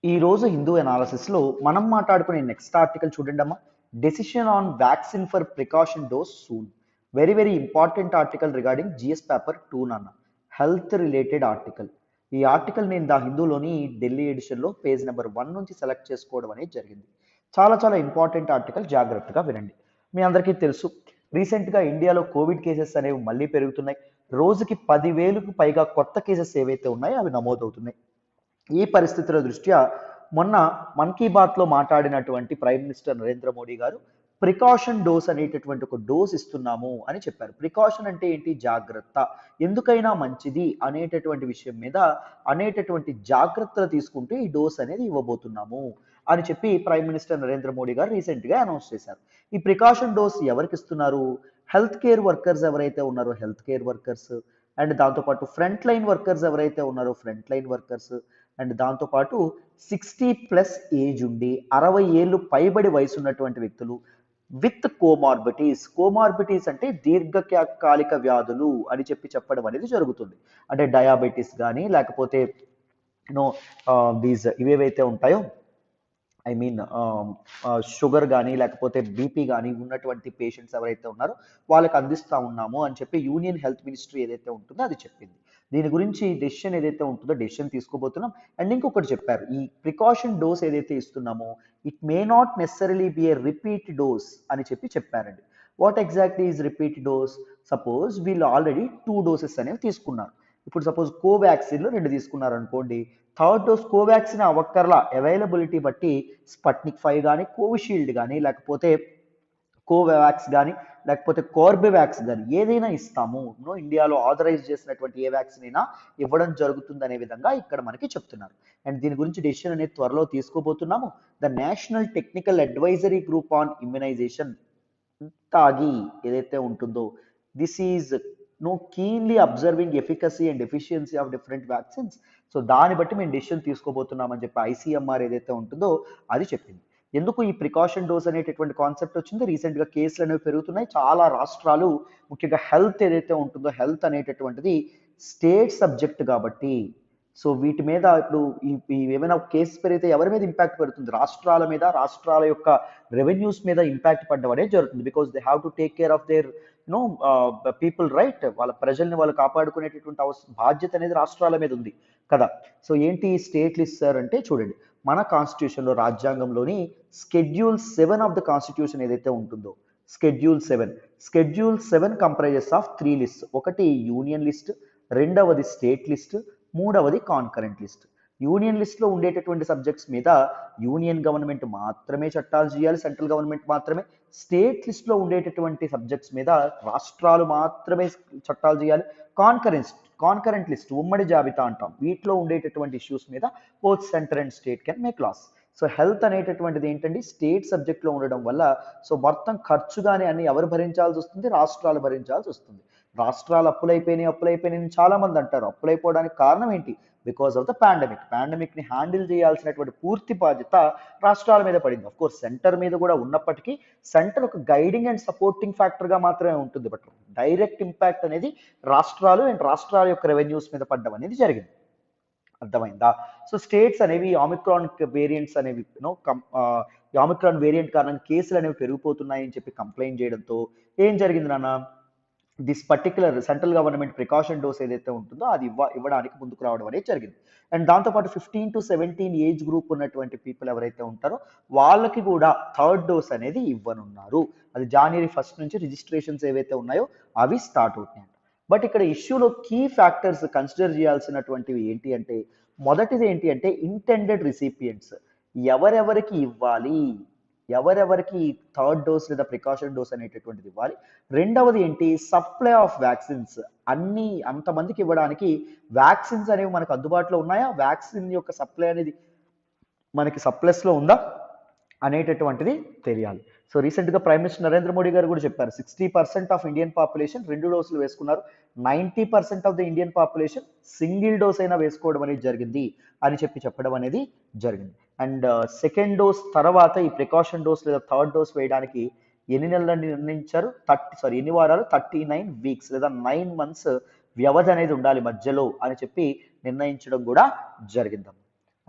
ఈరోజు హిందూ అనాలిసిస్లో మనం మాట్లాడుకునే నెక్స్ట్ ఆర్టికల్ చూడండి అమ్మా. Decision on vaccine for precaution dose soon. Very very important article regarding GS paper 2 నాన్న, హెల్త్ రిలేటెడ్ ఆర్టికల్. ఈ ఆర్టికల్ నేను ద హిందూలోని ఢిల్లీ ఎడిషన్లో పేజ్ నెంబర్ 1 నుంచి సెలెక్ట్ చేసుకోవడం అనేది జరిగింది. చాలా చాలా ఇంపార్టెంట్ ఆర్టికల్, జాగ్రత్తగా వినండి. మీ అందరికీ తెలుసు, రీసెంట్గా ఇండియాలో కోవిడ్ కేసెస్ అనేవి మళ్ళీ పెరుగుతున్నాయి. రోజుకి 10,000కు పైగా కొత్త కేసెస్ ఏవైతే ఉన్నాయో అవి నమోదవుతున్నాయి. ఈ పరిస్థితుల దృష్ట్యా మొన్న మన్ కీ బాత్లో మాట్లాడినటువంటి ప్రైమ్ మినిస్టర్ నరేంద్ర మోడీ గారు ప్రికాషన్ డోస్ అనేటటువంటి ఒక డోస్ ఇస్తున్నాము అని చెప్పారు. ప్రికాషన్ అంటే ఏంటి, జాగ్రత్త, ఎందుకైనా మంచిది అనేటటువంటి విషయం మీద అనేటటువంటి జాగ్రత్తలు తీసుకుంటూ ఈ డోస్ అనేది ఇవ్వబోతున్నాము అని చెప్పి ప్రైమ్ మినిస్టర్ నరేంద్ర మోడీ గారు రీసెంట్గా అనౌన్స్ చేశారు. ఈ ప్రికాషన్ డోస్ ఎవరికి ఇస్తున్నారు, హెల్త్ కేర్ వర్కర్స్ ఎవరైతే ఉన్నారో హెల్త్ కేర్ వర్కర్స్, అండ్ దాంతోపాటు ఫ్రంట్ లైన్ వర్కర్స్ ఎవరైతే ఉన్నారో ఫ్రంట్ లైన్ వర్కర్స్, అండ్ దాంతోపాటు 60+ ఏజ్ ఉండి 60 ఏళ్ళు పైబడి వయసు ఉన్నటువంటి వ్యక్తులు విత్ కోమార్బిటీస్ అంటే దీర్ఘకాలిక వ్యాధులు అని చెప్పడం అనేది జరుగుతుంది. అంటే డయాబెటీస్ కానీ లేకపోతే ఇవేవైతే ఉంటాయో ఐ మీన్ షుగర్ కానీ లేకపోతే బీపీ కానీ ఉన్నటువంటి పేషెంట్స్ ఎవరైతే ఉన్నారో వాళ్ళకి అందిస్తూ ఉన్నాము అని చెప్పి యూనియన్ హెల్త్ మినిస్ట్రీ ఏదైతే ఉంటుందో అది చెప్పింది. దీని గురించి డెసిషన్ ఏదైతే ఉంటుందో డెసిషన్ తీసుకోబోతున్నాం. అండ్ ఇంకొకటి చెప్పారు, ఈ ప్రికాషన్ డోస్ ఏదైతే ఇస్తున్నామో it may not necessarily be a repeat dose అని చెప్పారండి. What exactly is repeat dose? Suppose వీళ్ళు ఆల్రెడీ 2 డోసెస్ అనేవి తీసుకున్నారు. ఇప్పుడు సపోజ్ కోవాక్సిన్లో 2 తీసుకున్నారు అనుకోండి, థర్డ్ డోస్ కోవాక్సిన్ అవ్వక్కర్లా, అవైలబిలిటీ బట్టి స్పట్నిక్ 5 కానీ కోవిషీల్డ్ కానీ లేకపోతే కోవాక్స్ కానీ లేకపోతే కార్బెవాక్స్ కానీ ఏదైనా ఇస్తాము. ఇండియాలో ఆథరైజ్ చేసినటువంటి ఏ వ్యాక్సిన్ అయినా ఇవ్వడం జరుగుతుంది అనే విధంగా ఇక్కడ మనకి చెప్తున్నారు. అండ్ దీని గురించి డెసిషన్ అనేది త్వరలో తీసుకోబోతున్నాము. The national technical advisory group on immunisation తాగి ఏదైతే ఉంటుందో this is keenly observing efficacy and efficiency of different vaccines. So దాన్ని బట్టి మేము డెసిషన్ తీసుకోబోతున్నామని చెప్పి ICMR ఏదైతే ఉంటుందో అది చెప్పింది. ఎందుకు ఈ ప్రికాషన్ డోస్ అనేటటువంటి కాన్సెప్ట్ వచ్చింది, రీసెంట్గా కేసులు అనేవి పెరుగుతున్నాయి. చాలా రాష్ట్రాలు ముఖ్యంగా హెల్త్ ఏదైతే ఉంటుందో హెల్త్ అనేటటువంటిది స్టేట్ సబ్జెక్ట్ కాబట్టి, సో వీటి మీద ఇప్పుడు ఈ ఏమైనా కేసు పెరిగితే ఎవరి మీద ఇంపాక్ట్ పడుతుంది, రాష్ట్రాల మీద, రాష్ట్రాల యొక్క రెవెన్యూస్ మీద ఇంపాక్ట్ పడడం అనేది జరుగుతుంది. Because they have to take care of their people, right, వాళ్ళ ప్రజల్ని వాళ్ళు కాపాడుకునేటటువంటి బాధ్యత అనేది రాష్ట్రాల మీద ఉంది కదా. సో ఏంటి స్టేట్లు ఇస్తారంటే చూడండి, మన కాన్స్టిట్యూషన్లో రాజ్యాంగంలోని Schedule 7 ఆఫ్ ద కాన్స్టిట్యూషన్ ఏదైతే ఉంటుందో Schedule 7 కంప్రైజెస్ ఆఫ్ 3 లిస్ట్. ఒకటి యూనియన్ లిస్ట్, రెండవది స్టేట్ లిస్ట్, మూడవది కాన్కరెంట్ లిస్ట్. యూనియన్ లిస్ట్లో ఉండేటటువంటి సబ్జెక్ట్స్ మీద యూనియన్ గవర్నమెంట్ మాత్రమే చట్టాలు చేయాలి, సెంట్రల్ గవర్నమెంట్ మాత్రమే. స్టేట్ లిస్ట్లో ఉండేటటువంటి సబ్జెక్ట్స్ మీద రాష్ట్రాలు మాత్రమే చట్టాలు చేయాలి. కాన్కరెంట్ లిస్ట్ ఉమ్మడి జాబితా అంటాం, వీటిలో ఉండేటటువంటి ఇష్యూస్ మీద both centre and state can make laws. So health అనేటటువంటిది ఏంటండి స్టేట్ సబ్జెక్ట్లో ఉండడం వల్ల సో మొత్తం ఖర్చుగానే అన్ని ఎవరు భరించాల్సి వస్తుంది, రాష్ట్రాలు భరించాల్సి వస్తుంది. రాష్ట్రాలు అప్పులైపోయినాయి చాలా మంది అంటారు. అప్పులైపోవడానికి కారణం ఏంటి? బికాస్ ఆఫ్ ద పాండమిక్ని హ్యాండిల్ చేయాల్సినటువంటి పూర్తి బాధ్యత రాష్ట్రాల మీద పడింది. ఆఫ్ కోర్స్ సెంటర్ మీద కూడా ఉన్నప్పటికీ సెంటర్ ఒక గైడింగ్ అండ్ సపోర్టింగ్ ఫ్యాక్టర్గా మాత్రమే ఉంటుంది. బట్ డైరెక్ట్ ఇంపాక్ట్ అనేది రాష్ట్రాలు అండ్ రాష్ట్రాల యొక్క రెవెన్యూస్ మీద పడడం అనేది జరిగింది. అర్థమైందా? సో స్టేట్స్ అనేవి ఆమిక్రాన్ వేరియంట్స్ అనేవి ఆమిక్రాన్ వేరియంట్ కారణంగా కేసులు అనేవి పెరిగిపోతున్నాయని చెప్పి కంప్లైంట్ చేయడంతో ఏం జరిగింది నాన్న, this particular central government precaution dose ఏదైతే ఉంటుందో అది ఇవ్వడానికి ముందుకు రావడం అనేది జరిగింది. అండ్ దాంతోపాటు 15 to 17 ఏజ్ గ్రూప్ ఉన్నటువంటి పీపుల్ ఎవరైతే ఉంటారో వాళ్ళకి కూడా థర్డ్ డోస్ అనేది ఇవ్వనున్నారు. అది January 1 నుంచి రిజిస్ట్రేషన్స్ ఏవైతే ఉన్నాయో అవి స్టార్ట్ అవుతున్నాయి. బట్ ఇక్కడ ఇష్యూలో కీ ఫ్యాక్టర్స్ కన్సిడర్ చేయాల్సినటువంటివి ఏంటి అంటే, మొదటిది ఏంటి అంటే ఇంటెండెడ్ రిసిపియంట్స్, ఎవరెవరికి ఇవ్వాలి, ఎవరెవరికి థర్డ్ డోస్ లేదా ప్రికాషన్ డోస్ అనేటటువంటిది ఇవ్వాలి. రెండవది ఏంటి, సప్లై ఆఫ్ వ్యాక్సిన్స్, అంతమందికి ఇవ్వడానికి వ్యాక్సిన్స్ అనేవి మనకు అందుబాటులో ఉన్నాయా, వ్యాక్సిన్ యొక్క సప్లై అనేది మనకి సప్లైస్లో ఉందా అనేటటువంటిది తెలియాలి. సో రీసెంట్గా ప్రైమ్ మినిస్టర్ నరేంద్ర మోడీ గారు కూడా చెప్పారు 60% ఆఫ్ ఇండియన్ పాపులేషన్ 2 డోసులు వేసుకున్నారు, 90% of the Indian population single dose అయినా వేసుకోవడం అనేది జరిగింది అని చెప్పడం అనేది జరిగింది. అండ్ సెకండ్ డోస్ తర్వాత ఈ ప్రికాషన్ డోస్ లేదా థర్డ్ డోస్ వేయడానికి ఎన్ని నెలలని నిర్ణయించారు, ఎన్ని వారాలు, 39 వీక్స్ లేదా 9 months వ్యవధి అనేది ఉండాలి మధ్యలో అని చెప్పి నిర్ణయించడం కూడా జరిగింది.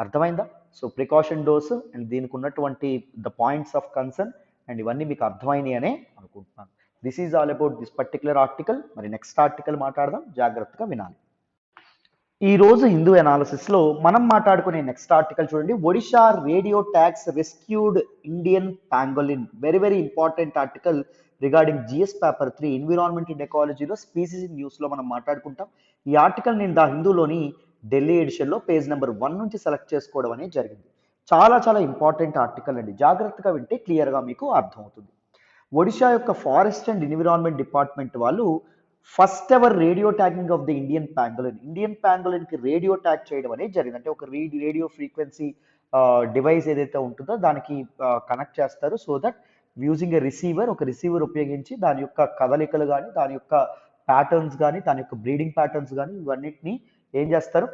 అర్థమైందా? సో ప్రికాషన్ డోస్ అండ్ దీనికి ఉన్నటువంటి the points of concern and ఇవన్నీ మీకు అర్థమైనాయి అనే అనుకుంటున్నాను. This is all about this particular article. మరి నెక్స్ట్ ఆర్టికల్ మాట్లాడదాం, జాగ్రత్తగా వినాలి. ఈ రోజు హిందూ అనాలిసిస్ లో మనం మాట్లాడుకునే నెక్స్ట్ ఆర్టికల్ చూడండి, Odisha radio tags rescued Indian pangolin. Very very important article regarding GS paper 3 environment and ఎకాలజీలో స్పీసీస్ ఇన్ న్యూస్ లో మనం మాట్లాడుకుంటాం. ఈ ఆర్టికల్ నేను ద హిందూలోని ఢిల్లీ ఎడిషన్ లో పేజ్ నెంబర్ 1 నుంచి సెలెక్ట్ చేసుకోవడం అనేది జరిగింది. చాలా చాలా ఇంపార్టెంట్ ఆర్టికల్ అండి, జాగ్రత్తగా వింటే క్లియర్ గా మీకు అర్థమవుతుంది. ఒడిషా యొక్క ఫారెస్ట్ అండ్ ఎన్విరాన్మెంట్ డిపార్ట్మెంట్ వాళ్ళు first ever radio tagging of the Indian pangolin కి రేడియో ట్యాగ్ చేయడం అనేది జరిగింది. అంటే ఒక రేడియో ఫ్రీక్వెన్సీ డివైస్ ఏదైతే ఉంటుందో దానికి కనెక్ట్ చేస్తారు. So that using a receiver, ఒక రిసీవర్ ఉపయోగించి దాని యొక్క కదలికలు కానీ, దాని యొక్క ప్యాటర్న్స్ కానీ, దాని యొక్క బ్రీడింగ్ ప్యాటర్న్స్ కానీ ఇవన్నిటిని ఏం చేస్తారు,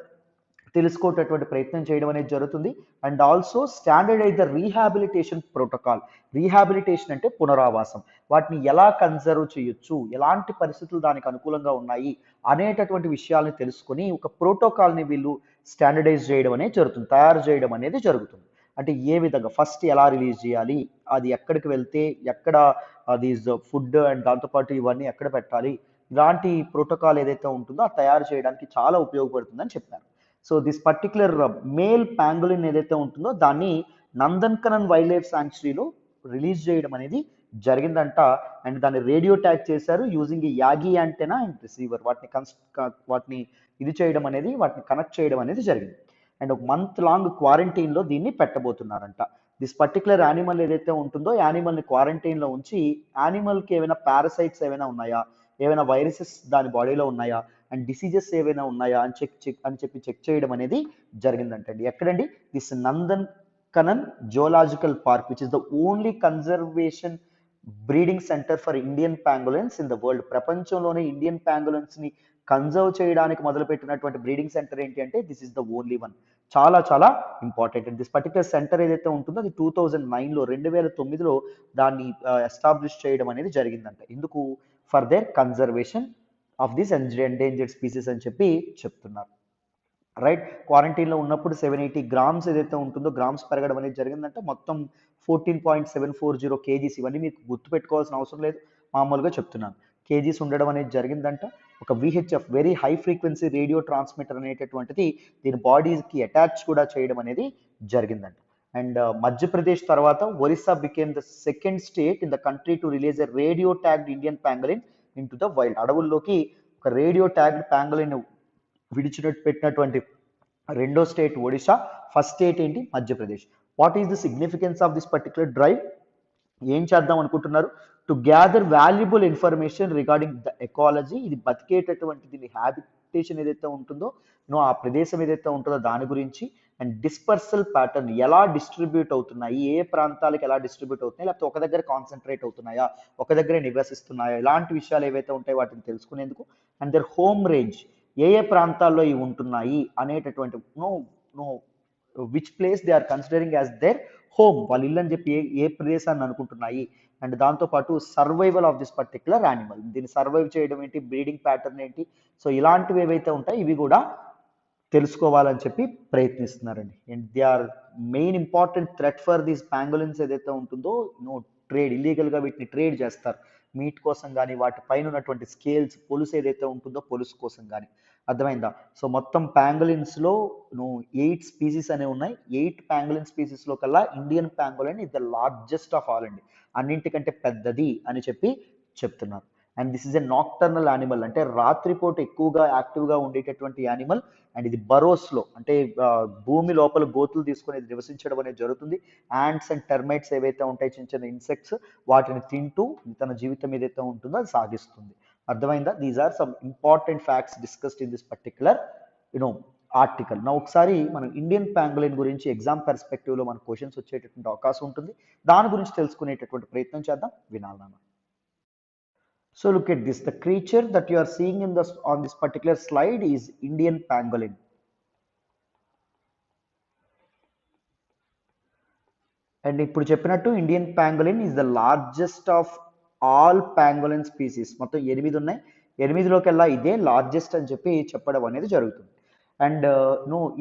తెలుసుకోవటటువంటి ప్రయత్నం చేయడం అనేది జరుగుతుంది. And also standardise the rehabilitation protocol. Rehabilitation అంటే పునరావాసం, వాటిని ఎలా కన్జర్వ్ చేయొచ్చు, ఎలాంటి పరిస్థితులు దానికి అనుకూలంగా ఉన్నాయి అనేటటువంటి విషయాల్ని తెలుసుకొని ఒక ప్రోటోకాల్ని వీళ్ళు స్టాండర్డైజ్ చేయడం అనేది జరుగుతుంది, తయారు చేయడం అనేది జరుగుతుంది. అంటే ఏ విధంగా ఫస్ట్ ఎలా రిలీజ్ చేయాలి, అది ఎక్కడికి వెళ్తే ఎక్కడ అది ఫుడ్ అండ్ దాంతోపాటు ఇవన్నీ ఎక్కడ పెట్టాలి, ఇలాంటి ప్రోటోకాల్ ఏదైతే ఉంటుందో అది తయారు చేయడానికి చాలా ఉపయోగపడుతుందని చెప్పారు. So this particular male pangolin ఏదైతే ఉంటుందో దాన్ని నందన్కనన్ వైల్డ్ లైఫ్ శాంక్చురీలో రిలీజ్ చేయడం అనేది జరిగిందంట. అండ్ దాన్ని రేడియో ట్యాగ్ చేశారు using Yagi antenna and receiver. వాటిని ఇది చేయడం అనేది, వాటిని కనెక్ట్ చేయడం అనేది జరిగింది. అండ్ ఒక మంత్ లాంగ్ క్వారంటైన్లో దీన్ని పెట్టబోతున్నారంట. దిస్ పర్టికులర్ యానిమల్ ఏదైతే ఉంటుందో యానిమల్ని క్వారంటైన్లో ఉంచి యానిమల్కి ఏమైనా పారాసైట్స్ ఏమైనా ఉన్నాయా, ఏమైనా వైరసెస్ దాని బాడీలో ఉన్నాయా అండ్ డిసీజెస్ ఏవైనా ఉన్నాయా అని చెక్ చేయడం అనేది జరిగిందంటండి. ఎక్కడండి, this Nandan Kannan zoological park which is the only conservation breeding centre for Indian pangolins in the world. ప్రపంచంలోనే ఇండియన్ పాంగోలిన్స్ ని కన్జర్వ్ చేయడానికి మొదలుపెట్టినటువంటి బ్రీడింగ్ సెంటర్ ఏంటి అంటే this is the only one. చాలా చాలా ఇంపార్టెంట్. దిస్ పర్టికులర్ సెంటర్ ఏదైతే ఉంటుందో అది 2009లో దాన్ని ఎస్టాబ్లిష్ చేయడం అనేది జరిగిందంట. ఎందుకు, for their conservation of this endangered species అని చెప్పి చెప్తున్నారు. రైట్, క్వారంటైన్లో ఉన్నప్పుడు 780 grams ఏదైతే ఉంటుందో గ్రామ్స్ పెరగడం అనేది జరిగిందంటే మొత్తం 14.740 kgs. ఇవన్నీ మీకు గుర్తు పెట్టుకోవాల్సిన అవసరం లేదు, మామూలుగా చెప్తున్నాను. కేజీస్ ఉండడం అనేది జరిగిందంట. ఒక VHF very high frequency radio transmitter అనేటటువంటిది దీని బాడీకి అటాచ్ కూడా చేయడం అనేది జరిగిందంట. అండ్ మధ్యప్రదేశ్ తర్వాత Orissa became the second state in the country to release a radio tagged Indian pangolin in to the wild. అడవుల్లోకి ఒక రేడియో ట్యాగ్డ్ పాంగోలిన్ పెట్టినటువంటి రెండో స్టేట్ ఒడిషా, ఫస్ట్ స్టేట్ ఏంటి Madhya Pradesh. What is the significance of this particular drive? ఏం చేద్దాం అనుకుంటున్నారు? To gather valuable information regarding the ecology. ఇది బతికేటటువంటి దీని హ్యాబిటేషన్ ఏదైతే ఉంటుందో ఆ ప్రదేశం ఏదైతే ఉంటుందో దాని గురించి. అండ్ డిస్పర్సల్ ప్యాటర్న్, ఎలా డిస్ట్రిబ్యూట్ అవుతున్నాయి, ఏ ప్రాంతాలకు ఎలా డిస్ట్రిబ్యూట్ అవుతున్నాయి, లేకపోతే ఒక దగ్గర కాన్సన్ట్రేట్ అవుతున్నాయా, ఒక దగ్గరే నివసిస్తున్నాయా, ఇలాంటి విషయాలు ఏవైతే ఉంటాయో వాటిని తెలుసుకునేందుకు. అండ్ దర్ హోమ్ రేంజ్, ఏ ఏ ప్రాంతాల్లో ఇవి ఉంటున్నాయి అనేటటువంటి which place they are considering as their home, వాళ్ళ ఇల్లు అని చెప్పి ఏ ప్రదేశాన్ని అనుకుంటున్నాయి. అండ్ దాంతోపాటు survival of this particular animal, దీన్ని సర్వైవ్ చేయడం ఏంటి, బ్రీడింగ్ ప్యాటర్న్ ఏంటి, సో ఇలాంటివి ఏవైతే ఉంటాయి ఇవి కూడా తెలుసుకోవాలని చెప్పి ప్రయత్నిస్తున్నారండి. And they are main important threat for these pangolins ఏదైతే ఉంటుందో ట్రేడ్, ఇల్లీగల్గా వీటిని ట్రేడ్ చేస్తారు. మీట్ కోసం కానీ వాటి పైన ఉన్నటువంటి స్కేల్స్ పొలుసు ఏదైతే ఉంటుందో పొలుసు కోసం కానీ. అర్థమైందా? సో మొత్తం ప్యాంగోలిన్స్లో 8 స్పీసీస్ అనేవి ఉన్నాయి. 8 ప్యాంగోలిన్ స్పీసీస్లో కల్లా Indian pangolin is the largest of all అండి, అన్నింటికంటే పెద్దది అని చెప్పి చెప్తున్నారు. And this is a nocturnal animal, అంటే రాత్రిపూట ఎక్కువగా యాక్టివ్గా ఉండేటటువంటి యానిమల్. అండ్ ఇది బరోస్లో అంటే భూమి లోపల గోతులు తీసుకొని ఇది నివసించడం అనేది జరుగుతుంది. యాంట్స్ అండ్ టెర్మైట్స్ ఏవైతే ఉంటాయి, చిన్న చిన్న ఇన్సెక్ట్స్, వాటిని తింటూ తన జీవితం ఏదైతే ఉంటుందో అది సాగిస్తుంది. అర్థమైందా? These are some important facts discussed in this particular article. నా ఒకసారి మనం ఇండియన్ ప్యాంగోలిన్ గురించి ఎగ్జామ్ పర్స్పెక్టివ్లో మన క్వశ్చన్స్ వచ్చేటటువంటి అవకాశం ఉంటుంది. దాని గురించి తెలుసుకునేటటువంటి ప్రయత్నం చేద్దాం. వినాలన్నా. So look at this. The creature that you are seeing on this particular slide is Indian pangolin. And ఇప్పుడు చెప్పినట్టు Indian pangolin is the largest of all pangolin species. మొత్తం 8 ఉన్నాయి. 8లోకెల్లా ఇదే లార్జెస్ట్ అని చెప్పి చెప్పడం అనేది జరుగుతుంది. అండ్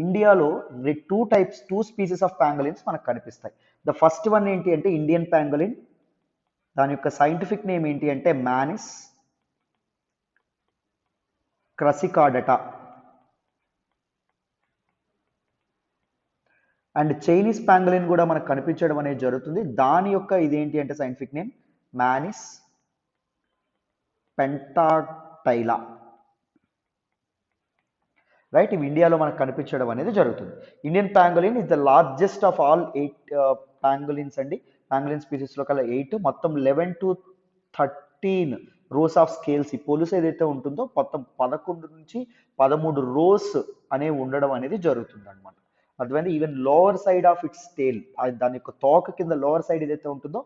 ఇండియాలో 2 స్పీసీస్ ఆఫ్ ప్యాంగోలిన్స్ మనకు కనిపిస్తాయి. ద ఫస్ట్ వన్ ఏంటి అంటే ఇండియన్ ప్యాంగోలిన్. దాని యొక్క సైంటిఫిక్ నేమ్ ఏంటి అంటే మానిస్ క్రసికాడటా. అండ్ చైనీస్ ప్యాంగోలిన్ కూడా మనకు కనిపించడం అనేది జరుగుతుంది. దాని యొక్క ఇదేంటి అంటే సైంటిఫిక్ నేమ్ మానిస్ పెంటాటైలా. రైట్, ఇవి ఇండియాలో మనకు కనిపించడం అనేది జరుగుతుంది. Indian pangolin is the largest of all 8 ప్యాంగోలిన్స్ అండి. ప్యాంగోలిన్ స్పీసీస్లో కల్లా 8, మొత్తం 11 to 13 రోస్ ఆఫ్ స్కేల్స్. ఈ పొలుసు ఏదైతే ఉంటుందో మొత్తం 11 నుంచి 13 రోస్ అనేవి ఉండడం అనేది జరుగుతుంది అనమాట. అర్థమైంది? Even lower side of its tail, దాని యొక్క తోక కింద లోవర్ సైడ్ ఏదైతే ఉంటుందో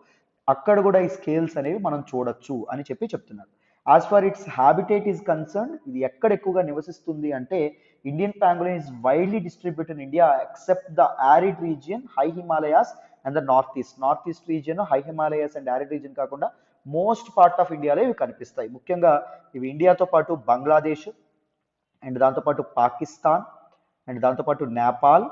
అక్కడ కూడా ఈ స్కేల్స్ అనేవి మనం చూడొచ్చు అని చెప్పి చెప్తున్నారు. As for it's habitat is concern, ఇది ఎక్కడ ఎక్కువగా నివసిస్తుంది అంటే Indian pangolin is widely distributed in India except the arid region, high Himalayas and the north east region, high Himalayas and arid region కాకుండా మోస్ట్ పార్ట్ ఆఫ్ ఇండియాలో ఇవి కనిపిస్తాయి. ముఖ్యంగా ఇవి ఇండియాతో పాటు బంగ్లాదేశ్ అండ్ దాంతోపాటు పాకిస్తాన్ అండ్ దాంతోపాటు నేపాల్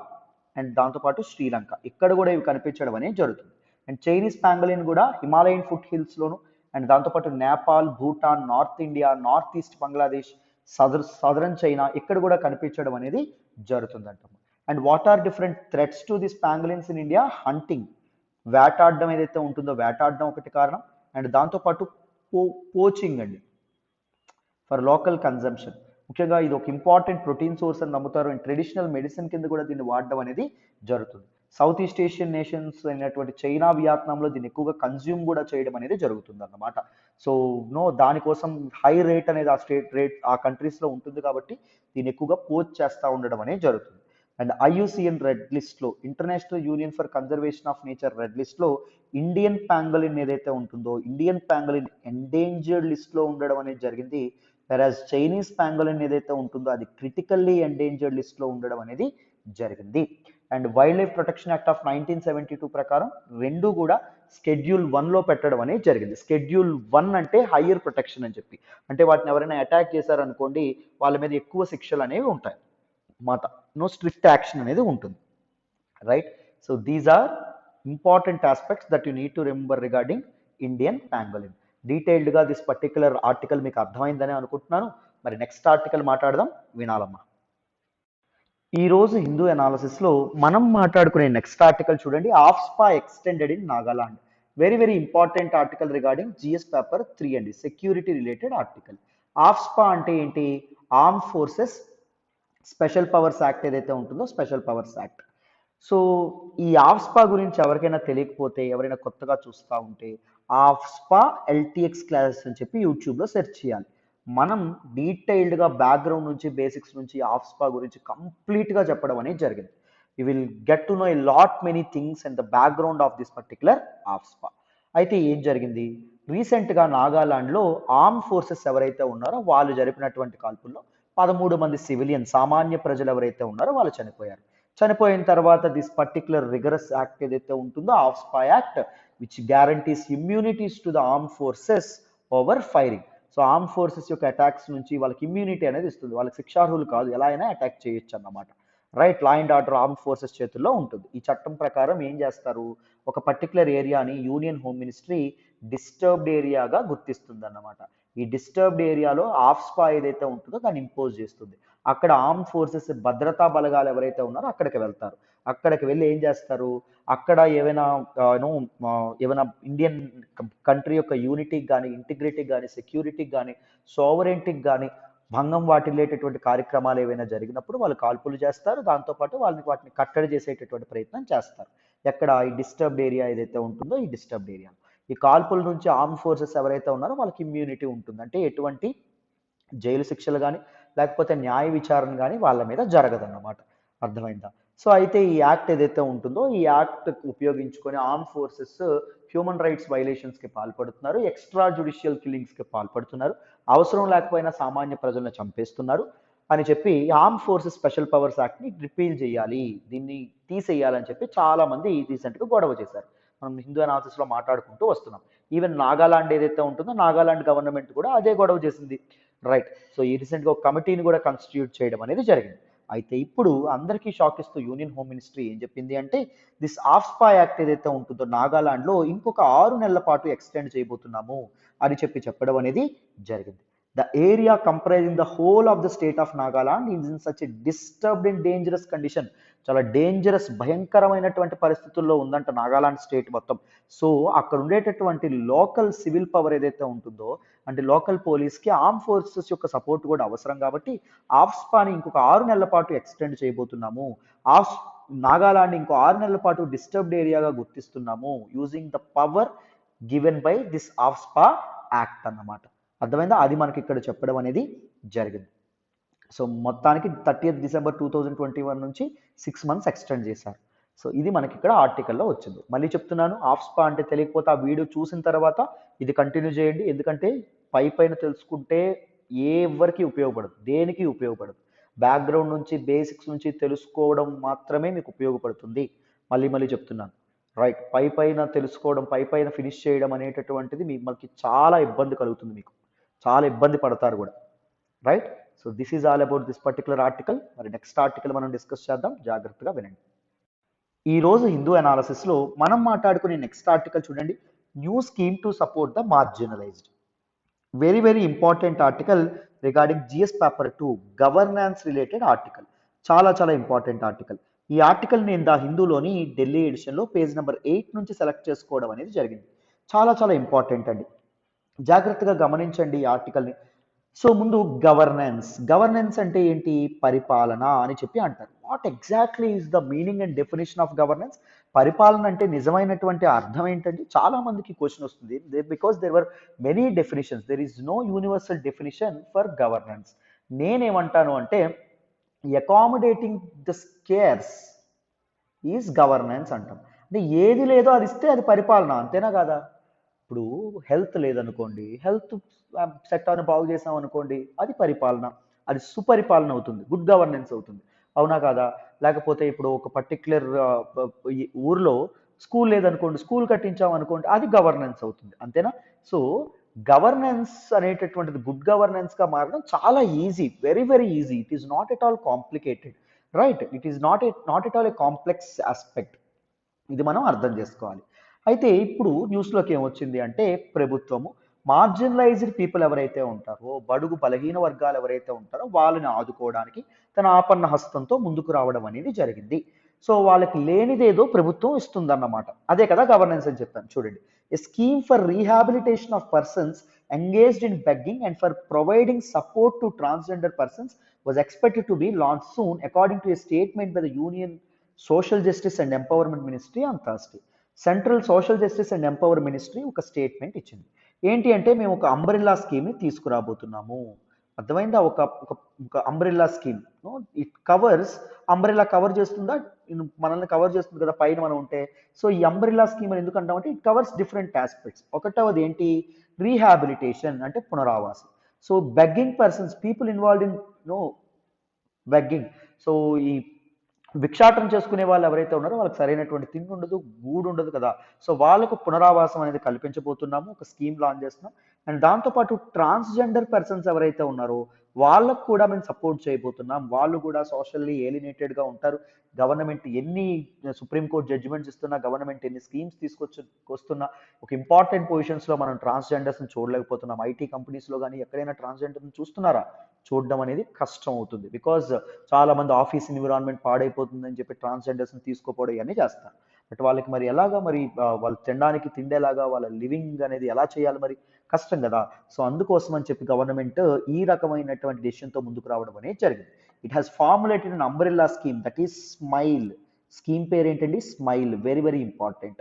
అండ్ దాంతోపాటు శ్రీలంక, ఇక్కడ కూడా ఇవి కనిపించడం అనేది జరుగుతుంది. అండ్ చైనీస్ ప్యాంగోలిన్ కూడా హిమాలయన్ ఫుట్ హిల్స్లోను అండ్ దాంతోపాటు Nepal, Bhutan, north India, north east Bangladesh, southern China, ఇక్కడ కూడా కనిపించడం అనేది జరుగుతుంది అంటాము. And what are different threats to this pangolins in India? Hunting, వేటాడడం ఏదైతే ఉంటుందో వేటాడడం ఒకటి కారణం. అండ్ దాంతోపాటు పోచింగ్ అండి ఫర్ లోకల్ కన్జంప్షన్. ముఖ్యంగా ఇది ఒక ఇంపార్టెంట్ ప్రోటీన్ సోర్స్ అని నమ్ముతారు. అండ్ ట్రెడిషనల్ మెడిసిన్ కింద కూడా దీన్ని వాడడం అనేది జరుగుతుంది. సౌత్ ఈస్ట్ ఏషియన్ నేషన్స్ అయినటువంటి చైనా, వియత్నాంలో దీన్ని ఎక్కువగా కన్జ్యూమ్ కూడా చేయడం అనేది జరుగుతుంది అన్నమాట. సో దానికోసం హై రేట్ అనేది ఆ కంట్రీస్లో ఉంటుంది కాబట్టి దీన్ని ఎక్కువగా పోచ్ చేస్తూ ఉండడం అనేది జరుగుతుంది. అండ్ IUCN రెడ్ లిస్ట్లో, international union for conservation of nature red లిస్ట్లో ఇండియన్ ప్యాంగోలిన్ ఏదైతే ఉంటుందో ఇండియన్ ప్యాంగోలిన్ ఎండేంజర్డ్ లిస్ట్లో ఉండడం అనేది జరిగింది. వెరాజ్ చైనీస్ ప్యాంగోలిన్ ఏదైతే ఉంటుందో అది క్రిటికల్లీ ఎండేంజర్డ్ లిస్ట్లో ఉండడం అనేది జరిగింది. And wild life protection act of 1972 ప్రకారం రెండు కూడా Schedule 1లో పెట్టడం అనేది జరిగింది. Schedule 1 అంటే హయ్యర్ ప్రొటెక్షన్ అని చెప్పి, అంటే వాటిని ఎవరైనా అటాక్ చేశారనుకోండి వాళ్ళ మీద ఎక్కువ శిక్షలు అనేవి ఉంటాయి మాట, స్ట్రిక్ట్ యాక్షన్ అనేది ఉంటుంది. Right, so these are important aspects that you need to remember regarding Indian pangolin. డీటెయిల్డ్గా దిస్ పర్టిక్యులర్ ఆర్టికల్ మీకు అర్థమైందని అనుకుంటున్నాను. మరి నెక్స్ట్ ఆర్టికల్ మాట్లాడదాం, వినాలమ్మా. ఈరోజు హిందూ అనాలిసిస్లో మనం మాట్లాడుకునే నెక్స్ట్ ఆర్టికల్ చూడండి, AFSPA extended in Nagaland. Very very important article regarding GS paper 3 అండి, సెక్యూరిటీ రిలేటెడ్ ఆర్టికల్. ఆఫ్స్పా అంటే ఏంటి? Arm forces special powers act ఏదైతే ఉంటుందో స్పెషల్ పవర్స్ యాక్ట్. సో ఈ ఆఫ్స్పా గురించి ఎవరికైనా తెలియకపోతే, ఎవరైనా కొత్తగా చూస్తూ ఉంటే ఆఫ్స్పా LTX క్లాసెస్ అని చెప్పి యూట్యూబ్లో సెర్చ్ చేయాలి. మనం డీటెయిల్డ్గా బ్యాక్గ్రౌండ్ నుంచి బేసిక్స్ నుంచి ఆఫ్స్పా గురించి కంప్లీట్గా చెప్పడం అనేది జరిగింది. You will get to know a lot many things and the background of this particular ఆఫ్స్పా. అయితే ఏం జరిగింది, రీసెంట్గా నాగాలాండ్లో ఆర్మ్ ఫోర్సెస్ ఎవరైతే ఉన్నారో వాళ్ళు జరిపినటువంటి కాల్పుల్లో 13 మంది సివిలియన్ సామాన్య ప్రజలు ఎవరైతే ఉన్నారో వాళ్ళు చనిపోయారు. చనిపోయిన తర్వాత దిస్ పర్టికులర్ రిగరస్ యాక్ట్ ఏదైతే ఉంటుందో ఆఫ్స్పా act which guarantees immunities to the arm forces over firing. So arm forces యొక్క అటాక్స్ నుంచి వాళ్ళకి ఇమ్యూనిటీ అనేది ఇస్తుంది. వాళ్ళకి శిక్షార్హులు కాదు, ఎలా అయినా అటాక్ చేయొచ్చు అన్నమాట. Right, law and order arm forces చేతుల్లో ఉంటుంది. ఈ చట్టం ప్రకారం ఏం చేస్తారు, ఒక పర్టికులర్ ఏరియాని యూనియన్ హోమ్ మినిస్ట్రీ డిస్టర్బ్డ్ ఏరియాగా గుర్తిస్తుంది అన్నమాట. ఈ డిస్టర్బ్డ్ ఏరియాలో ఆఫ్స్పా ఏదైతే ఉంటుందో దాన్ని ఇంపోజ్ చేస్తుంది. అక్కడ ఆర్మ్ ఫోర్సెస్ భద్రతా బలగాలు ఎవరైతే ఉన్నారో అక్కడికి వెళ్తారు. అక్కడికి వెళ్ళి ఏం చేస్తారు? అక్కడ ఏవైనా ఏమైనా ఇండియన్ కంట్రీ యొక్క యూనిటీకి కానీ, ఇంటిగ్రిటీకి కానీ, సెక్యూరిటీకి కానీ, సోవరెంటీకి కానీ భంగం వాటిల్లేటటువంటి కార్యక్రమాలు ఏవైనా జరిగినప్పుడు వాళ్ళు కాల్పులు చేస్తారు. దాంతోపాటు వాటిని కట్టడి చేసేటటువంటి ప్రయత్నం చేస్తారు. ఎక్కడ ఈ డిస్టర్బ్డ్ ఏరియా ఏదైతే ఉంటుందో ఈ డిస్టర్బ్డ్ ఏరియా. ఈ కాల్పుల నుంచి ఆర్మ్ ఫోర్సెస్ ఎవరైతే ఉన్నారో వాళ్ళకి ఇమ్యూనిటీ ఉంటుంది. అంటే ఎటువంటి జైలు శిక్షలు కానీ లేకపోతే న్యాయ విచారణ కానీ వాళ్ళ మీద జరగదన్నమాట. అర్థమైందా? సో అయితే ఈ యాక్ట్ ఏదైతే ఉంటుందో ఈ యాక్ట్ ఉపయోగించుకొని ఆర్మ్ ఫోర్సెస్ హ్యూమన్ రైట్స్ వైలేషన్స్కి పాల్పడుతున్నారు, ఎక్స్ట్రా జుడిషియల్ కిల్లింగ్స్కి పాల్పడుతున్నారు, అవసరం లేకపోయినా సామాన్య ప్రజలను చంపేస్తున్నారు అని చెప్పి ఆర్మ్ ఫోర్సెస్ స్పెషల్ పవర్స్ యాక్ట్ని రిపీల్ చేయాలి, దీన్ని తీసేయాలని చెప్పి చాలామంది రీసెంట్గా గొడవ చేశారు. మనం హిందూ అనాలిసిస్లో మాట్లాడుకుంటూ వస్తున్నాం. ఈవెన్ నాగాలాండ్ ఏదైతే ఉంటుందో నాగాలాండ్ గవర్నమెంట్ కూడా అదే గొడవ చేసింది. రైట్. సో ఈ రీసెంట్గా ఒక కమిటీని కూడా కాన్స్టిట్యూట్ చేయడం అనేది జరిగింది. అయితే ఇప్పుడు అందరికీ షాక్ ఇస్తూ యూనియన్ హోమ్ మినిస్ట్రీ ఏం చెప్పింది అంటే దిస్ ఆఫ్స్పా యాక్ట్ ఏదైతే ఉంటుందో నాగాలాండ్లో ఇంకొక 6 నెలల పాటు ఎక్స్టెండ్ చేయబోతున్నాము అని చెప్పడం అనేది జరిగింది. The area comprising the whole of the state of Nagaland is in such a disturbed and dangerous condition. చాలా డేంజరస్ భయంకరమైనటువంటి పరిస్థితుల్లో ఉందంట నాగాలాండ్ స్టేట్ మొత్తం. సో అక్కడ ఉండేటటువంటి లోకల్ సివిల్ పవర్ ఏదైతే ఉంటుందో అంటే లోకల్ పోలీస్కి ఆర్మ్ ఫోర్సెస్ యొక్క సపోర్ట్ కూడా అవసరం కాబట్టి ఆఫ్స్పాని ఇంకొక 6 నెలల పాటు ఎక్స్టెండ్ చేయబోతున్నాము. ఆఫ్ నాగాలాండ్ ఇంకో 6 నెలల పాటు డిస్టర్బ్డ్ ఏరియాగా గుర్తిస్తున్నాము using the power given by this AFSPA act అన్నమాట. అర్థమైందా? అది మనకి ఇక్కడ చెప్పడం అనేది జరిగింది. సో మొత్తానికి 30th December 2021 నుంచి 6 months ఎక్స్టెండ్ చేశారు. సో ఇది మనకి ఇక్కడ ఆర్టికల్లో వచ్చింది. మళ్ళీ చెప్తున్నాను, ఆఫ్స్పా అంటే తెలియకపోతే ఆ వీడియో చూసిన తర్వాత ఇది కంటిన్యూ చేయండి. ఎందుకంటే పైన తెలుసుకుంటే ఎవరికి ఉపయోగపడదు, దేనికి ఉపయోగపడదు. బ్యాక్గ్రౌండ్ నుంచి బేసిక్స్ నుంచి తెలుసుకోవడం మాత్రమే మీకు ఉపయోగపడుతుంది. మళ్ళీ చెప్తున్నాను. రైట్. పైన తెలుసుకోవడం, పైన ఫినిష్ చేయడం అనేటటువంటిది మిమ్మల్ని చాలా ఇబ్బంది కలుగుతుంది, మీకు చాలా ఇబ్బంది పడతారు కూడా. Right. So this is all about this particular article. మరి నెక్స్ట్ ఆర్టికల్ మనం డిస్కస్ చేద్దాం, జాగ్రత్తగా వినండి. ఈ రోజు హిందూ అనాలిసిస్లో మనం మాట్లాడుకునే నెక్స్ట్ ఆర్టికల్ చూడండి, new scheme to support the marginalised. Very important article regarding GS paper 2 governance related article. చాలా ఇంపార్టెంట్ ఆర్టికల్. ఈ ఆర్టికల్ నేను ద హిందూలోని ఢిల్లీ ఎడిషన్లో పేజ్ నెంబర్ 8 నుంచి సెలెక్ట్ చేసుకోవడం అనేది జరిగింది. చాలా ఇంపార్టెంట్ అండి, జాగ్రత్తగా గమనించండి ఈ ఆర్టికల్ని. సో ముందు గవర్నెన్స్ అంటే ఏంటి? పరిపాలన అని చెప్పి అంటారు. What exactly is the meaning and definition of governance? పరిపాలన అంటే నిజమైనటువంటి అర్థం ఏంటండి? చాలా మందికి క్వశ్చన్ వస్తుంది. Because there were many definitions, there is no universal definition for governance. నేనేమంటాను అంటే accommodating the scares is governance అంటాం. అంటే ఏది లేదో అది ఇస్తే అది పరిపాలన, అంతేనా కాదా? ఇప్పుడు హెల్త్ లేదనుకోండి, హెల్త్ సెక్టార్ని బాగు చేసాం అనుకోండి, అది పరిపాలన, అది సుపరిపాలన అవుతుంది, గుడ్ గవర్నెన్స్ అవుతుంది, అవునా కాదా? లేకపోతే ఇప్పుడు ఒక పర్టిక్యులర్ ఊర్లో స్కూల్ లేదనుకోండి, స్కూల్ కట్టించాం అనుకోండి, అది గవర్నెన్స్ అవుతుంది, అంతేనా? సో గవర్నెన్స్ అనేటటువంటిది గుడ్ గవర్నెన్స్గా మారడం చాలా easy, very easy. It is not at all complicated. Right. It is not at all A complex aspect. ఇది మనం అర్థం చేసుకోవాలి. అయితే ఇప్పుడు న్యూస్లోకి ఏమొచ్చింది అంటే ప్రభుత్వము మార్జినలైజ్డ్ పీపుల్ ఎవరైతే ఉంటారో, బడుగు బలహీన వర్గాలు ఎవరైతే ఉంటారో వాళ్ళని ఆదుకోవడానికి తన ఆపన్న హస్తంతో ముందుకు రావడం అనేది జరిగింది. సో వాళ్ళకి లేనిదేదో ప్రభుత్వం ఇస్తుందన్నమాట. అదే కదా గవర్నెన్స్ అని చెప్పాను. చూడండి, ఎ scheme for rehabilitation of persons engaged in begging and for providing support to transgender persons was expected to be launched soon, according to a statement by the Union Social Justice and Empowerment Ministry on Thursday. Central social justice and empower ministry ఒక statement ఇచ్చింది. ఏంటి అంటే మేము ఒక umbrella స్కీమ్ని తీసుకురాబోతున్నాము. అర్థమైందా? ఒక umbrella scheme. It covers, umbrella cover చేస్తుందా? మనల్ని కవర్ చేస్తుంది కదా పైన మనం ఉంటే. సో ఈ అంబ్రెల్లా స్కీమ్ అని ఎందుకు అంటామంటే ఇట్ కవర్స్ డిఫరెంట్ ఆస్పెక్ట్స్. ఒకటవది ఏంటి? రీహాబిలిటేషన్ అంటే పునరావాసం. So begging persons, people involved in begging. So ఈ భిక్షాటన చేసుకునే వాళ్ళు ఎవరైతే ఉన్నారో వాళ్ళకి సరైనటువంటి తిండి ఉండదు, గూడు ఉండదు కదా. సో వాళ్ళకు పునరావాసం అనేది కల్పించబోతున్నాము, ఒక స్కీమ్ లాంచ్ చేస్తున్నాం. అండ్ దాంతోపాటు ట్రాన్స్జెండర్ పర్సన్స్ ఎవరైతే ఉన్నారో వాళ్ళకు కూడా మేము సపోర్ట్ చేయబోతున్నాం. వాళ్ళు కూడా సోషల్లీ ఏలినేటెడ్గా ఉంటారు. గవర్నమెంట్ ఎన్ని సుప్రీంకోర్టు జడ్జిమెంట్స్ ఇస్తున్నా, గవర్నమెంట్ ఎన్ని స్కీమ్స్ వస్తున్నా ఒక ఇంపార్టెంట్ పొజిషన్స్లో మనం ట్రాన్స్జెండర్స్ని చూడలేకపోతున్నాం. ఐటీ కంపెనీస్లో కానీ ఎక్కడైనా ట్రాన్స్జెండర్ని చూస్తున్నారా? చూడడం అనేది కష్టం అవుతుంది. బికాజ్ చాలా మంది ఆఫీస్ ఎన్విరాన్మెంట్ పాడైపోతుందని చెప్పి ట్రాన్స్జెండర్స్ని తీసుకోపోవడం ఇవన్నీ చేస్తారు. బట్ వాళ్ళకి మరి ఎలాగా మరి వాళ్ళు తినడానికి తిండేలాగా వాళ్ళ లివింగ్ అనేది ఎలా చేయాలి మరి? కష్టం కదా. సో అందుకోసం అని చెప్పి గవర్నమెంట్ ఈ రకమైనటువంటి డెసిషన్తో ముందుకు రావడం అనేది జరిగింది. It has formulated an umbrella scheme that is smile. Scheme పేరు ఏంటండి? Smile. Very very important.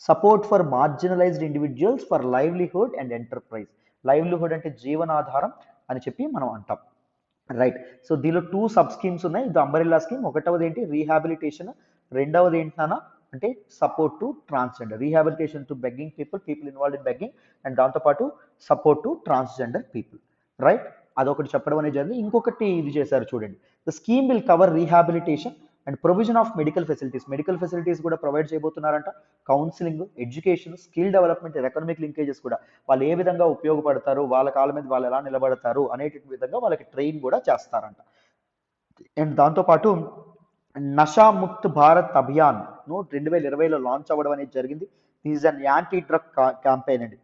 Support for marginalised individuals for livelihood and enterprise. Livelihood అంటే జీవనాధారం అని చెప్పి మనం అంటాం. రైట్. సో దీనిలో 2 సబ్ స్కీమ్స్ ఉన్నాయి. ఇది అంబ్రెల్లా స్కీమ్. ఒకటవది ఏంటి? రీహాబిలిటేషన్. రెండవది ఏంటన్నా అంటే support to transgender. Rehabilitation to begging people involved in begging, and దాంతోపాటు support to transgender people. Right. అదొకటి చెప్పడం అనేది జరిగింది. ఇంకొకటి ఇది చేశారు చూడండి. The scheme will cover rehabilitation and provision of medical facilities. Medical facilities కూడా ప్రొవైడ్ చేయబోతున్నారంట. Counselling, education, skill development, economic linkages కూడా వాళ్ళు ఏ విధంగా ఉపయోగపడతారు, వాళ్ళ కాళ్ళ మీద వాళ్ళు ఎలా నిలబడతారు అనేటువంటి విధంగా వాళ్ళకి ట్రైన్ కూడా చేస్తారంట. అండ్ దాంతోపాటు నషా ముక్త్ భారత్ అభియాన్ 2020లో లాంచ్ అవ్వడం అనేది జరిగింది. This is an anti drug campaign అండి.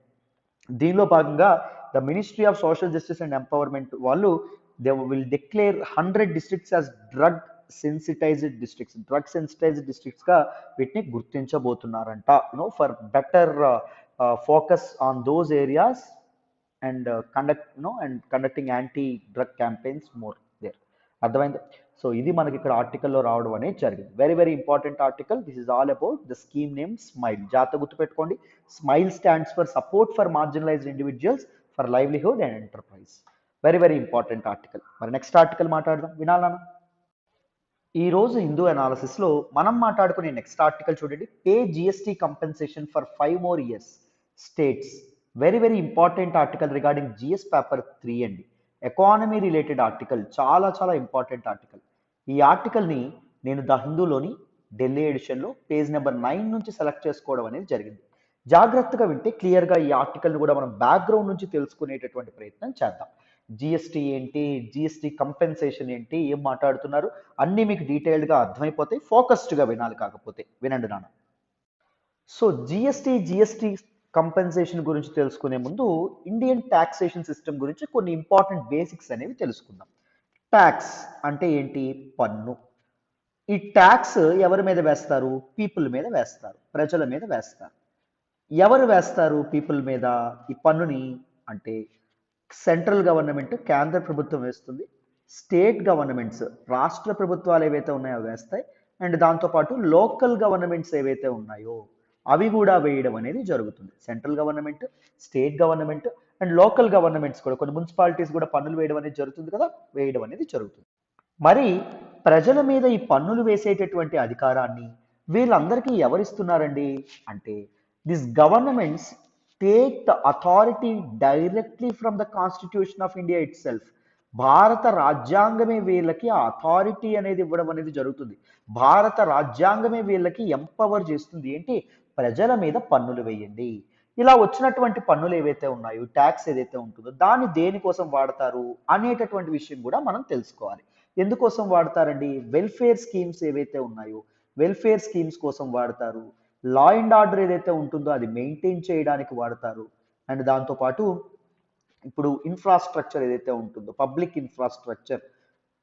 దీనిలో భాగంగా the ministry of social justice and empowerment వాళ్ళు they will declare 100 districts as drug sensitised districts. Drug sensitised districts గా వీటిని గుర్తించబోతున్నారంట. For better focus on those areas and conducting anti drug campaigns more there. అర్థమైంది. So ఇది మనకి ఇక్కడ ఆర్టికల్లో రావడం అనేది జరిగింది. Very very important article. This is all about the scheme name SMILE. జాగ్రత్త గుర్తుపెట్టుకోండి. SMILE stands for support for marginalised individuals for livelihood and enterprise. Very very important article. మరి నెక్స్ట్ ఆర్టికల్ మాట్లాడదాం. వినాలన్నా? ఈ రోజు హిందూ అనాలిసిస్లో మనం మాట్లాడుకునే నెక్స్ట్ ఆర్టికల్ చూడండి. Pay GST compensation for 5 more years states. Very very important article regarding GS paper 3 అండి. Economy related article. చాలా చాలా ఇంపార్టెంట్ ఆర్టికల్. ఈ ఆర్టికల్ని నేను ద హిందూలోని ఢిల్లీ ఎడిషన్లో పేజ్ నెంబర్ 9 నుంచి సెలెక్ట్ చేసుకోవడం అనేది జరిగింది. జాగ్రత్తగా వింటే క్లియర్గా ఈ ఆర్టికల్ని కూడా మనం బ్యాక్గ్రౌండ్ నుంచి తెలుసుకునేటటువంటి ప్రయత్నం చేద్దాం. జిఎస్టీ ఏంటి, జిఎస్టీ కంపెన్సేషన్ ఏంటి, ఏం మాట్లాడుతున్నారు అన్నీ మీకు డీటెయిల్డ్గా అర్థమైపోతాయి. ఫోకస్డ్గా వినాలి. కాకపోతే వినండి నాన్న. సో జిఎస్టీ కంపెన్సేషన్ గురించి తెలుసుకునే ముందు ఇండియన్ ట్యాక్సేషన్ సిస్టమ్ గురించి కొన్ని ఇంపార్టెంట్ బేసిక్స్ అనేవి తెలుసుకుందాం. ట్యాక్స్ అంటే ఏంటి? పన్ను. ఈ ట్యాక్స్ ఎవరి మీద వేస్తారు? పీపుల్ మీద వేస్తారు, ప్రజల మీద వేస్తారు. ఎవరు వేస్తారు పీపుల్ మీద ఈ పన్నుని అంటే సెంట్రల్ గవర్నమెంట్, కేంద్ర ప్రభుత్వం వేస్తుంది. స్టేట్ గవర్నమెంట్స్, రాష్ట్ర ప్రభుత్వాలు ఏవైతే ఉన్నాయో వేస్తాయి. అండ్ దాంతోపాటు లోకల్ గవర్నమెంట్స్ ఏవైతే ఉన్నాయో అవి కూడా వేయడం అనేది జరుగుతుంది. Central government, state government and local governments కూడా, కొన్ని మున్సిపాలిటీస్ కూడా పన్నులు వేయడం అనేది జరుగుతుంది కదా, వేయడం అనేది జరుగుతుంది. మరి ప్రజల మీద ఈ పన్నులు వేసేటటువంటి అధికారాన్ని వీళ్ళందరికీ ఎవరిస్తున్నారండి అంటే this governments take the authority directly from the constitution of India it self. భారత రాజ్యాంగమే వీళ్ళకి ఆ అథారిటీ అనేది ఇవ్వడం అనేది జరుగుతుంది. భారత రాజ్యాంగమే వీళ్ళకి ఎంపవర్ చేస్తుంది. ఏంటి? ప్రజల మీద పన్నులు వేయండి. ఇలా వచ్చినటువంటి పన్నులు ఏవైతే ఉన్నాయో, ట్యాక్స్ ఏదైతే ఉంటుందో దాన్ని దేనికోసం వాడతారు అనేటటువంటి విషయం కూడా మనం తెలుసుకోవాలి. ఎందుకోసం వాడతారండి? వెల్ఫేర్ స్కీమ్స్ ఏవైతే ఉన్నాయో వెల్ఫేర్ స్కీమ్స్ కోసం వాడతారు. లా అండ్ ఆర్డర్ ఏదైతే ఉంటుందో అది మెయింటైన్ చేయడానికి వాడతారు. అండ్ దాంతోపాటు ఇప్పుడు ఇన్ఫ్రాస్ట్రక్చర్ ఏదైతే ఉంటుందో పబ్లిక్ ఇన్ఫ్రాస్ట్రక్చర్,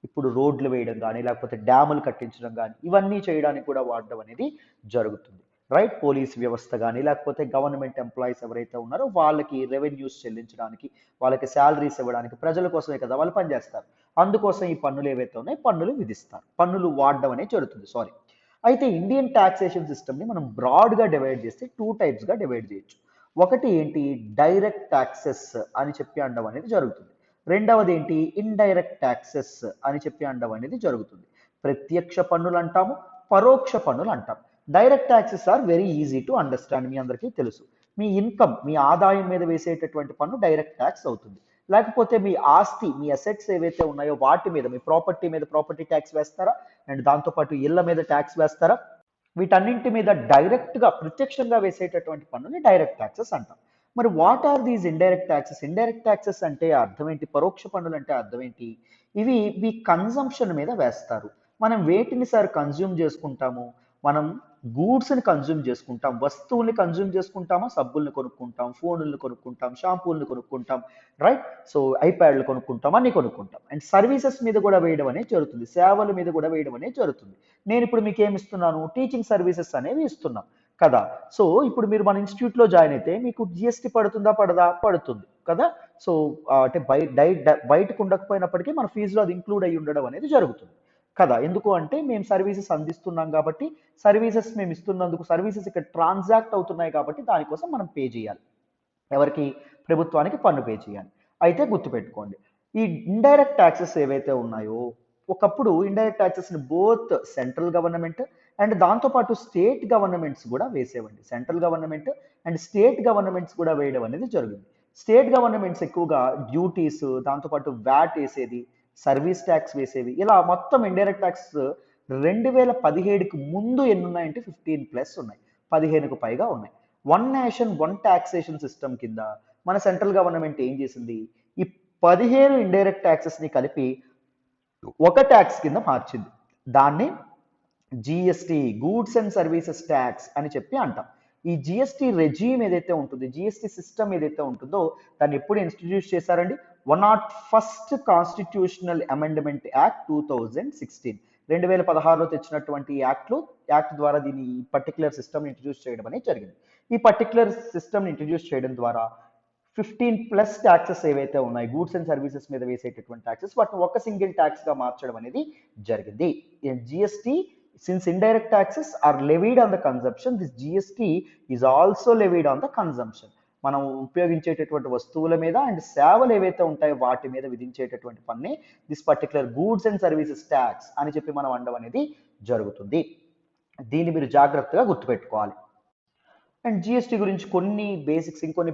ఇప్పుడు రోడ్లు వేయడం కానీ లేకపోతే డ్యాములు కట్టించడం కానీ ఇవన్నీ చేయడానికి కూడా వాడడం అనేది జరుగుతుంది. రైట్. పోలీస్ వ్యవస్థ కానీ లేకపోతే గవర్నమెంట్ ఎంప్లాయీస్ ఎవరైతే ఉన్నారో వాళ్ళకి రెవెన్యూస్ చెల్లించడానికి, వాళ్ళకి శాలరీస్ ఇవ్వడానికి, ప్రజల కోసమే కదా వాళ్ళు పనిచేస్తారు. అందుకోసం ఈ పన్నులు ఏవైతే ఉన్నాయో పన్నులు విధిస్తారు. పన్నులు వాడడం అనేది జరుగుతుంది. సారీ. అయితే ఇండియన్ ట్యాక్సేషన్ సిస్టమ్ని మనం బ్రాడ్గా డివైడ్ చేస్తే 2 టైప్స్గా డివైడ్ చేయొచ్చు. ఒకటి ఏంటి? డైరెక్ట్ ట్యాక్సెస్ అని చెప్పి అనడం అనేది జరుగుతుంది. రెండవది ఏంటి? ఇండైరెక్ట్ ట్యాక్సెస్ అని చెప్పి అనడం అనేది జరుగుతుంది. ప్రత్యక్ష పన్నులు అంటాము, పరోక్ష పన్నులు అంటాం. Direct taxes are very easy to understand. మీ అందరికీ తెలుసు. మీ ఇన్కమ్, మీ ఆదాయం మీద వేసేటటువంటి పన్ను డైరెక్ట్ ట్యాక్స్ అవుతుంది. లేకపోతే మీ ఆస్తి, మీ అసెట్స్ ఏవైతే ఉన్నాయో వాటి మీద, మీ ప్రాపర్టీ మీద ప్రాపర్టీ ట్యాక్స్ వేస్తారా, అండ్ దాంతోపాటు ఇళ్ల మీద ట్యాక్స్ వేస్తారా. వీటన్నింటి మీద డైరెక్ట్గా ప్రత్యక్షంగా వేసేటటువంటి పన్నుని డైరెక్ట్ ట్యాక్సెస్ అంటాం. మరి what are these indirect taxes? Indirect taxes అంటే అర్థం ఏంటి? పరోక్ష పన్నులు అంటే అర్థం ఏంటి? ఇవి మీ కన్జంప్షన్ మీద వేస్తారు. మనం వేటిని సార్ కన్జ్యూమ్ చేసుకుంటాము? మనం గూడ్స్ని కన్జ్యూమ్ చేసుకుంటాం, వస్తువుల్ని కన్జ్యూమ్ చేసుకుంటామా? సబ్బుల్ని కొనుక్కుంటాం, ఫోన్లను కొనుక్కుంటాం, షాంపూల్ని కొనుక్కుంటాం, రైట్? సో ఐప్యాడ్లు కొనుక్కుంటాం, అన్ని కొనుక్కుంటాం. అండ్ సర్వీసెస్ మీద కూడా వేయడం అనేది జరుగుతుంది, సేవల మీద కూడా వేయడం అనేది జరుగుతుంది. నేను ఇప్పుడు మీకు ఏమి ఇస్తున్నాను? టీచింగ్ సర్వీసెస్ అనేవి ఇస్తున్నాం కదా. సో ఇప్పుడు మీరు మన ఇన్స్టిట్యూట్లో జాయిన్ అయితే మీకు జిఎస్టీ పడుతుందా పడదా? పడుతుంది కదా. సో అంటే బయటకు ఉండకపోయినప్పటికీ మన ఫీజులో అది ఇంక్లూడ్ అయ్యి ఉండడం అనేది జరుగుతుంది కదా. ఎందుకు అంటే మేము సర్వీసెస్ అందిస్తున్నాం కాబట్టి, సర్వీసెస్ మేము ఇస్తున్నందుకు సర్వీసెస్ ఇక్కడ ట్రాన్సాక్ట్ అవుతున్నాయి కాబట్టి దానికోసం మనం పే చేయాలి. ఎవరికి? ప్రభుత్వానికి పన్ను పే చేయాలి. అయితే గుర్తుపెట్టుకోండి, ఈ ఇండైరెక్ట్ ట్యాక్సెస్ ఏవైతే ఉన్నాయో, ఒకప్పుడు ఇండైరెక్ట్ ట్యాక్సెస్ని బోత్ సెంట్రల్ గవర్నమెంట్ అండ్ దాంతోపాటు స్టేట్ గవర్నమెంట్స్ కూడా వేసేవండి. Central government and state governments కూడా వేయడం అనేది జరిగింది. స్టేట్ గవర్నమెంట్స్ ఎక్కువగా డ్యూటీస్, దాంతోపాటు వ్యాట్ వేసేది, సర్వీస్ ట్యాక్స్ వేసేవి. ఇలా మొత్తం ఇండైరెక్ట్ ట్యాక్స్ 2017కి ముందు ఎన్ని ఉన్నాయంటే 15+ ఉన్నాయి, 15కు పైగా ఉన్నాయి. One nation one taxation system కింద మన సెంట్రల్ గవర్నమెంట్ ఏం చేసింది? ఈ 15 ఇండైరెక్ట్ ట్యాక్సెస్ని కలిపి ఒక ట్యాక్స్ కింద మార్చింది. దాన్ని GST, goods and services tax అని చెప్పి అంటాం. ఈ జిఎస్టీ రెజీమ్ ఏదైతే ఉంటుందో, జిఎస్టీ సిస్టమ్ ఏదైతే ఉంటుందో, దాన్ని ఎప్పుడు ఇన్స్ట్రడ్యూస్ చేశారండి? 101st కాన్స్టిట్యూషనల్ అమెండ్మెంట్ యాక్ట్ 2016, 2016లో తెచ్చినటువంటి యాక్ట్ ద్వారా దీన్ని పర్టికులర్ సిస్టమ్ ఇంట్రడ్యూస్ చేయడం అనేది జరిగింది. ఈ పర్టికులర్ సిస్టమ్ ఇంట్రడ్యూస్ చేయడం ద్వారా 15+ ట్యాక్సెస్ ఏవైతే ఉన్నాయి, గూడ్స్ అండ్ సర్వీసెస్ మీద వేసేటటువంటి ట్యాక్సెస్, వాటిని ఒక సింగిల్ ట్యాక్స్ గా మార్చడం అనేది జరిగింది. GST, since indirect taxes are levied on the consumption, this GST is also levied on the consumption. మనం ఉపయోగించేటటువంటి వస్తువుల మీద అండ్ సేవలు ఏవైతే ఉంటాయో వాటి మీద విధించేటటువంటి పన్నే this particular goods and services tax అని చెప్పి మనం అనడం అనేది జరుగుతుంది. దీన్ని మీరు జాగ్రత్తగా గుర్తుపెట్టుకోవాలి. అండ్ జిఎస్టీ గురించి ఇంకొన్ని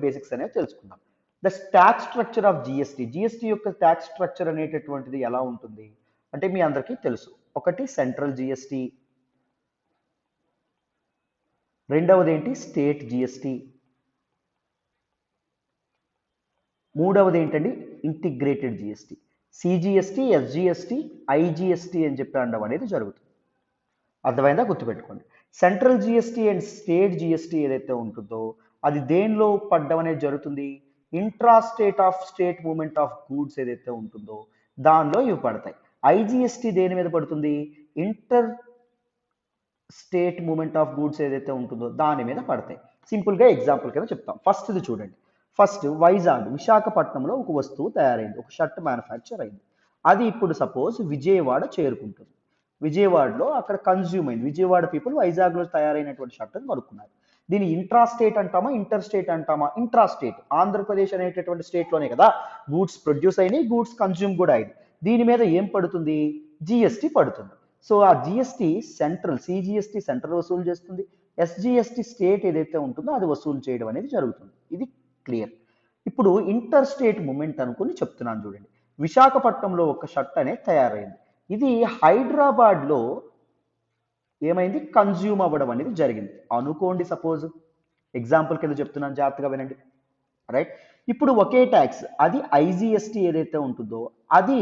బేసిక్స్ అనేవి తెలుసుకుందాం. The tax structure of GST. GST యొక్క ట్యాక్స్ స్ట్రక్చర్ అనేటటువంటిది ఎలా ఉంటుంది అంటే మీ అందరికీ తెలుసు. ఒకటి సెంట్రల్ జిఎస్టీ, రెండవది ఏంటి? స్టేట్ జిఎస్టీ, మూడవది ఏంటండి? Integrated GST. CGST, SGST, IGST అని చెప్పి అనడం అనేది జరుగుతుంది. అర్థమైందా? గుర్తుపెట్టుకోండి. Central GST and state GST ఏదైతే ఉంటుందో అది దేనిలో పడ్డం అనేది జరుగుతుంది? Intra state movement of goods ఏదైతే ఉంటుందో దానిలో ఇవి పడతాయి. ఐజిఎస్టీ దేని మీద పడుతుంది? Inter state movement of goods ఏదైతే ఉంటుందో దాని మీద పడతాయి. సింపుల్గా ఎగ్జాంపుల్ కింద చెప్తాం. ఫస్ట్ ఇది చూడండి. ఫస్ట్ వైజాగ్, విశాఖపట్నంలో ఒక వస్తువు తయారైంది, ఒక షర్ట్ మ్యానుఫ్యాక్చర్ అయింది. అది ఇప్పుడు సపోజ్ విజయవాడ చేరుకుంటుంది. విజయవాడలో అక్కడ కన్జ్యూమ్ అయింది. విజయవాడ పీపుల్ వైజాగ్లో తయారైనటువంటి షర్ట్ని కొనుక్కున్నారు. దీన్ని ఇంట్రా స్టేట్ అంటామా, ఇంటర్ స్టేట్ అంటామా? Intra state. ఆంధ్రప్రదేశ్ అనేటటువంటి స్టేట్లోనే కదా గూడ్స్ ప్రొడ్యూస్ అయినాయి, గూడ్స్ కన్జ్యూమ్ కూడా అయింది. దీని మీద ఏం పడుతుంది? జిఎస్టీ పడుతుంది. సో ఆ జిఎస్టీ సెంట్రల్, సిజిఎస్టీ సెంట్రల్ వసూలు చేస్తుంది, ఎస్జిఎస్టీ స్టేట్ ఏదైతే ఉంటుందో అది వసూలు చేయడం అనేది జరుగుతుంది. ఇది క్లియర్. ఇప్పుడు ఇంటర్ స్టేట్ మూమెంట్ అనుకుని చెప్తున్నాను చూడండి. విశాఖపట్నంలో ఒక షర్ట్ అనేది తయారైంది. ఇది హైదరాబాద్లో ఏమైంది? కన్జ్యూమ్ అవ్వడం అనేది జరిగింది అనుకోండి. సపోజ్ ఎగ్జాంపుల్ కింద చెప్తున్నాను, జాగ్రత్తగా వినండి, రైట్? ఇప్పుడు ఒకే ట్యాక్స్, అది ఐజిఎస్టీ ఏదైతే ఉంటుందో అది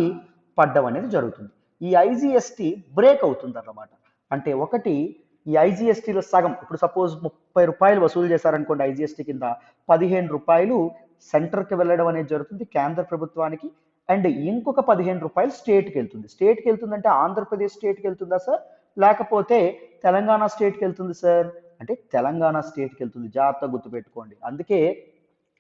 పడ్డం అనేది జరుగుతుంది. ఈ ఐజిఎస్టీ బ్రేక్ అవుతుంది అన్నమాట. అంటే ఒకటి, ఈ ఐజిఎస్టీలో సగం, ఇప్పుడు సపోజ్ 30 రూపాయలు వసూలు చేశారనుకోండి ఐజిఎస్టీ కింద, 15 రూపాయలు సెంటర్కి వెళ్ళడం అనేది జరుగుతుంది, కేంద్ర ప్రభుత్వానికి. అండ్ ఇంకొక 15 రూపాయలు స్టేట్కి వెళ్తుంది. స్టేట్కి వెళ్తుందంటే ఆంధ్రప్రదేశ్ స్టేట్కి వెళ్తుందా సార్, లేకపోతే తెలంగాణ స్టేట్కి వెళ్తుంది సార్ అంటే తెలంగాణ స్టేట్కి వెళ్తుంది. జాగ్రత్తగా గుర్తుపెట్టుకోండి. అందుకే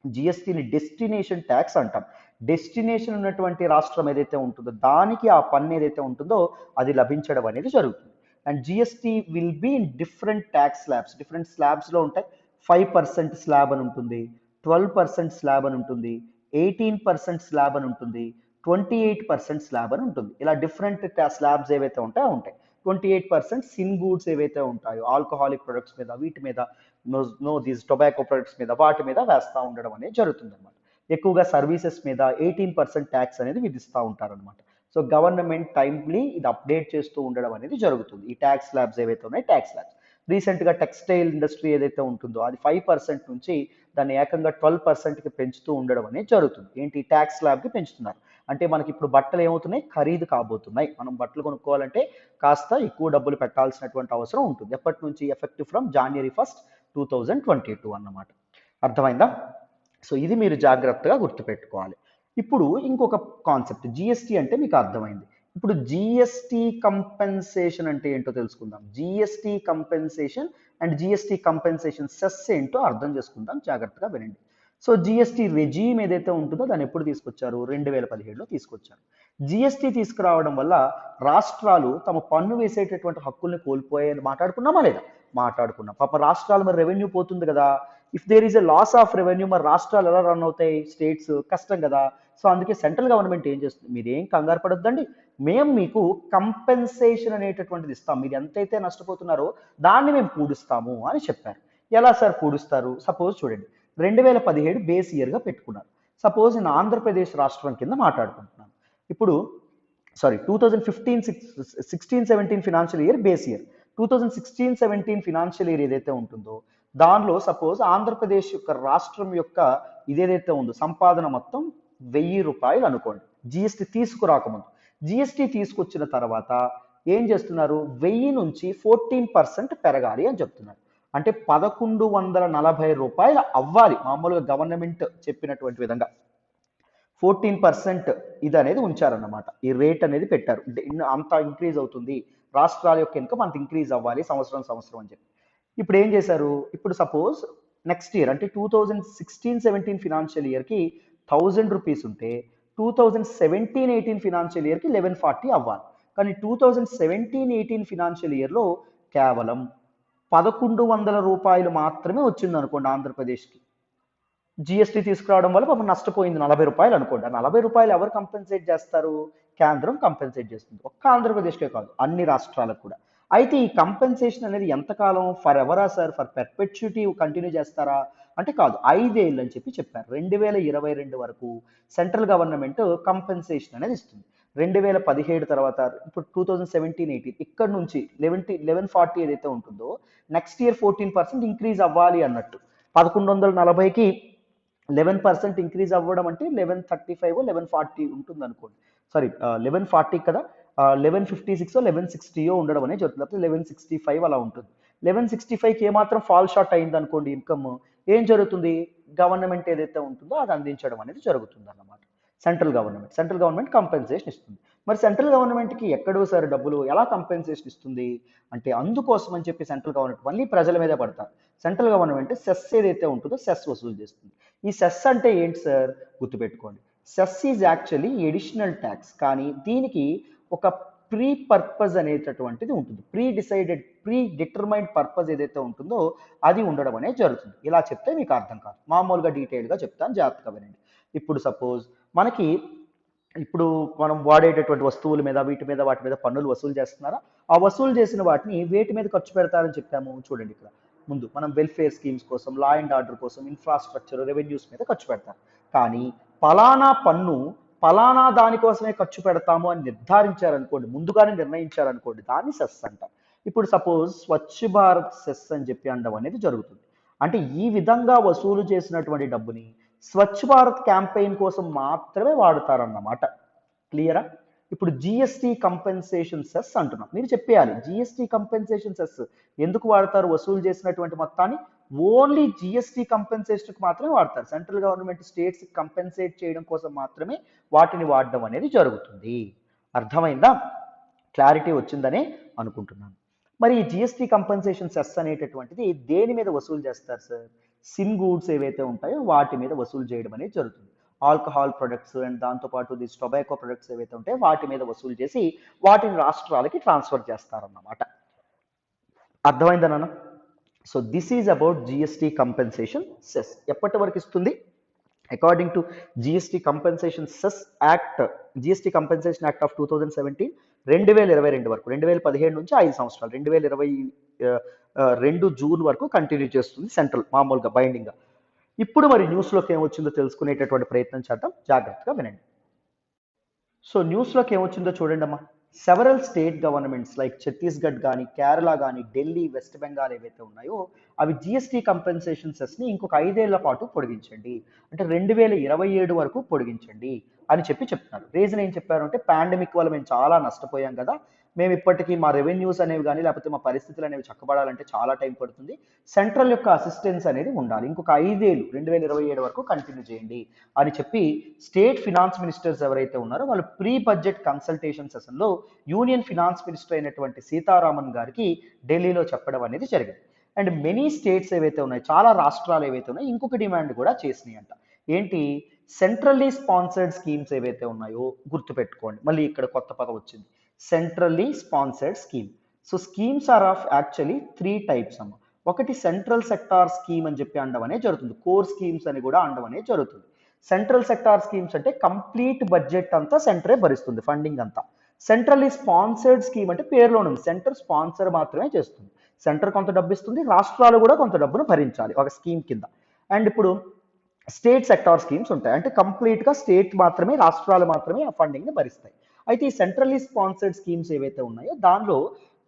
జిఎస్టీని డెస్టినేషన్ ట్యాక్స్ అంటాం. డెస్టినేషన్ ఉన్నటువంటి రాష్ట్రం ఏదైతే ఉంటుందో దానికి ఆ పన్ను ఏదైతే ఉంటుందో అది లభించడం అనేది జరుగుతుంది. And GST will be in different tax slabs. Different స్లాబ్స్లో ఉంటాయి. 5% స్లాబ్ అని ఉంటుంది, 12% స్లాబ్ అని ఉంటుంది, 18% స్లాబ్ అని ఉంటుంది, 28% స్లాబ్ అని ఉంటుంది. ఇలా డిఫరెంట్ స్లాబ్స్ ఏవైతే ఉంటాయో ఉంటాయి. 28% సిన్ గూడ్స్ ఏవైతే ఉంటాయో ఆల్కహాలిక్ ప్రొడక్ట్స్ మీద, వీటి మీద, దీస్ టొబాకో ప్రొడక్ట్స్ మీద, వాటి మీద వేస్తూ ఉండడం అనేది జరుగుతుంది అనమాట. ఎక్కువగా సర్వీసెస్ మీద 18% ట్యాక్స్ అనేది విధిస్తూ ఉంటారనమాట. సో గవర్నమెంట్ టైమ్లీ ఇది అప్డేట్ చేస్తూ ఉండడం అనేది జరుగుతుంది. ఈ ట్యాక్స్ స్లాబ్స్ ఏవైతే ఉన్నాయి ట్యాక్స్ స్లాబ్స్. రీసెంట్గా టెక్స్టైల్ ఇండస్ట్రీ ఏదైతే ఉంటుందో అది 5% నుంచి దాన్ని ఏకంగా 12%కి పెంచుతూ ఉండడం అనేది జరుగుతుంది. ఏంటి ట్యాక్స్ స్లాబ్కి పెంచుతున్నారు. అంటే మనకి ఇప్పుడు బట్టలు ఏమవుతున్నాయి ఖరీదు కాబోతున్నాయి. మనం బట్టలు కొనుక్కోవాలంటే కాస్త ఎక్కువ డబ్బులు పెట్టాల్సినటువంటి అవసరం ఉంటుంది. ఎప్పటి నుంచి ఎఫెక్టివ్ ఫ్రమ్ January 1, 2022 అన్నమాట. అర్థమైందా? సో ఇది మీరు జాగ్రత్తగా గుర్తుపెట్టుకోవాలి. ఇప్పుడు ఇంకొక కాన్సెప్ట్ జిఎస్టీ అంటే మీకు అర్థమైంది. ఇప్పుడు జిఎస్టీ కంపెన్సేషన్ అంటే ఏంటో తెలుసుకుందాం. GST compensation and GST compensation cess ఏంటో అర్థం చేసుకుందాం, జాగ్రత్తగా వినండి. సో జిఎస్టీ రెజీమ్ ఏదైతే ఉంటుందో దాన్ని ఎప్పుడు తీసుకొచ్చారు? 2017లో తీసుకొచ్చారు. జిఎస్టీ తీసుకురావడం వల్ల రాష్ట్రాలు తమ పన్ను వేసేటటువంటి హక్కుల్ని కోల్పోయాయని మాట్లాడుకున్నామా లేదా? మాట్లాడుకున్నాం. పాప రాష్ట్రాలు మరి రెవెన్యూ పోతుంది కదా. If there is a loss of revenue, మరి రాష్ట్రాలు ఎలా రన్ అవుతాయి? స్టేట్స్ కష్టం కదా. సో అందుకే సెంట్రల్ గవర్నమెంట్ ఏం చేస్తుంది? మీరేం కంగారు పడొద్దండి, మేము మీకు కంపెన్సేషన్ అనేటటువంటిది ఇస్తాం. మీరు ఎంతైతే నష్టపోతున్నారో దాన్ని మేము పూడుస్తాము అని చెప్పారు. ఎలా సార్ పూడుస్తారు? సపోజ్ చూడండి, 2017 బేస్ ఇయర్గా పెట్టుకున్నారు. సపోజ్ నేను ఆంధ్రప్రదేశ్ రాష్ట్రం కింద మాట్లాడుకుంటున్నాను. ఇప్పుడు 2016-17 financial year base year. 2016-17 financial year ఏదైతే ఉంటుందో దానిలో సపోజ్ ఆంధ్రప్రదేశ్ యొక్క రాష్ట్రం యొక్క ఇదేదైతే ఉందో సంపాదన మొత్తం 1000 రూపాయలు అనుకోండి, జిఎస్టీ తీసుకురాకముందు. జిఎస్టీ తీసుకొచ్చిన తర్వాత ఏం చేస్తున్నారు? 1000 నుంచి 14% పెరగాలి అని చెప్తున్నారు. అంటే 1140 రూపాయలు అవ్వాలి మామూలుగా గవర్నమెంట్ చెప్పినటువంటి విధంగా. 14% ఇది అనేది ఉంచారన్నమాట. ఈ రేట్ అనేది పెట్టారు. అంత ఇంక్రీజ్ అవుతుంది, రాష్ట్రాల యొక్క ఇన్కమ్ అంత ఇంక్రీజ్ అవ్వాలి సంవత్సరం అని చెప్పి. ఇప్పుడు ఏం చేశారు? ఇప్పుడు సపోజ్ నెక్స్ట్ ఇయర్ అంటే 2016-17 ఫినాన్షియల్ ఇయర్కి 1000 రూపీస్ ఉంటే 2017-18 ఫినాన్షియల్ ఇయర్కి 1140 అవ్వాలి. కానీ 2017-18 ఫినాన్షియల్ ఇయర్లో కేవలం 1100 రూపాయలు మాత్రమే వచ్చింది అనుకోండి ఆంధ్రప్రదేశ్కి. జిఎస్టీ తీసుకురావడం వల్ల పాపం నష్టపోయింది 40 రూపాయలు అనుకోండి. ఆ 40 రూపాయలు ఎవరు కంపెన్సేట్ చేస్తారు? కేంద్రం కంపెన్సేట్ చేస్తుంది. ఒక్క ఆంధ్రప్రదేశ్కే కాదు, అన్ని రాష్ట్రాలకు కూడా. అయితే ఈ కంపెన్సేషన్ అనేది ఎంతకాలం? ఫర్ ఎవరా సార్? ఫర్ పెర్పెచ్యుటీ కంటిన్యూ చేస్తారా అంటే కాదు, 5 ఏళ్ళు అని చెప్పి చెప్పారు. 2022 వరకు సెంట్రల్ గవర్నమెంట్ కంపెన్సేషన్ అనేది ఇస్తుంది. 2017 తర్వాత ఇప్పుడు 2017-18 ఇక్కడ నుంచి 1140 ఏదైతే ఉంటుందో నెక్స్ట్ ఇయర్ 14% ఇంక్రీజ్ అవ్వాలి అన్నట్టు. 1140కి 11% ఇంక్రీజ్ అవ్వడం అంటే 1135 1140 ఉంటుంది అనుకోండి. సారీ 1140 కదా, 1156 1160 ఉండడం అనేది జరుగుతుంది. లేకపోతే 1165 అలా ఉంటుంది. 1165కి ఏమాత్రం ఫాల్ షార్ట్ అయింది అనుకోండి ఇన్కమ్, ఏం జరుగుతుంది? గవర్నమెంట్ ఏదైతే ఉంటుందో అది అందించడం అనేది జరుగుతుంది అన్నమాట. సెంట్రల్ గవర్నమెంట్ కంపెన్సేషన్ ఇస్తుంది. మరి సెంట్రల్ గవర్నమెంట్కి ఎక్కడో సార్ డబ్బులు ఎలా కంపెన్సేషన్ ఇస్తుంది అంటే అందుకోసం అని చెప్పి సెంట్రల్ గవర్నమెంట్ మళ్ళీ ప్రజల మీదే పడతారు. సెంట్రల్ గవర్నమెంట్ సెస్ ఏదైతే ఉంటుందో సెస్ వసూలు చేస్తుంది. ఈ సెస్ అంటే ఏంటి సార్? గుర్తుపెట్టుకోండి, cess is actually additional tax. కానీ దీనికి ఒక ప్రీ పర్పస్ అనేటటువంటిది ఉంటుంది. ప్రీ డిటర్మైన్డ్ పర్పస్ ఏదైతే ఉంటుందో అది ఉండడం అనేది జరుగుతుంది. ఇలా చెప్తే మీకు అర్థం కాదు, మామూలుగా డీటెయిల్గా చెప్తాను, జాగ్రత్తగా వినండి. ఇప్పుడు సపోజ్ మనకి ఇప్పుడు మనం వాడేటటువంటి వస్తువుల మీద వాటి మీద పన్నులు వసూలు చేస్తున్నారా? ఆ వసూలు చేసిన వాటిని వేటి మీద ఖర్చు పెడతారని చెప్పాము. చూడండి, ఇక్కడ ముందు మనం వెల్ఫేర్ స్కీమ్స్ కోసం, లా అండ్ ఆర్డర్ కోసం, ఇన్ఫ్రాస్ట్రక్చర్, రెవెన్యూస్ మీద ఖర్చు పెడతారు. కానీ పలానా పన్ను పలానా దానికోసమే ఖర్చు పెడతాము అని నిర్ధారించారనుకోండి, ముందుగానే నిర్ణయించారనుకోండి, దాన్ని సెస్ అంటారు. ఇప్పుడు సపోజ్ స్వచ్ఛ భారత్ సెస్ అని చెప్పి అనడం అనేది జరుగుతుంది. అంటే ఈ విధంగా వసూలు చేసినటువంటి డబ్బుని స్వచ్ఛ భారత్ క్యాంపెయిన్ కోసం మాత్రమే వాడతారన్నమాట. క్లియరా? ఇప్పుడు జిఎస్టీ కంపెన్సేషన్ సెస్ అంటున్నాం. మీరు చెప్పేయాలి జిఎస్టీ కంపెన్సేషన్ సెస్ ఎందుకు వాడతారు? వసూలు చేసినటువంటి మొత్తాన్ని ఓన్లీ జిఎస్టీ కంపెన్సేషన్కి మాత్రమే వాడతారు. సెంట్రల్ గవర్నమెంట్ స్టేట్స్ కంపెన్సేట్ చేయడం కోసం మాత్రమే వాటిని వాడడం అనేది జరుగుతుంది. అర్థమైందా? క్లారిటీ వచ్చిందనే అనుకుంటున్నాను. మరి ఈ జిఎస్టీ కంపెన్సేషన్ సెస్ అనేటటువంటిది దేని మీద వసూలు చేస్తారు సార్? సిన్ గూడ్స్ ఏవైతే ఉంటాయో వాటి మీద వసూలు చేయడం అనేది జరుగుతుంది. ఆల్కహాల్ ప్రొడక్ట్స్ అండ్ దాంతోపాటు దిస్ టొబాకో ప్రొడక్ట్స్ ఏవైతే ఉంటాయో వాటి మీద వసూలు చేసి వాటిని రాష్ట్రాలకి ట్రాన్స్ఫర్ చేస్తారన్నమాట. అర్థమైందా నాన్న? So this is about GST compensation cess. ఎప్పటి వరకు ఇస్తుంది? According to GST compensation cess act, GST compensation act of 2017 2022 వరకు, 2017 నుంచి 5 సంవత్సరాలు 2022 జూన్ వరకు కంటిన్యూ చేస్తుంది సెంట్రల్ మామూలుగా బైండింగ్గా. ఇప్పుడు మరి న్యూస్లోకి ఏమొచ్చిందో తెలుసుకునేటటువంటి ప్రయత్నం చేద్దాం, జాగ్రత్తగా వినండి. సో న్యూస్లోకి ఏమొచ్చిందో చూడండి అమ్మా. Several state governments like Chhattisgarh కానీ కేరళ కానీ ఢిల్లీ వెస్ట్ బెంగాల్ ఏవైతే ఉన్నాయో అవి జిఎస్టీ కంపెన్సేషన్ సెస్ని ఇంకొక 5 ఏళ్ల పాటు పొడిగించండి, అంటే 2027 వరకు పొడిగించండి అని చెప్తున్నారు. రీజన్ ఏం చెప్పారు అంటే పాండమిక్ వల్ల మేము చాలా నష్టపోయాం కదా, మేము ఇప్పటికీ మా రెవెన్యూస్ అనేవి కానీ లేకపోతే మా పరిస్థితులు అనేవి చక్కబడాలంటే చాలా టైం పడుతుంది, సెంట్రల్ యొక్క అసిస్టెన్స్ అనేది ఉండాలి, ఇంకొక 5 ఏళ్ళు 2027 వరకు కంటిన్యూ చేయండి అని చెప్పి స్టేట్ ఫినాన్స్ మినిస్టర్స్ ఎవరైతే ఉన్నారో వాళ్ళు ప్రీ బడ్జెట్ కన్సల్టేషన్ సెషన్లో యూనియన్ ఫినాన్స్ మినిస్టర్ అయినటువంటి సీతారామన్ గారికి ఢిల్లీలో చెప్పడం అనేది జరిగింది. అండ్ మెనీ స్టేట్స్ ఏవైతే ఉన్నాయి, చాలా రాష్ట్రాలు ఏవైతే ఉన్నాయి ఇంకొక డిమాండ్ కూడా చేసినాయి అంట. ఏంటి? సెంట్రల్లీ స్పాన్సర్డ్ స్కీమ్స్ ఏవైతే ఉన్నాయో గుర్తుపెట్టుకోండి, మళ్ళీ ఇక్కడ కొత్త పదం వచ్చింది, centrally sponsored scheme. So schemes are of actually 3 types అమ్మ. ఒకటి సెంట్రల్ సెక్టార్ స్కీమ్ అని చెప్పి అనడం అనేది జరుగుతుంది, కోర్ స్కీమ్స్ అని కూడా అనడం అనేది జరుగుతుంది. సెంట్రల్ సెక్టార్ స్కీమ్స్ అంటే కంప్లీట్ బడ్జెట్ అంతా సెంటరే భరిస్తుంది, ఫండింగ్ అంతా. సెంట్రల్లీ స్పాన్సర్డ్ స్కీమ్ అంటే పేరులో ఉంది, సెంటర్ స్పాన్సర్ మాత్రమే చేస్తుంది, సెంటర్ కొంత డబ్బు ఇస్తుంది, రాష్ట్రాలు కూడా కొంత డబ్బును భరించాలి ఒక స్కీమ్ కింద. అండ్ ఇప్పుడు స్టేట్ సెక్టార్ స్కీమ్స్ ఉంటాయి, అంటే కంప్లీట్గా స్టేట్ మాత్రమే, రాష్ట్రాలు మాత్రమే ఆ ఫండింగ్ని భరిస్తాయి. అయితే ఈ సెంట్రల్లీ స్పాన్సర్డ్ స్కీమ్స్ ఏవైతే ఉన్నాయో దానిలో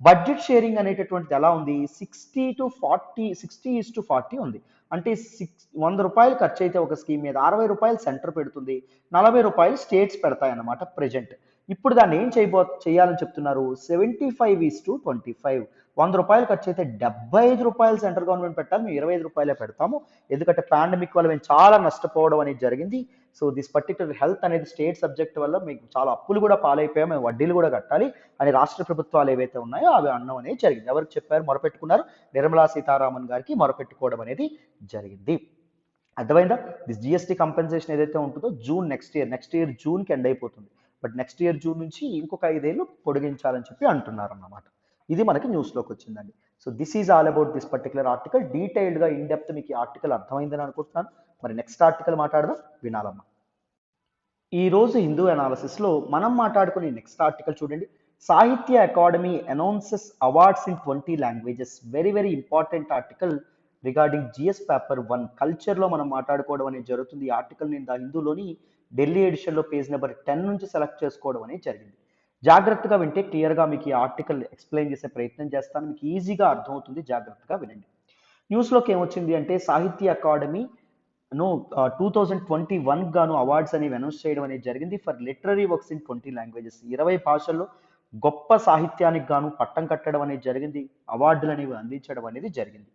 బడ్జెట్ షేరింగ్ అనేటటువంటిది ఎలా ఉంది, 60:40 ఉంది. అంటే 100 రూపాయలు ఖర్చు అయితే ఒక స్కీమ్ మీద 60 రూపాయలు సెంటర్ పెడుతుంది, 40 రూపాయలు స్టేట్స్ పెడతాయి అన్నమాట ప్రెజెంట్. ఇప్పుడు దాన్ని ఏం చేయాలని చెప్తున్నారు, 75:25. 100 రూపాయలు ఖర్చు అయితే 75 రూపాయలు సెంట్రల్ గవర్నమెంట్ పెట్టాలి, మేము 25 రూపాయలే పెడతాము, ఎందుకంటే పాండమిక్ వల్ల మేము చాలా నష్టపోవడం అనేది జరిగింది. సో దిస్ పర్టికులర్ హెల్త్ అనేది స్టేట్ సబ్జెక్ట్ వల్ల మీకు చాలా అప్పులు కూడా పాలైపోయాం, మేము వడ్డీలు కూడా కట్టాలి అని రాష్ట్ర ప్రభుత్వాలు ఏవైతే ఉన్నాయో అవి అన్నం అనేది జరిగింది. ఎవరికి చెప్పారు, మొరపెట్టుకున్నారు, నిర్మలా సీతారామన్ గారికి మొరపెట్టుకోవడం అనేది జరిగింది. అర్థమైందా? దిస్ జిఎస్టీ కంపెన్సేషన్ ఏదైతే ఉంటుందో నెక్స్ట్ ఇయర్ జూన్కి ఎండ్ అయిపోతుంది, బట్ నెక్స్ట్ ఇయర్ జూన్ నుంచి ఇంకొక 5 ఏళ్ళు పొడిగించాలని చెప్పి అంటున్నారు అన్నమాట. ఇది మనకి న్యూస్లోకి వచ్చిందండి. So this is all about this particular article. డీటెయిల్డ్గా ఇన్ డెప్త్ మీకు ఈ ఆర్టికల్ అర్థమైందని అనుకుంటున్నాను. మరి నెక్స్ట్ ఆర్టికల్ మాట్లాడదాం, వినాలమ్మా. ఈ రోజు హిందూ అనాలిసిస్లో మనం మాట్లాడుకునే నెక్స్ట్ ఆర్టికల్ చూడండి, Sahitya Akademi announces awards in 20 languages. Very very important article regarding GS paper 1 కల్చర్లో మనం మాట్లాడుకోవడం అనేది జరుగుతుంది. ఈ ఆర్టికల్ నేను ద హిందూలోని ఢిల్లీ ఎడిషన్లో పేజ్ నెంబర్ 10 నుంచి సెలెక్ట్ చేసుకోవడం అనేది జరిగింది. జాగ్రత్తగా వింటే క్లియర్గా మీకు ఈ ఆర్టికల్ ఎక్స్ప్లెయిన్ చేసే ప్రయత్నం చేస్తాను, మీకు ఈజీగా అర్థమవుతుంది, జాగ్రత్తగా వినండి. న్యూస్లోకి ఏమొచ్చింది అంటే సాహిత్య అకాడమీ 2021 గాను అవార్డ్స్ అనేవి అనౌన్స్ చేయడం అనేది జరిగింది for literary works in 20 languages. 20 భాషల్లో గొప్ప సాహిత్యానికి గాను పట్టం కట్టడం అనేది జరిగింది, అవార్డులు అనేవి అందించడం అనేది జరిగింది.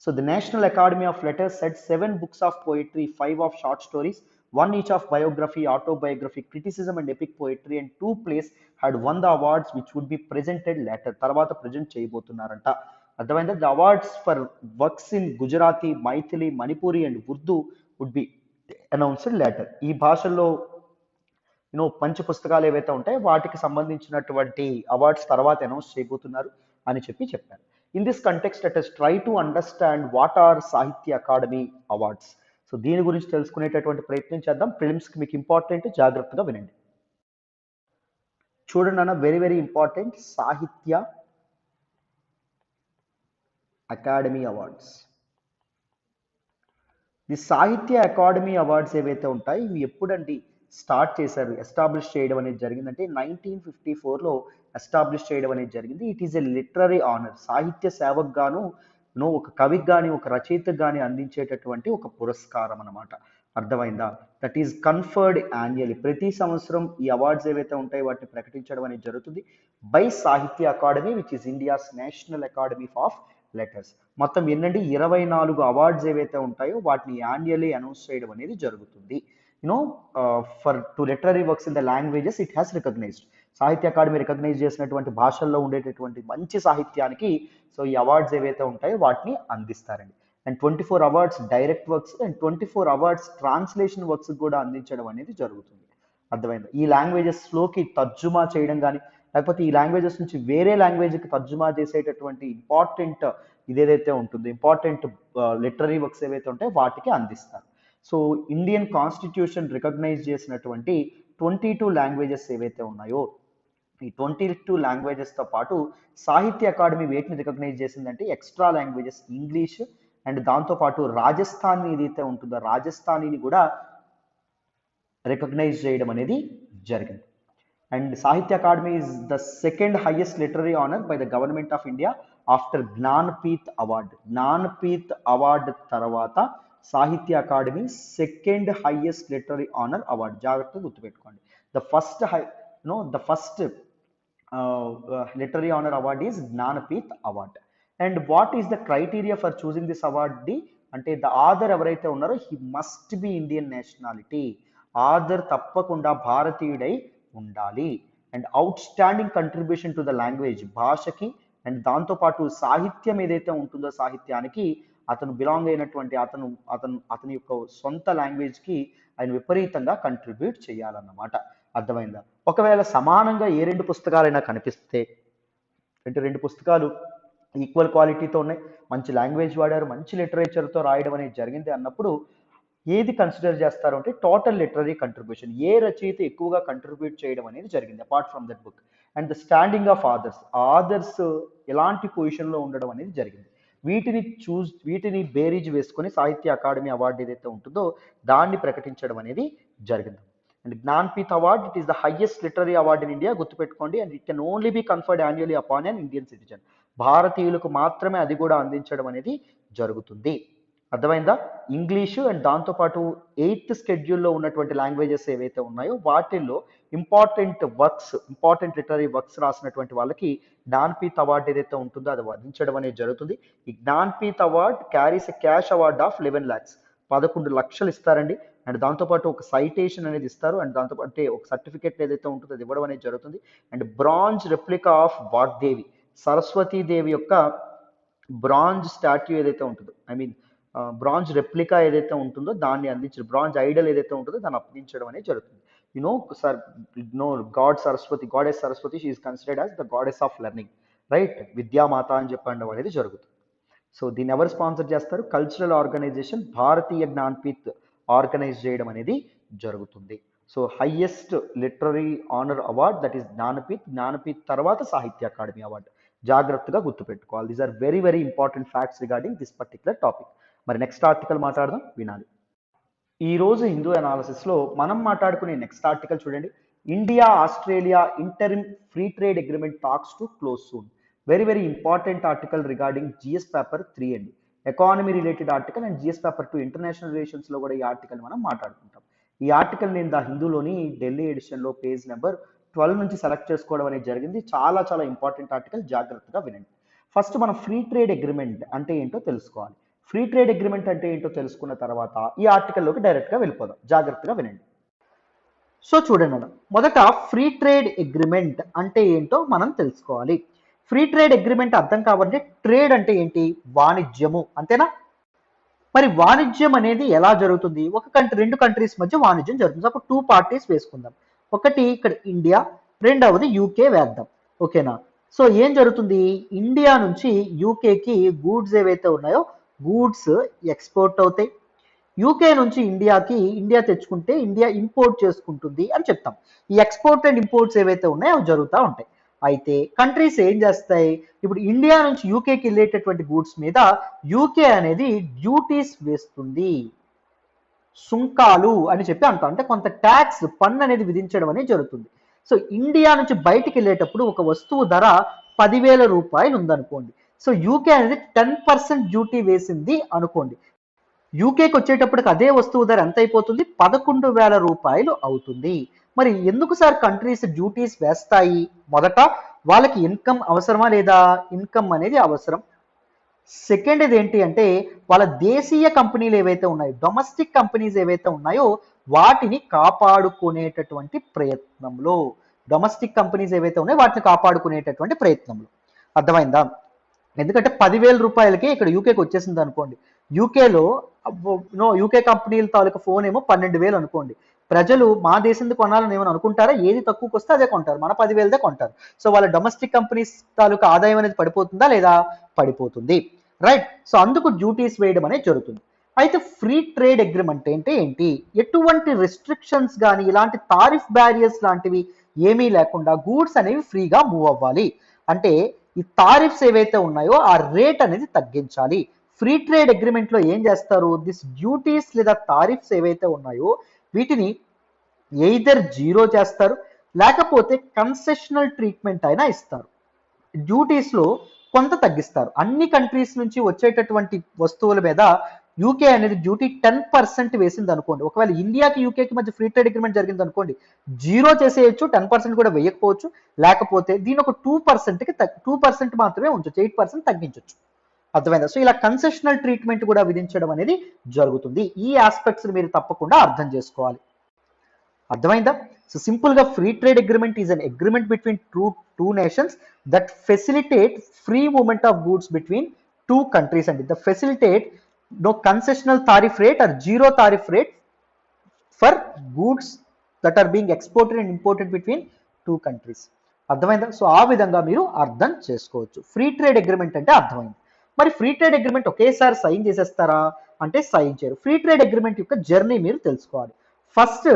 So the national academy of letters set 7 books of poetry, 5 of short stories, 1 each of biography, autobiography, criticism and epic poetry and 2 plays had won the awards which would be presented later. తర్వాత present చేయబోతున్నారంట. అర్థమైందా? The awards for works in Gujarati, Maithili, Manipuri and Urdu would be announced later. ఈ భాషల్లో మంచి పుస్తకాలు ఏవైతే ఉంటాయో వాటికి సంబంధించినటువంటి అవార్డ్స్ తర్వాత అనౌన్స్ చేయబోతున్నారు అని చెప్పారు. In this context let us try to understand what are Sahitya Akademi awards. So దీని గురించి తెలుసుకునేటటువంటి ప్రయత్నం చేద్దాం. ప్రిలిమ్స్కి మీకు ఇంపార్టెంట్, జాగ్రత్తగా వినండి. చూడండి అన్న, వెరీ వెరీ ఇంపార్టెంట్, సాహిత్య అకాడమీ అవార్డ్స్. ది సాహిత్య అకాడమీ అవార్డ్స్ ఏవైతే ఉంటాయి ఇవి ఎప్పుడండి స్టార్ట్ చేశారు, ఎస్టాబ్లిష్ చేయడం అనేది జరిగిందంటే 1954లో ఎస్టాబ్లిష్ చేయడం అనేది జరిగింది. It is a literary honour, సాహిత్య సేవకు గాను ఒక కవికి కానీ ఒక రచయితకు కానీ అందించేటటువంటి ఒక పురస్కారం అన్నమాట. అర్థమైందా? That is conferred annually. ప్రతి సంవత్సరం ఈ అవార్డ్స్ ఏవైతే ఉంటాయో వాటిని ప్రకటించడం అనేది జరుగుతుంది బై సాహిత్య academy which is India's national academy of letters. మొత్తం ఎన్నండి 24 అవార్డ్స్ ఏవైతే ఉంటాయో వాటిని యాన్యువల్లీ అనౌన్స్ చేయడం అనేది జరుగుతుంది. For two literary works in the languages it has recognised. Sahitya Akademi recognise చేసినటువంటి భాషల్లో ఉండేటటువంటి మంచి సాహిత్యానికి సో ఈ అవార్డ్స్ ఏవైతే ఉంటాయో వాటిని అందిస్తారండి. And 24 awards direct works and 24 awards translation works కూడా అందించడం అనేది జరుగుతుంది. అర్థమైంది? ఈ లాంగ్వేజెస్లోకి తర్జుమా చేయడం కానీ లేకపోతే ఈ లాంగ్వేజెస్ నుంచి వేరే లాంగ్వేజ్కి తర్జుమా చేసేటటువంటి ఇంపార్టెంట్ ఇదేదైతే ఉంటుందో ఇంపార్టెంట్ లిటరరీ వర్క్స్ ఏవైతే ఉంటాయో వాటికి అందిస్తారు. సో ఇండియన్ కాన్స్టిట్యూషన్ రికగ్నైజ్ చేసినటువంటి 22 లాంగ్వేజెస్ ఏవైతే ఉన్నాయో ఈ 22 లాంగ్వేజెస్తో పాటు సాహిత్య అకాడమీ వేటిని రికగ్నైజ్ చేసిందంటే ఎక్స్ట్రా లాంగ్వేజెస్ ఇంగ్లీష్ అండ్ దాంతోపాటు రాజస్థానీ ఏదైతే ఉంటుందో రాజస్థానీని కూడా రికగ్నైజ్ చేయడం అనేది జరిగింది. And Sahitya Akademi is the second highest literary honor by the government of India after Gnanpith Award. Gnanpith Award తర్వాత Sahitya Akademi second highest literary honour award. జాగ్రత్తగా గుర్తుపెట్టుకోండి. The first literary honor award is Gnanpith Award. And what is the criteria for choosing this award? అంటే the author ఎవరైతే ఉన్నారో he must be Indian nationality. Author తప్పకుండా భారతీయుడై ఉండాలి. And outstanding contribution to the language, భాషకి and దాంతోపాటు సాహిత్యం ఏదైతే ఉంటుందో సాహిత్యానికి అతను బిలాంగ్ అయినటువంటి అతని యొక్క సొంత లాంగ్వేజ్కి ఆయన విపరీతంగా కంట్రిబ్యూట్ చేయాలన్నమాట. అర్థమైందా? ఒకవేళ సమానంగా ఏ రెండు పుస్తకాలైనా కనిపిస్తే, అంటే రెండు పుస్తకాలు ఈక్వల్ క్వాలిటీతో ఉన్నాయి, మంచి లాంగ్వేజ్ వాడారు, మంచి లిటరేచర్తో రాయడం అనేది జరిగింది అన్నప్పుడు ఏది కన్సిడర్ చేస్తారు అంటే టోటల్ లిటరరీ కంట్రిబ్యూషన్, ఏ రచయిత ఎక్కువగా కంట్రిబ్యూట్ చేయడం అనేది జరిగింది apart from that book. And the standing of authors ఎలాంటి పొజిషన్లో ఉండడం అనేది జరిగింది. వీటిని బేరీజ్ వేసుకొని సాహిత్య అకాడమీ అవార్డు ఏదైతే ఉంటుందో దాన్ని ప్రకటించడం అనేది జరిగింది. And Jnanpith award, it is the highest literary award in India, గుర్తుపెట్టుకోండి. And it can only be conferred annually upon an Indian citizen. భారతీయులకు మాత్రమే అది కూడా అందించడం అనేది జరుగుతుంది. అర్థమైందా? ఇంగ్లీషు అండ్ దాంతోపాటు 8th షెడ్యూల్లో ఉన్నటువంటి లాంగ్వేజెస్ ఏవైతే ఉన్నాయో వాటిల్లో ఇంపార్టెంట్ లిటరరీ వర్క్స్ రాసినటువంటి వాళ్ళకి జ్ఞాన్పీఠ్ అవార్డు ఏదైతే ఉంటుందో అది అందించడం అనేది జరుగుతుంది. ఈ Jnanpith award carries a cash award of 11 lakhs, 11 లక్షలు ఇస్తారండి. అండ్ దాంతోపాటు ఒక సైటేషన్ అనేది ఇస్తారు. అండ్ దాంతోపాటు అంటే ఒక సర్టిఫికేట్ ఏదైతే ఉంటుందో అది ఇవ్వడం అనేది జరుగుతుంది. And bronze replica of Vagdevi, Saraswatidevi యొక్క బ్రాంజ్ స్టాట్యూ ఏదైతే ఉంటుందో, బ్రాంజ్ రెప్లికా ఏదైతే ఉంటుందో దాన్ని అందించడం, బ్రాంజ్ ఐడల్ ఏదైతే ఉంటుందో దాన్ని అందించడం అనేది జరుగుతుంది. Goddess Saraswati, she is considered as the goddess of learning, right? విద్యామాత అని చెప్పడం అనేది జరుగుతుంది. సో దీన్ని ఎవరు స్పాన్సర్ చేస్తారు? Cultural organisation Bharatiya Jnanpith organise చేయడం అనేది జరుగుతుంది. So highest literary honour award that is Jnanpith తర్వాత సాహిత్య అకాడమీ అవార్డు. జాగ్రత్తగా గుర్తుపెట్టుకోవాలి. These are very very important facts regarding this particular topic. మరి నెక్స్ట్ ఆర్టికల్ మాట్లాడదాం, వినాలి. ఈరోజు హిందూ అనాలిసిస్లో మనం మాట్లాడుకునే నెక్స్ట్ ఆర్టికల్ చూడండి. India Australia interim free trade agreement talks to close soon. Very very important article regarding GS paper 3 అండి. Economy related article and GS paper 2 international రిలేషన్స్లో కూడా ఈ ఆర్టికల్ మనం మాట్లాడుకుంటాం. ఈ ఆర్టికల్ నేను ద హిందూలోని ఢిల్లీ ఎడిషన్లో పేజ్ నెంబర్ 12 నుంచి సెలెక్ట్ చేసుకోవడం అనేది జరిగింది. చాలా చాలా ఇంపార్టెంట్ ఆర్టికల్, జాగ్రత్తగా వినండి. ఫస్ట్ మనం ఫ్రీ ట్రేడ్ అగ్రిమెంట్ అంటే ఏంటో తెలుసుకోవాలి. ఫ్రీ ట్రేడ్ అగ్రిమెంట్ అంటే ఏంటో తెలుసుకున్న తర్వాత ఈ ఆర్టికల్లోకి డైరెక్ట్గా వెళ్ళిపోదాం. జాగ్రత్తగా వినండి. సో చూడండి అన్న, మొదట ఫ్రీ ట్రేడ్ అగ్రిమెంట్ అంటే ఏంటో మనం తెలుసుకోవాలి. ఫ్రీ ట్రేడ్ అగ్రిమెంట్ అర్థం కావాలంటే ట్రేడ్ అంటే ఏంటి? వాణిజ్యము, అంతేనా? మరి వాణిజ్యం అనేది ఎలా జరుగుతుంది? రెండు కంట్రీస్ మధ్య వాణిజ్యం జరుగుతుంది. అప్పుడు 2 parties వేసుకుందాం. ఒకటి ఇక్కడ ఇండియా, రెండవది యూకే వేద్దాం, ఓకేనా? సో ఏం జరుగుతుంది? ఇండియా నుంచి యూకేకి గూడ్స్ ఏవైతే ఉన్నాయో గూడ్స్ ఎక్స్పోర్ట్ అవుతాయి. యూకే నుంచి ఇండియా తెచ్చుకుంటే ఇండియా ఇంపోర్ట్ చేసుకుంటుంది అని చెప్తాం. ఈ ఎక్స్పోర్ట్ అండ్ ఇంపోర్ట్స్ ఏవైతే ఉన్నాయో అవి జరుగుతూ ఉంటాయి. అయితే కంట్రీస్ ఏం చేస్తాయి? ఇప్పుడు ఇండియా నుంచి యూకేకి వెళ్ళేటటువంటి గూడ్స్ మీద యూకే అనేది డ్యూటీస్ వేస్తుంది, సుంకాలు అని చెప్పి అంటాం. అంటే కొంత ట్యాక్స్, పన్ను అనేది విధించడం అనేది జరుగుతుంది. సో ఇండియా నుంచి బయటికి వెళ్ళేటప్పుడు ఒక వస్తువు ధర 10,000 రూపాయలు ఉందనుకోండి. సో యూకే అనేది 10% డ్యూటీ వేసింది అనుకోండి. యూకేకి వచ్చేటప్పటికి అదే వస్తువు ధర ఎంత అయిపోతుంది? 11,000 రూపాయలు అవుతుంది. మరి ఎందుకు సార్ కంట్రీస్ డ్యూటీస్ వేస్తాయి? మొదట వాళ్ళకి ఇన్కమ్ అవసరమా లేదా? ఇన్కమ్ అనేది అవసరం. సెకండ్ ఇది ఏంటి అంటే వాళ్ళ దేశీయ కంపెనీలు ఏవైతే ఉన్నాయో, డొమెస్టిక్ కంపెనీస్ ఏవైతే ఉన్నాయో వాటిని కాపాడుకునేటటువంటి ప్రయత్నంలో, డొమెస్టిక్ కంపెనీస్ ఏవైతే ఉన్నాయో వాటిని కాపాడుకునేటటువంటి ప్రయత్నంలో. అర్థమైందా? ఎందుకంటే 10,000 రూపాయలకి ఇక్కడ యూకేకి వచ్చేసింది అనుకోండి. యూకే కంపెనీల తాలూకా ఫోన్ ఏమో 12,000 అనుకోండి. ప్రజలు మా దేశం కొనాలని ఏమని అనుకుంటారా? ఏది తక్కువకి వస్తే అదే కొంటారు, మన 10,000దే కొంటారు. సో వాళ్ళ డొమెస్టిక్ కంపెనీస్ తాలూకా ఆదాయం అనేది పడిపోతుందా లేదా? పడిపోతుంది, రైట్? సో అందుకు డ్యూటీస్ వేయడం అనేది జరుగుతుంది. అయితే ఫ్రీ ట్రేడ్ అగ్రిమెంట్ అంటే ఏంటి? ఎటువంటి రిస్ట్రిక్షన్స్ కానీ ఇలాంటి టారిఫ్ బ్యారియర్స్ లాంటివి ఏమీ లేకుండా గూడ్స్ అనేవి ఫ్రీగా మూవ్ అవ్వాలి. అంటే ఈ టారిఫ్స్ ఏవైతే ఉన్నాయో ఆ రేట్ అనేది తగ్గించాలి. ఫ్రీ ట్రేడ్ అగ్రిమెంట్ లో ఏం చేస్తారు? దిస్ డ్యూటీస్ లేదా టారిఫ్స్ ఏవైతే ఉన్నాయో వీటిని ఎయిదర్ జీరో చేస్తారు లేకపోతే కన్సెషనల్ ట్రీట్మెంట్ అయినా ఇస్తారు. డ్యూటీస్లో కొంత తగ్గిస్తారు. అన్ని కంట్రీస్ నుంచి వచ్చేటటువంటి వస్తువుల మీద యూకే అనేది డ్యూటీ 10% వేసింది అనుకోండి. ఒకవేళ ఇండియాకి యూకేకి మధ్య ఫ్రీ ట్రేడ్ అగ్రిమెంట్ జరిగింది అనుకోండి, 0 చేసేయచ్చు, 10% కూడా వేయకపోవచ్చు. లేకపోతే దీని ఒక 2%కి 2% మాత్రమే ఉంచవచ్చు, 8% తగ్గించవచ్చు. అర్థమైందా? సో ఇలా కన్సెషనల్ ట్రీట్మెంట్ కూడా విధించడం అనేది జరుగుతుంది. ఈ ఆస్పెక్ట్స్ మీరు తప్పకుండా అర్థం చేసుకోవాలి. అర్థమైందా? సో సింపుల్ గా free trade agreement is an agreement between two nations that facilitate free movement of goods between two countries అండి. The facilitate no concessional tariff rate or zero tariff rate for goods that are being exported and imported between two countries. అర్థమైందా? So ఆ విధంగా మీరు అర్థం చేసుకోవచ్చు. Free trade agreement అంటే అర్థమైంది. మరి ఫ్రీ ట్రేడ్ అగ్రిమెంట్ ఒకేసారి సైన్ చేసేస్తారా అంటే సైన్ చేయరు. ఫ్రీ ట్రేడ్ అగ్రిమెంట్ యొక్క జర్నీ మీరు తెలుసుకోవాలి. ఫస్ట్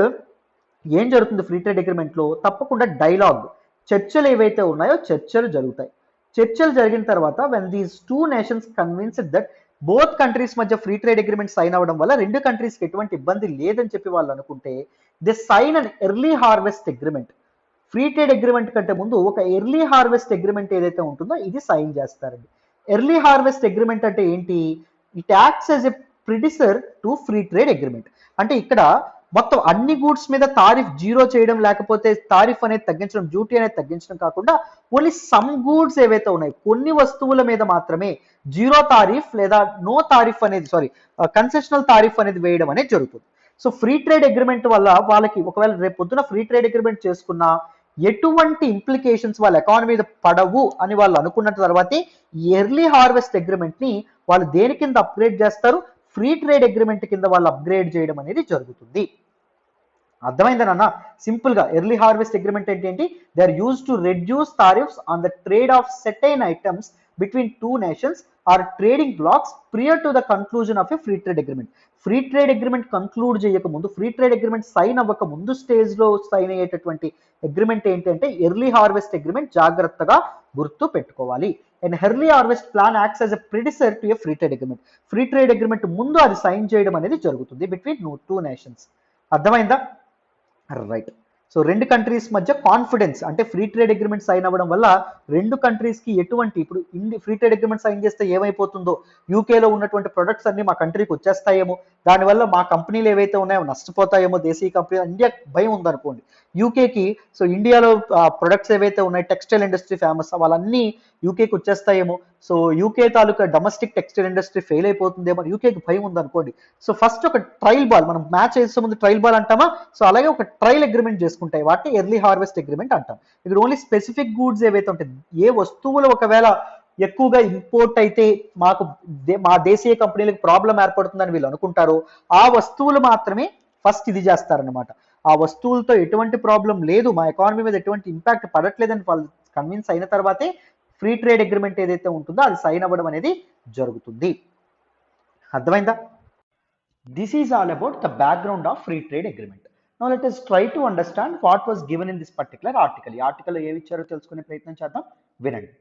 ఏం జరుగుతుంది ఫ్రీ ట్రేడ్ అగ్రిమెంట్లో? తప్పకుండా డైలాగ్, చర్చలు ఏవైతే ఉన్నాయో చర్చలు జరుగుతాయి. చర్చలు జరిగిన తర్వాత when these two nations convinced that both countries మధ్య ఫ్రీ ట్రేడ్ అగ్రిమెంట్ సైన్ అవ్వడం వల్ల రెండు కంట్రీస్కి ఎటువంటి ఇబ్బంది లేదని చెప్పి వాళ్ళు అనుకుంటే they sign an early harvest agreement. Free trade agreement కంటే ముందు ఒక ఎర్లీ హార్వెస్ట్ అగ్రిమెంట్ ఏదైతే ఉంటుందో ఇది సైన్ చేస్తారండి. ఎర్లీ హార్వెస్ట్ అగ్రిమెంట్ అంటే ఏంటి? It acts as a ప్రిడిసర్ to free trade agreement. అంటే ఇక్కడ మొత్తం అన్ని గూడ్స్ మీద తారిఫ్ 0 చేయడం, లేకపోతే తారిఫ్ అనేది తగ్గించడం, డ్యూటీ అనేది తగ్గించడం కాకుండా ఓన్లీ సమ్ గూడ్స్ ఏవైతే ఉన్నాయి, కొన్ని వస్తువుల మీద మాత్రమే 0 తారిఫ్ లేదా నో తారిఫ్ అనేది కన్సెషనల్ తారిఫ్ అనేది వేయడం అనేది జరుగుతుంది. సో ఫ్రీ ట్రేడ్ అగ్రిమెంట్ వల్ల వాళ్ళకి ఒకవేళ రేపు పొద్దున ఫ్రీ ట్రేడ్ అగ్రిమెంట్ చేసుకున్నా ఎటువంటి ఇంప్లికేషన్స్ వాళ్ళ ఎకానమీ మీద పడవు అని వాళ్ళు అనుకున్న తర్వాతే ఎర్లీ హార్వెస్ట్ అగ్రిమెంట్ ని వాళ్ళు దేని కింద అప్గ్రేడ్ చేస్తారు? ఫ్రీ ట్రేడ్ అగ్రిమెంట్ కింద వాళ్ళు అప్గ్రేడ్ చేయడం అనేది జరుగుతుంది. అర్థమైందనన్నా? సింపుల్ గా ఎర్లీ హార్వెస్ట్ అగ్రిమెంట్ ఏంటి? They are used to reduce tariffs on the trade of certain items between two nations or trading blocs prior to the conclusion of a free trade agreement. Free trade agreement conclude చేయక ముందు, free trade agreement sign అవ్వక ముందు stage లో sign అయ్యేటటువంటి agreement ఏంటంటే early harvest agreement. జాగ్రత్తగా గుర్తు పెట్టుకోవాలి. And early harvest plan acts as a ప్రిడిసర్ to a free trade agreement. Free trade agreement ముందు అది సైన్ చేయడం అనేది జరుగుతుంది బిట్వీన్ టూ నేషన్స్. అర్థమైందా? రైట్. సో రెండు కంట్రీస్ మధ్య కాన్ఫిడెన్స్, అంటే ఫ్రీ ట్రేడ్ అగ్రిమెంట్ సైన్ అవ్వడం వల్ల రెండు కంట్రీస్ కి ఎటువంటి, ఇప్పుడు ఫ్రీ ట్రేడ్ అగ్రిమెంట్ సైన్ చేస్తే ఏమైపోతుందో, యూకేలో ఉన్నటువంటి ప్రొడక్ట్స్ అన్ని మా కంట్రీకి వచ్చేస్తాయేమో, దానివల్ల మా కంపెనీలు ఏవైతే ఉన్నాయో నష్టపోతాయేమో, దేశీయ కంపెనీలు, ఇండియా భయం ఉందనుకోండి యూకేకి. సో ఇండియాలో ప్రొడక్ట్స్ ఏవైతే ఉన్నాయి, టెక్స్టైల్ ఇండస్ట్రీ ఫేమస్, వాళ్ళన్నీ యూకేకి వచ్చేస్తాయేమో, సో యూకే తాలూకా డొమెస్టిక్ టెక్స్టైల్ ఇండస్ట్రీ ఫెయిల్ అయిపోతుందేమో యూకేకి భయం ఉందనుకోండి. సో ఫస్ట్ ఒక ట్రయల్ బాల్, మనం మ్యాచ్ వేసే ముందు ట్రయల్ బాల్ అంటామా, సో అలాగే ఒక ట్రయల్ అగ్రిమెంట్ చేసుకుంటాయి, వాటిని ఎర్లీ హార్వెస్ట్ అగ్రిమెంట్ అంటాం. ఇక్కడ ఓన్లీ స్పెసిఫిక్ గూడ్స్ ఏవైతే ఉంటాయి, ఏ వస్తువులు ఒకవేళ ఎక్కువగా ఇంపోర్ట్ అయితే మాకు మా దేశీయ కంపెనీలకు ప్రాబ్లం ఏర్పడుతుందని వీళ్ళు అనుకుంటారో ఆ వస్తువులు మాత్రమే ఫస్ట్ ఇది చేస్తారనమాట. ఆ వస్తువులతో ఎటువంటి ప్రాబ్లం లేదు, మా ఎకానమీ మీద ఎటువంటి ఇంపాక్ట్ పడట్లేదని వాళ్ళు కన్విన్స్ అయిన తర్వాతే ఫ్రీ ట్రేడ్ అగ్రిమెంట్ ఏదైతే ఉంటుందో అది సైన్ అవ్వడం అనేది జరుగుతుంది. అర్థమైందా? This is all about the background of free trade agreement. Now let us try to understand what was given in this particular article. ఈ ఆర్టికల్ ఏమి ఇచ్చారో తెలుసుకునే ప్రయత్నం చేద్దాం, వినండి.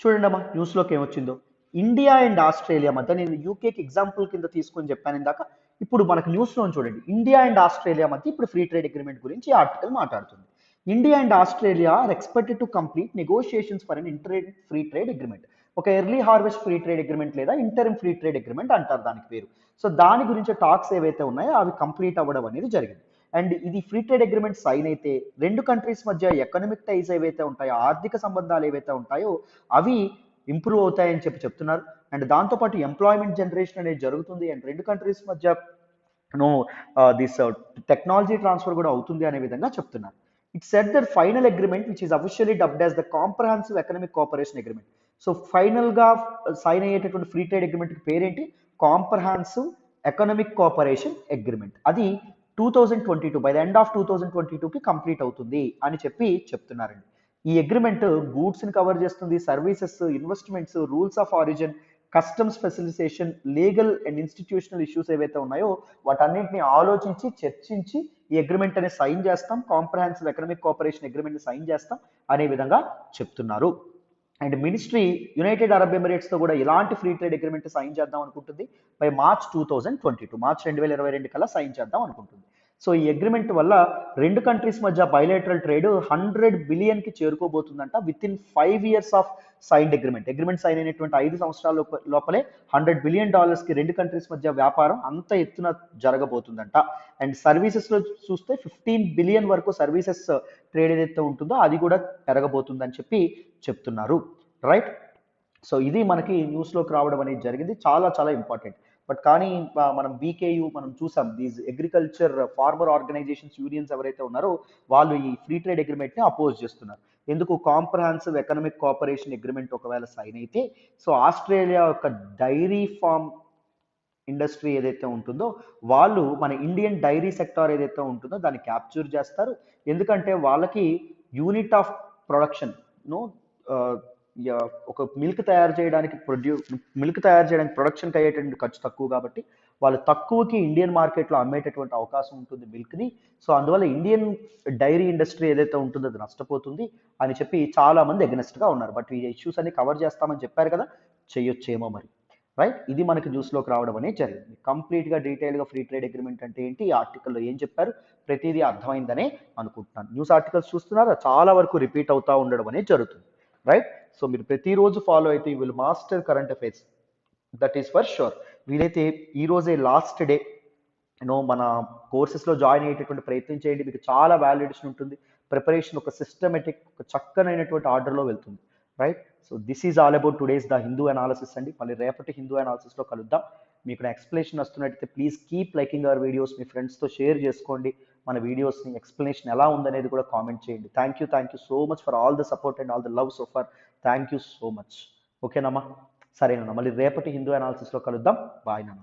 చూడండి అమ్మా, న్యూస్లోకి ఏమొచ్చిందో. ఇండియా అండ్ ఆస్ట్రేలియా మధ్య, నేను యూకేకి ఎగ్జాంపుల్ కింద తీసుకొని చెప్పాను ఇందాక, ఇప్పుడు మనకు న్యూస్లో చూడండి, ఇండియా అండ్ ఆస్ట్రేలియా మధ్య ఇప్పుడు ఫ్రీ ట్రేడ్ అగ్రిమెంట్ గురించి ఈ ఆర్టికల్ మాట్లాడుతుంది. India and Australia are expected to complete negotiations for an inter free trade agreement. ఒక early harvest free trade agreement లేదా ఇంటరిమ్ ఫ్రీ ట్రేడ్ అగ్రిమెంట్ అంటారు దానికి పేరు. సో దాని గురించి టాక్స్ ఏవైతే ఉన్నాయో అవి కంప్లీట్ అవ్వడం అనేది జరిగింది. అండ్ ఇది ఫ్రీ ట్రేడ్ అగ్రిమెంట్ సైన్ అయితే రెండు కంట్రీస్ మధ్య ఎకనామిక్ టైస్ ఏవైతే ఉంటాయో, ఆర్థిక సంబంధాలు ఏవైతే ఉంటాయో అవి ఇంప్రూవ్ అవుతాయని చెప్తున్నారు. అండ్ దాంతోపాటు ఎంప్లాయ్మెంట్ జనరేషన్ అనేది జరుగుతుంది. అండ్ రెండు కంట్రీస్ మధ్య దిస్ టెక్నాలజీ ట్రాన్స్ఫర్ కూడా అవుతుంది అనే విధంగా చెప్తున్నారు. It said that final agreement which is officially dubbed as the comprehensive economic cooperation agreement. So final గా సైన్ అయ్యేటటువంటి ఫ్రీ ట్రేడ్ అగ్రిమెంట్ పేరేంటి? Comprehensive economic cooperation agreement. అది 2022 బై ద ఎండ్ ఆఫ్ 2022కి కంప్లీట్ అవుతుంది అని చెప్తున్నారండి. ఈ అగ్రిమెంట్ గూడ్స్ ని కవర్ చేస్తుంది, services, investments, rules of origin, customs facilitation, legal and institutional issues ఏవైతే ఉన్నాయో వాటన్నింటిని ఆలోచించి చర్చించి ఈ అగ్రిమెంట్ అనేది సైన్ చేస్తాం, comprehensive economic cooperation agreement sign చేస్తాం అనే విధంగా చెప్తున్నారు. And ministry United Arab Emirates తో కూడా ఇలాంటి ఫ్రీ ట్రేడ్ అగ్రిమెంట్ సైన్ చేద్దాం అనుకుంటుంది బై మార్చ్ 2022, మార్చ్ 2022 కల్లా సైన్ చేద్దాం అనుకుంటుంది. సో ఈ అగ్రిమెంట్ వల్ల రెండు కంట్రీస్ మధ్య బైలేటరల్ ట్రేడ్ 100 బిలియన్కి చేరుకోబోతుందంట within 5 years of signed agreement sign అయినటువంటి 5 సంవత్సరాల లోపలే $100 బిలియన్ రెండు కంట్రీస్ మధ్య వ్యాపారం అంత ఎత్తున జరగబోతుందంట. అండ్ సర్వీసెస్లో చూస్తే 15 బిలియన్ వరకు సర్వీసెస్ ట్రేడ్ ఏదైతే ఉంటుందో అది కూడా పెరగబోతుందని చెప్పి చెప్తున్నారు, రైట్. సో ఇది మనకి న్యూస్లోకి రావడం అనేది జరిగింది, చాలా చాలా ఇంపార్టెంట్. బట్ కానీ మనం బీకేయూ మనం చూసాం, these agriculture farmer organisations unions ఎవరైతే ఉన్నారో వాళ్ళు ఈ ఫ్రీ ట్రేడ్ అగ్రిమెంట్ని అపోజ్ చేస్తున్నారు. ఎందుకు? కాంప్రహెన్సివ్ ఎకనామిక్ కోఆపరేషన్ అగ్రిమెంట్ ఒకవేళ సైన్ అయితే సో ఆస్ట్రేలియా యొక్క డైరీ ఫార్మ్ ఇండస్ట్రీ ఏదైతే ఉంటుందో వాళ్ళు మన ఇండియన్ డైరీ సెక్టార్ ఏదైతే ఉంటుందో దాన్ని క్యాప్చర్ చేస్తారు. ఎందుకంటే వాళ్ళకి యూనిట్ ఆఫ్ ప్రొడక్షన్ నో ఒక మిల్క్ తయారు చేయడానికి ప్రొడక్షన్కి అయ్యేటువంటి ఖర్చు తక్కువ కాబట్టి వాళ్ళు తక్కువకి ఇండియన్ మార్కెట్లో అమ్మేటటువంటి అవకాశం ఉంటుంది మిల్క్ని. సో అందువల్ల ఇండియన్ డైరీ ఇండస్ట్రీ ఏదైతే ఉంటుందో అది నష్టపోతుంది అని చెప్పి చాలామంది ఎగనెస్ట్గా ఉన్నారు. బట్ ఈ ఇష్యూస్ అన్ని కవర్ చేస్తామని చెప్పారు కదా, చెయ్యొచ్చేమో మరి, రైట్. ఇది మనకి న్యూస్లోకి రావడం అనేది జరిగింది. కంప్లీట్గా డీటెయిల్గా ఫ్రీ ట్రేడ్ అగ్రిమెంట్ అంటే ఏంటి, ఈ ఆర్టికల్లో ఏం చెప్పారు, ప్రతిదీ అర్థమైందనే అనుకుంటున్నాను. న్యూస్ ఆర్టికల్స్ చూస్తున్నారా, చాలా వరకు రిపీట్ అవుతూ ఉండడం అనేది జరుగుతుంది, రైట్. సో మీరు ప్రతిరోజు ఫాలో అయితే you will master current affairs, that is for sure. వీలైతే ఈ రోజే లాస్ట్ డే మన కోర్సెస్లో జాయిన్ అయ్యేటటువంటి ప్రయత్నం చేయండి, మీకు చాలా వాల్యుయేషన్ ఉంటుంది. ప్రిపరేషన్ ఒక సిస్టమేటిక్, ఒక చక్కనైనటువంటి ఆర్డర్లో వెళ్తుంది, right. So this is all about today's the Hindu analysis అండి. మళ్ళీ రేపటి హిందూ అనాలిసిస్లో కలుద్దాం. మీకు నా ఎక్స్ప్లెనేషన్ వస్తున్నట్టయితే please keep liking our videos, మీ ఫ్రెండ్స్తో షేర్ చేసుకోండి మన వీడియోస్ని. ఎక్స్ప్లెనేషన్ ఎలా ఉందనేది కూడా కామెంట్ చేయండి. Thank you so much for all the support and all the love so for. Thank you so much. ఓకేనమ్మా, సరేనమ్మా, మళ్ళీ రేపటి హిందూ అనాలిసిస్లో కలుద్దాం. బాయ్ నాన్న.